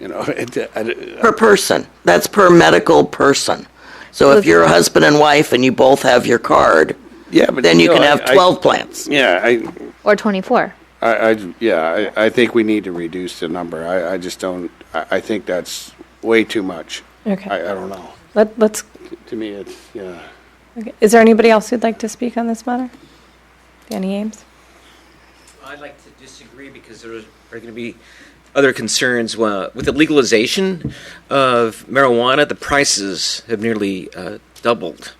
Per person. That's per medical person. So if you're a husband and wife and you both have your card, then you can have 12 plants. Yeah. Or 24. I think we need to reduce the number. I just don't. I think that's way too much. Okay. I don't know. Let's. To me, it's Okay. Is there anybody else who'd like to speak on this matter? Danny Ames. I'd like to disagree because there are going to be other concerns. With the legalization of marijuana, the prices have nearly doubled.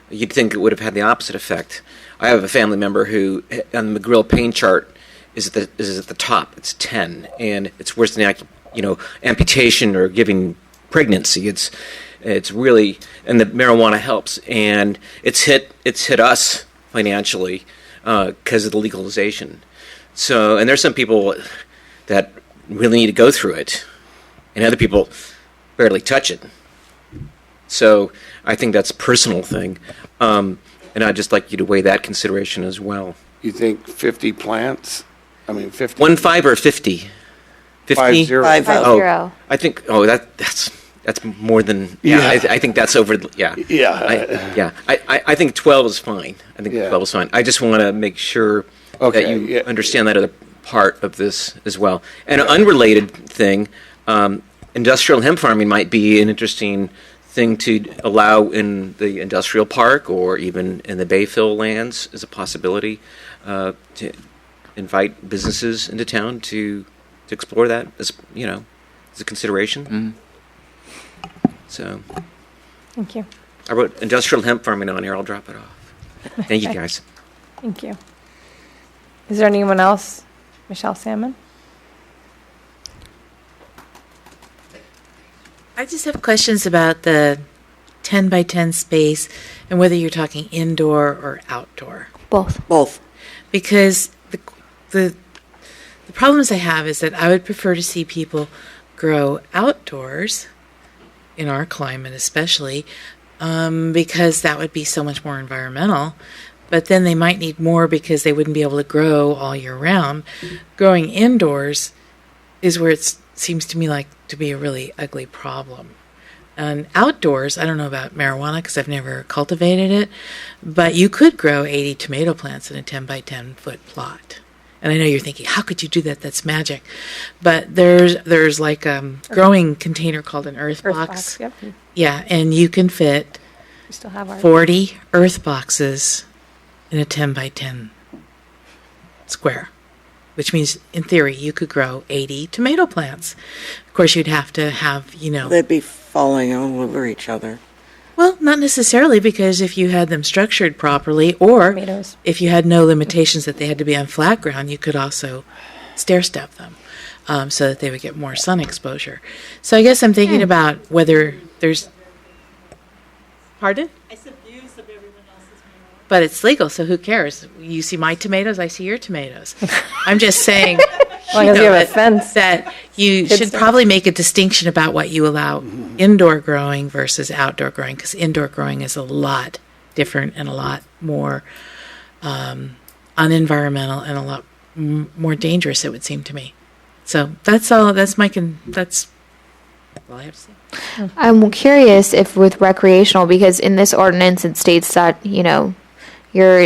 You'd think it would have had the opposite effect. I have a family member who, on the McGrill pain chart, is at the top. It's 10, and it's worse than amputation or giving pregnancy. It's really, and the marijuana helps, and it's hit us financially because of the legalization. So, and there's some people that really need to go through it, and other people barely touch it. So I think that's a personal thing, and I'd just like you to weigh that consideration as well. You think 50 plants? I mean, 50. 15 or 50? 50? 50? Oh, I think. Oh, that's more than. Yeah, yeah. I think that's over. Yeah. Yeah. I think 12 is fine. I think 12 is fine. I just want to make sure that you understand that other part of this as well. And an unrelated thing, industrial hemp farming might be an interesting thing to allow in the industrial park or even in the Bayfill lands as a possibility to invite businesses into town to explore that as as a consideration. Mm-hmm. So, thank you. I wrote industrial hemp farming on here. I'll drop it off. Thank you, guys. Thank you. Is there anyone else? Michelle Salmon? I just have questions about the 10 by 10 space and whether you're talking indoor or outdoor. Both. Because the problems I have is that I would prefer to see people grow outdoors, in our climate especially, because that would be so much more environmental. But then they might need more because they wouldn't be able to grow all year round. Growing indoors is where it seems to me like to be a really ugly problem. And outdoors, I don't know about marijuana because I've never cultivated it, but you could grow 80 tomato plants in a 10 by 10 foot plot. And I know you're thinking, how could you do that? That's magic. But there's like a growing container called an earth box. Yep. Yeah, and you can fit We still have ours. 40 earth boxes in a 10 by 10 square, which means in theory you could grow 80 tomato plants. Of course, you'd have to have, They'd be falling all over each other. Well, not necessarily, because if you had them structured properly, or Tomatoes. if you had no limitations that they had to be on flat ground, you could also stair step them so that they would get more sun exposure. So I guess I'm thinking about whether there's... Pardon? I said the use of everyone else's marijuana. But it's legal, so who cares? You see my tomatoes, I see your tomatoes. I'm just saying As long as you have a fence. that you Kids should don't. probably make a distinction about what you allow indoor growing versus outdoor growing, because indoor growing is a lot different and a lot more unenvironmental and a lot more dangerous, it would seem to me. So that's all. That's all I have to say. I'm curious if with recreational, because in this ordinance it states that, your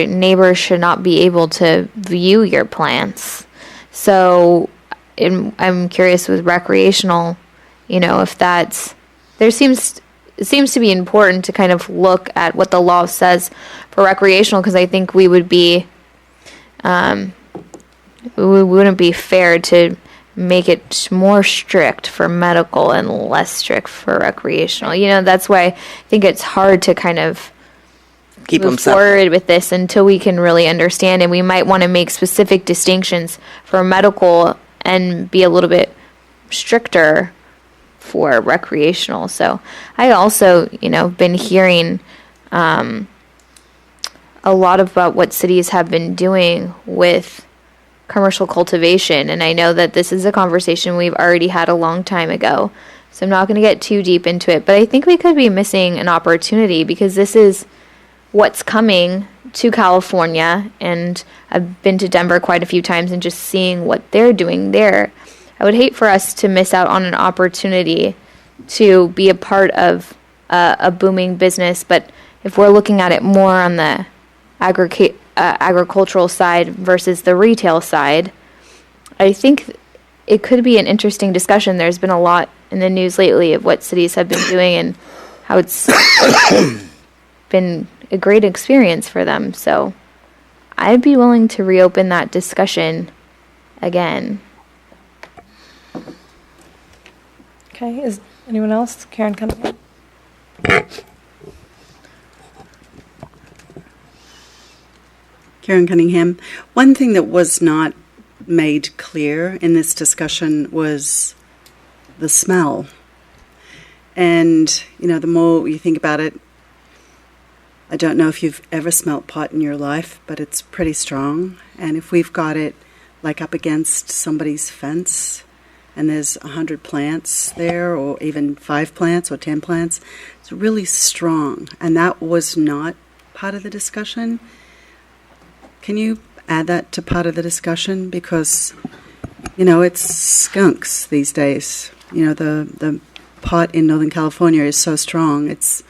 neighbors should not be able to view your plants. So I'm curious with recreational, if it seems to be important to kind of look at what the law says for recreational, because I think we would be, it wouldn't be fair to make it more strict for medical and less strict for recreational. That's why I think it's hard to kind of Keep them move separate. forward with this until we can really understand, and we might want to make specific distinctions for medical and be a little bit stricter for recreational. So I also, been hearing a lot about what cities have been doing with commercial cultivation, and I know that this is a conversation we've already had a long time ago, so I'm not going to get too deep into it, but I think we could be missing an opportunity, because this is what's coming to California, and I've been to Denver quite a few times and just seeing what they're doing there. I would hate for us to miss out on an opportunity to be a part of a booming business, but if we're looking at it more on the agricultural side versus the retail side, I think it could be an interesting discussion. There's been a lot in the news lately of what cities have been doing and how it's been a great experience for them. So I'd be willing to reopen that discussion again. Okay, is anyone else? Karen Cunningham? Karen Cunningham. One thing that was not made clear in this discussion was the smell. And, you know, the more you think about it, I don't know if you've ever smelt pot in your life, but it's pretty strong. And if we've got it like up against somebody's fence and there's 100 plants there, or even 5 plants or 10 plants, it's really strong. And that was not part of the discussion. Can you add that to part of the discussion? Because, you know, it's skunks these days. You know, the pot in Northern California is so strong. It's,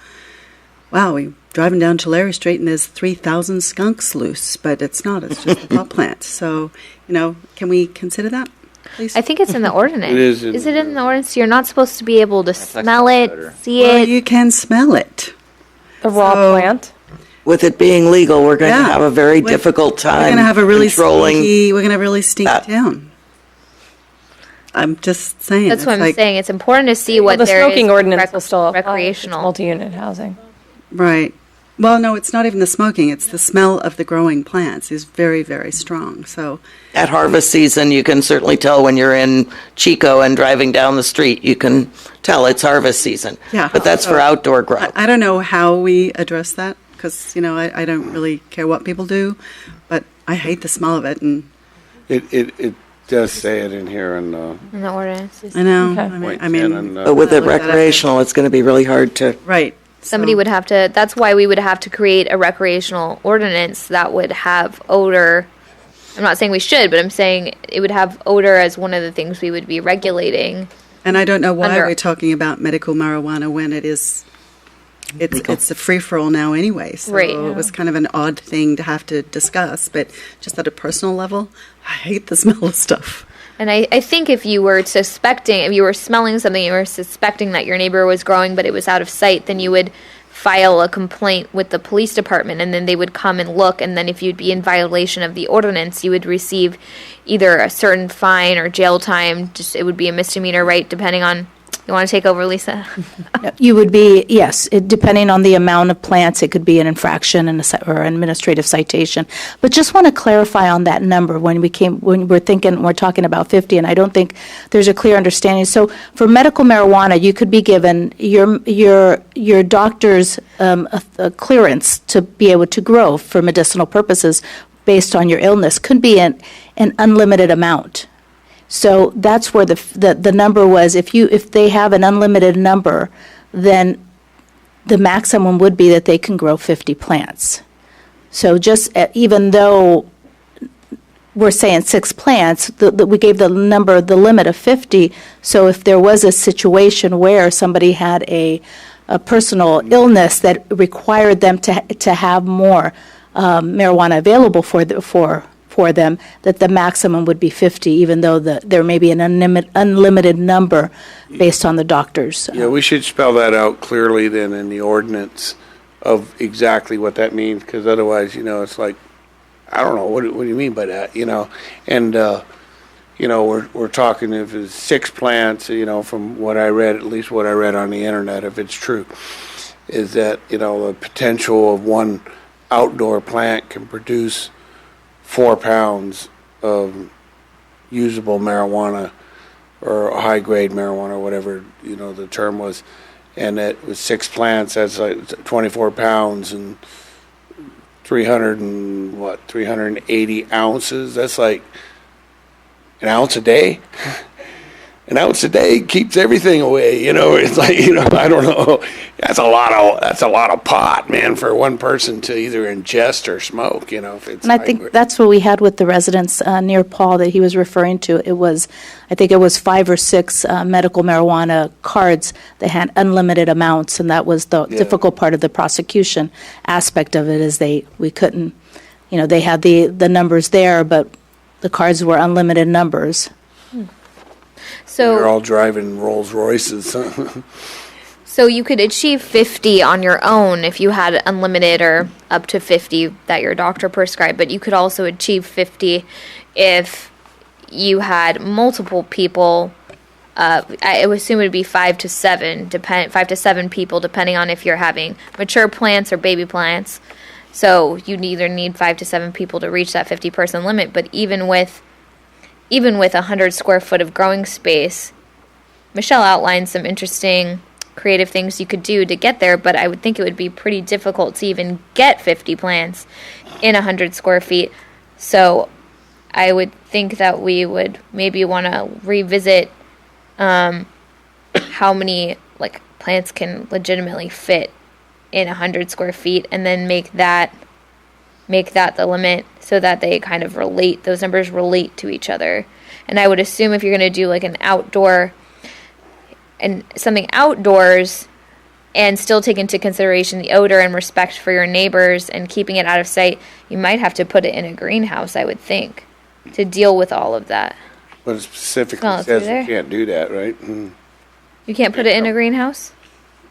wow, we're driving down Tulare Street and there's 3,000 skunks loose, but it's not. It's just the pot plant. So, you know, can we consider that, please? I think it's in the ordinance. It is. Is it in the ordinance? You're not supposed to be able to smell it, see Well, it. you can smell it. The raw plant? With it being legal, we're going to have a very We're- difficult time We're going to have a really controlling stinky, we're going to have a really stinky town. I'm just saying. That's it's what I'm like- saying. It's important to see what the there is smoking ordinance will still apply. recreational. It's multi-unit housing. Right. Well, no, it's not even the smoking. It's the smell of the growing plants is very, very strong. So at harvest season, you can certainly tell when you're in Chico and driving down the street, you can tell it's harvest season. Yeah. But that's for outdoor growth. I don't know how we address that because, you know, I don't really care what people do, but I hate the smell of it. And It does say it in here in In the ordinance. I know. Okay. I mean, But with it recreational, it's going to be really hard to. Right. Somebody would have to, that's why we would have to create a recreational ordinance that would have odor. I'm not saying we should, but I'm saying it would have odor as one of the things we would be regulating. And I don't know why Under- we're talking about medical marijuana when it's a free-for-all now anyway. So Right. it was kind of an odd thing to have to discuss, but just at a personal level, I hate the smell of stuff. And I think if you were smelling something, you were suspecting that your neighbor was growing, but it was out of sight, then you would file a complaint with the police department, and then they would come and look, and then if you'd be in violation of the ordinance, you would receive either a certain fine or jail time. Just it would be a misdemeanor, right? Depending on. You want to take over, Lisa? You would be, yes, depending on the amount of plants, it could be an infraction and or an administrative citation. But just want to clarify on that number when we're talking about 50, and I don't think there's a clear understanding. So for medical marijuana, you could be given your doctor's a clearance to be able to grow for medicinal purposes based on your illness. Could be an unlimited amount. So that's where the number was. If they have an unlimited number, then the maximum would be that they can grow 50 plants. So just even though we're saying 6 plants, we gave the limit of 50. So if there was a situation where somebody had a personal illness that required them to have more marijuana available for them, that the maximum would be 50, even though there may be an unlimited number based on the doctors. Yeah, we should spell that out clearly then in the ordinance of exactly what that means, because otherwise, you know, it's like, I don't know, what do you mean by that, you know? And, you know, we're talking if it's 6 plants, you know, from what I read, at least what I read on the internet, if it's true, is that, you know, the potential of one outdoor plant can produce 4 pounds of usable marijuana or high-grade marijuana, whatever, you know, the term was. And it was 6 plants, that's like 24 pounds and 380 ounces. That's like an ounce a day. An ounce a day keeps everything away, you know. It's like, you know, I don't know. That's a lot of pot, man, for one person to either ingest or smoke, you know. If it's And I think that's what we had with the residents near Paul that he was referring to. I think it was 5 or 6 medical marijuana cards that had unlimited amounts, and that was the difficult part of the prosecution aspect of it. Is we couldn't, you know, they had the numbers there, but the cards were unlimited numbers. So they're all driving Rolls Royces. So you could achieve 50 on your own if you had unlimited or up to 50 that your doctor prescribed, but you could also achieve 50 if you had multiple people, I would assume it would be 5 to 7, 5 to 7 people, depending on if you're having mature plants or baby plants. So you'd either need 5 to 7 people to reach that 50-person limit. But even with 100 square foot of growing space, Michelle outlined some interesting creative things you could do to get there, but I would think it would be pretty difficult to even get 50 plants in 100 square feet. So I would think that we would maybe want to revisit how many plants can legitimately fit in 100 square feet, and then make that the limit so that they kind of relate, those numbers relate to each other. And I would assume if you're going to do an outdoor and something outdoors and still take into consideration the odor and respect for your neighbors and keeping it out of sight, you might have to put it in a greenhouse, I would think, to deal with all of that. But it specifically Smell it says through there? you can't do that, right? Mm. You can't put it in a greenhouse?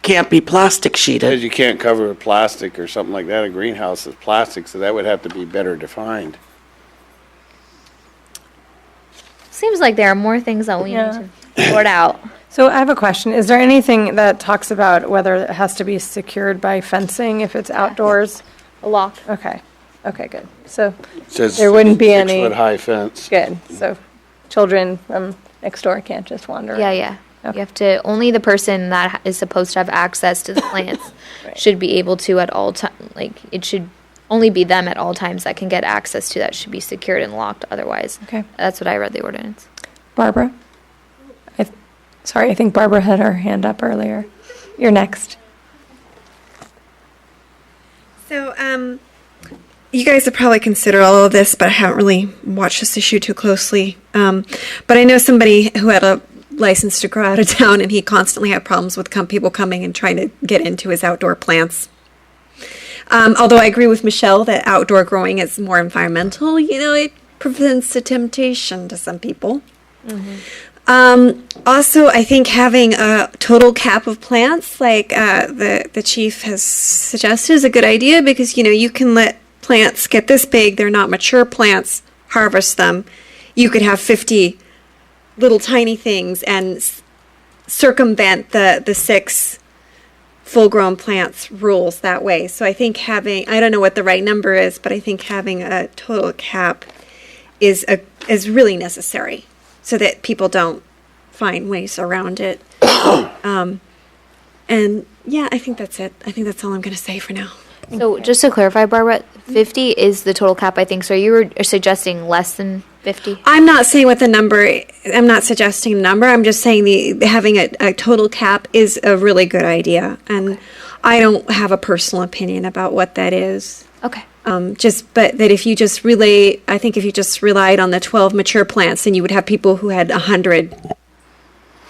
Can't be plastic sheeted. Because you can't cover with plastic or something like that. A greenhouse is plastic, so that would have to be better defined. Seems like there are more things that we need to sort out. So I have a question. Is there anything that talks about whether it has to be secured by fencing if it's outdoors? A lock. Okay. Okay, good. So It says there wouldn't be 6 any. foot high fence. Good. So children from next door can't just wander. Yeah. You have to, only the person that is supposed to have access to the plants should be able to at all times, it should only be them at all times that can get access to that. Should be secured and locked otherwise. Okay. That's what I read the ordinance. Barbara? Sorry, I think Barbara had her hand up earlier. You're next. So, you guys have probably considered all of this, but I haven't really watched this issue too closely. But I know somebody who had a license to grow out of town, and he constantly had problems with people coming and trying to get into his outdoor plants. Although I agree with Michelle that outdoor growing is more environmental, it prevents the temptation to some people. Also, I think having a total cap of plants, like the chief has suggested, is a good idea because, you can let plants get this big. They're not mature plants. Harvest them. You could have 50 little tiny things and circumvent the 6 full-grown plants rules that way. So I think I don't know what the right number is, but I think having a total cap is really necessary so that people don't find ways around it. And yeah, I think that's it. I think that's all I'm going to say for now. So just to clarify, Barbara, 50 is the total cap, I think. So you were suggesting less than 50? I'm not saying what the number. I'm not suggesting a number. I'm just saying having a total cap is a really good idea, and I don't have a personal opinion about what that is. Okay. But that if you just relied on the 12 mature plants, then you would have people who had 100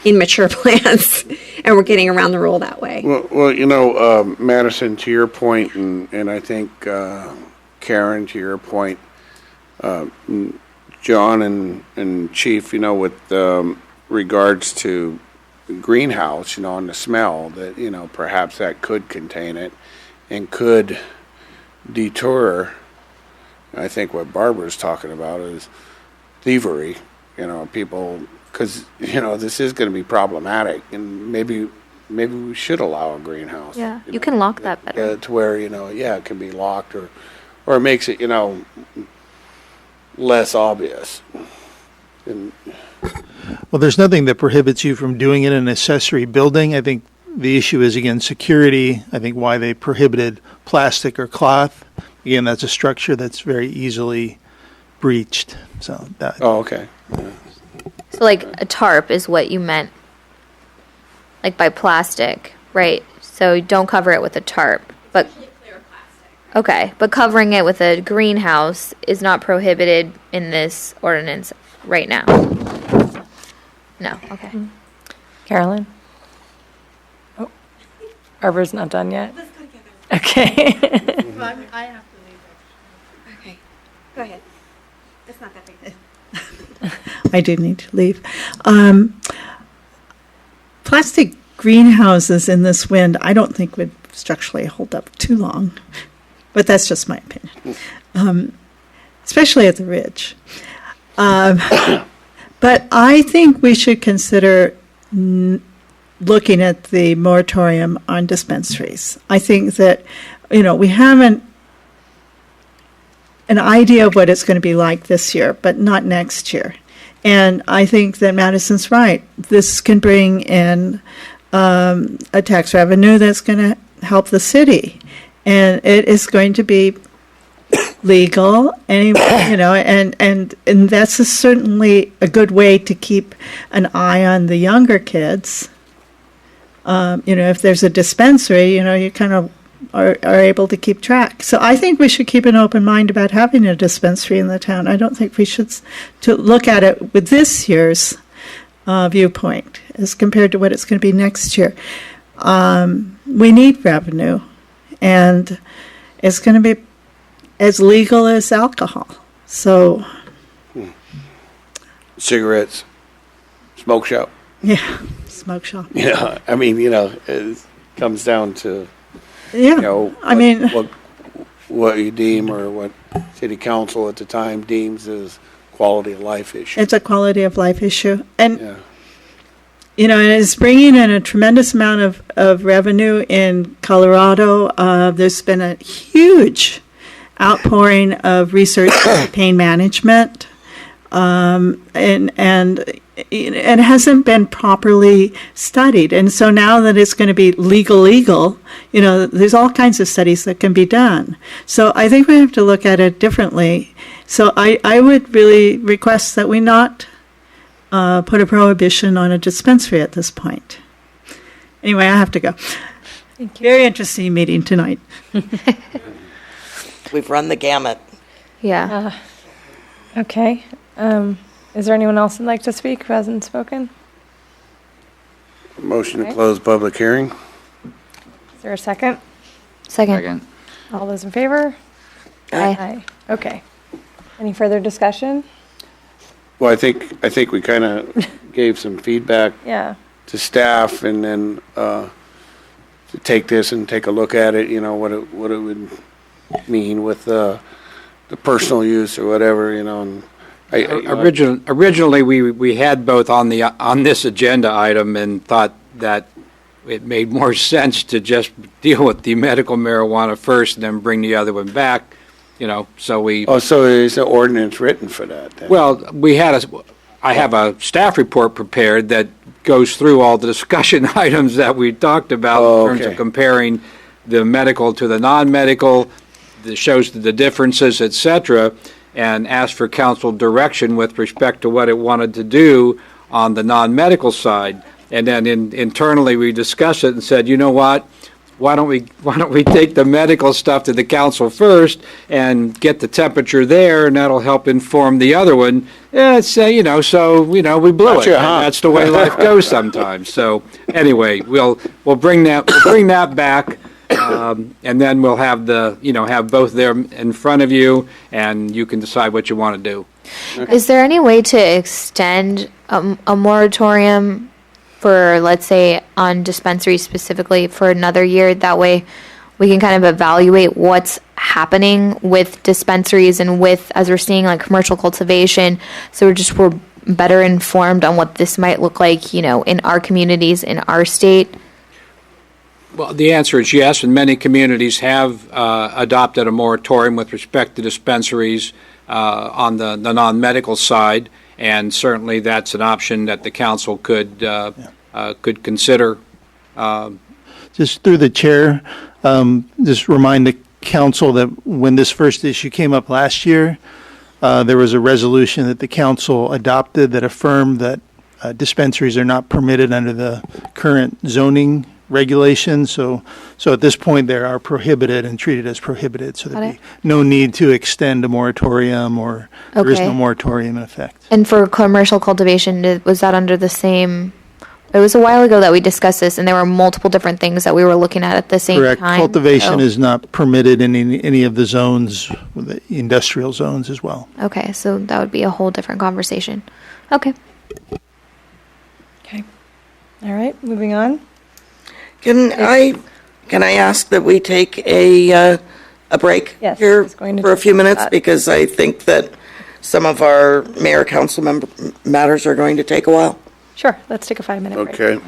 immature plants, and we're getting around the rule that way. Well, Madison, to your point, and I think Karen, to your point, John and Chief, with regards to greenhouse, and the smell, that, perhaps that could contain it and could deter. I think what Barbara's talking about is thievery, people, because, this is going to be problematic, and maybe we should allow a greenhouse. Yeah, you can lock that better. To where, it can be locked or it makes it, less obvious. Well, there's nothing that prohibits you from doing it in an accessory building. I think the issue is, again, security. I think why they prohibited plastic or cloth. Again, that's a structure that's very easily breached. So that. Oh, okay. Yeah. So a tarp is what you meant, by plastic, right? So don't cover it with a tarp. But okay, but covering it with a greenhouse is not prohibited in this ordinance right now. No, okay. Carolyn? Oh, Barbara's not done yet. Okay. I have to leave. Okay, go ahead. It's not that big. I do need to leave. Plastic greenhouses in this wind, I don't think would structurally hold up too long, but that's just my opinion. Especially at the ridge. But I think we should consider looking at the moratorium on dispensaries. I think that, we haven't an idea of what it's going to be like this year, but not next year. And I think that Madison's right. This can bring in a tax revenue that's going to help the city. And it is going to be legal, and that's certainly a good way to keep an eye on the younger kids. If there's a dispensary, you kind of are able to keep track. So I think we should keep an open mind about having a dispensary in the town. I don't think we should to look at it with this year's viewpoint as compared to what it's going to be next year. We need revenue, and it's going to be as legal as alcohol. So, Cigarettes, smoke shop. Yeah, smoke shop. Yeah, I mean, it comes down to, what you deem or what city council at the time deems as quality of life issue. It's a quality of life issue. And, and it's bringing in a tremendous amount of revenue in Colorado. There's been a huge outpouring of research in pain management, and it hasn't been properly studied. And so now that it's going to be legal, there's all kinds of studies that can be done. So I think we have to look at it differently. So I would really request that we not put a prohibition on a dispensary at this point. Anyway, I have to go. Thank you. Very interesting meeting tonight. We've run the gamut. Yeah. Okay. Is there anyone else who'd like to speak who hasn't spoken? Motion to close public hearing. Is there a second? Second. All those in favor? Aye. Okay. Any further discussion? Well, I think we kind of gave some feedback Yeah. to staff, and then to take this and take a look at it, what it would mean with the personal use or whatever, and Originally, we had both on this agenda item and thought that it made more sense to just deal with the medical marijuana first and then bring the other one back, so we. Oh, so is an ordinance written for that then? Well, I have a staff report prepared that goes through all the discussion items that we talked about in terms of comparing the medical to the non-medical, that shows the differences, et cetera, and asked for council direction with respect to what it wanted to do on the non-medical side. And then internally we discussed it and said, you know what? Why don't we take the medical stuff to the council first and get the temperature there, and that'll help inform the other one. Yeah, so we blew it. That's the way life goes sometimes. So anyway, we'll bring that back. And then we'll have have both there in front of you, and you can decide what you want to do. Is there any way to extend a moratorium for, let's say, on dispensaries specifically for another year? That way we can kind of evaluate what's happening with dispensaries and as we're seeing like commercial cultivation. So we're better informed on what this might look like, in our communities, in our state. Well, the answer is yes, and many communities have adopted a moratorium with respect to dispensaries on the non-medical side, and certainly that's an option that the council could consider. Just through the chair, just remind the council that when this first issue came up last year, there was a resolution that the council adopted that affirmed that dispensaries are not permitted under the current zoning regulations. So at this point, they are prohibited and treated as prohibited. So there'd be no need to extend a moratorium, or there is no moratorium in effect. And for commercial cultivation, was that under the same? It was a while ago that we discussed this, and there were multiple different things that we were looking at the same Correct. time. Cultivation is not permitted in any of the zones, the industrial zones as well. Okay, so that would be a whole different conversation. Okay. Okay. All right, moving on. Can I ask that we take a break here for a few minutes, because I think that some of our mayor council member matters are going to take a while? Sure, let's take a 5-minute break. Okay.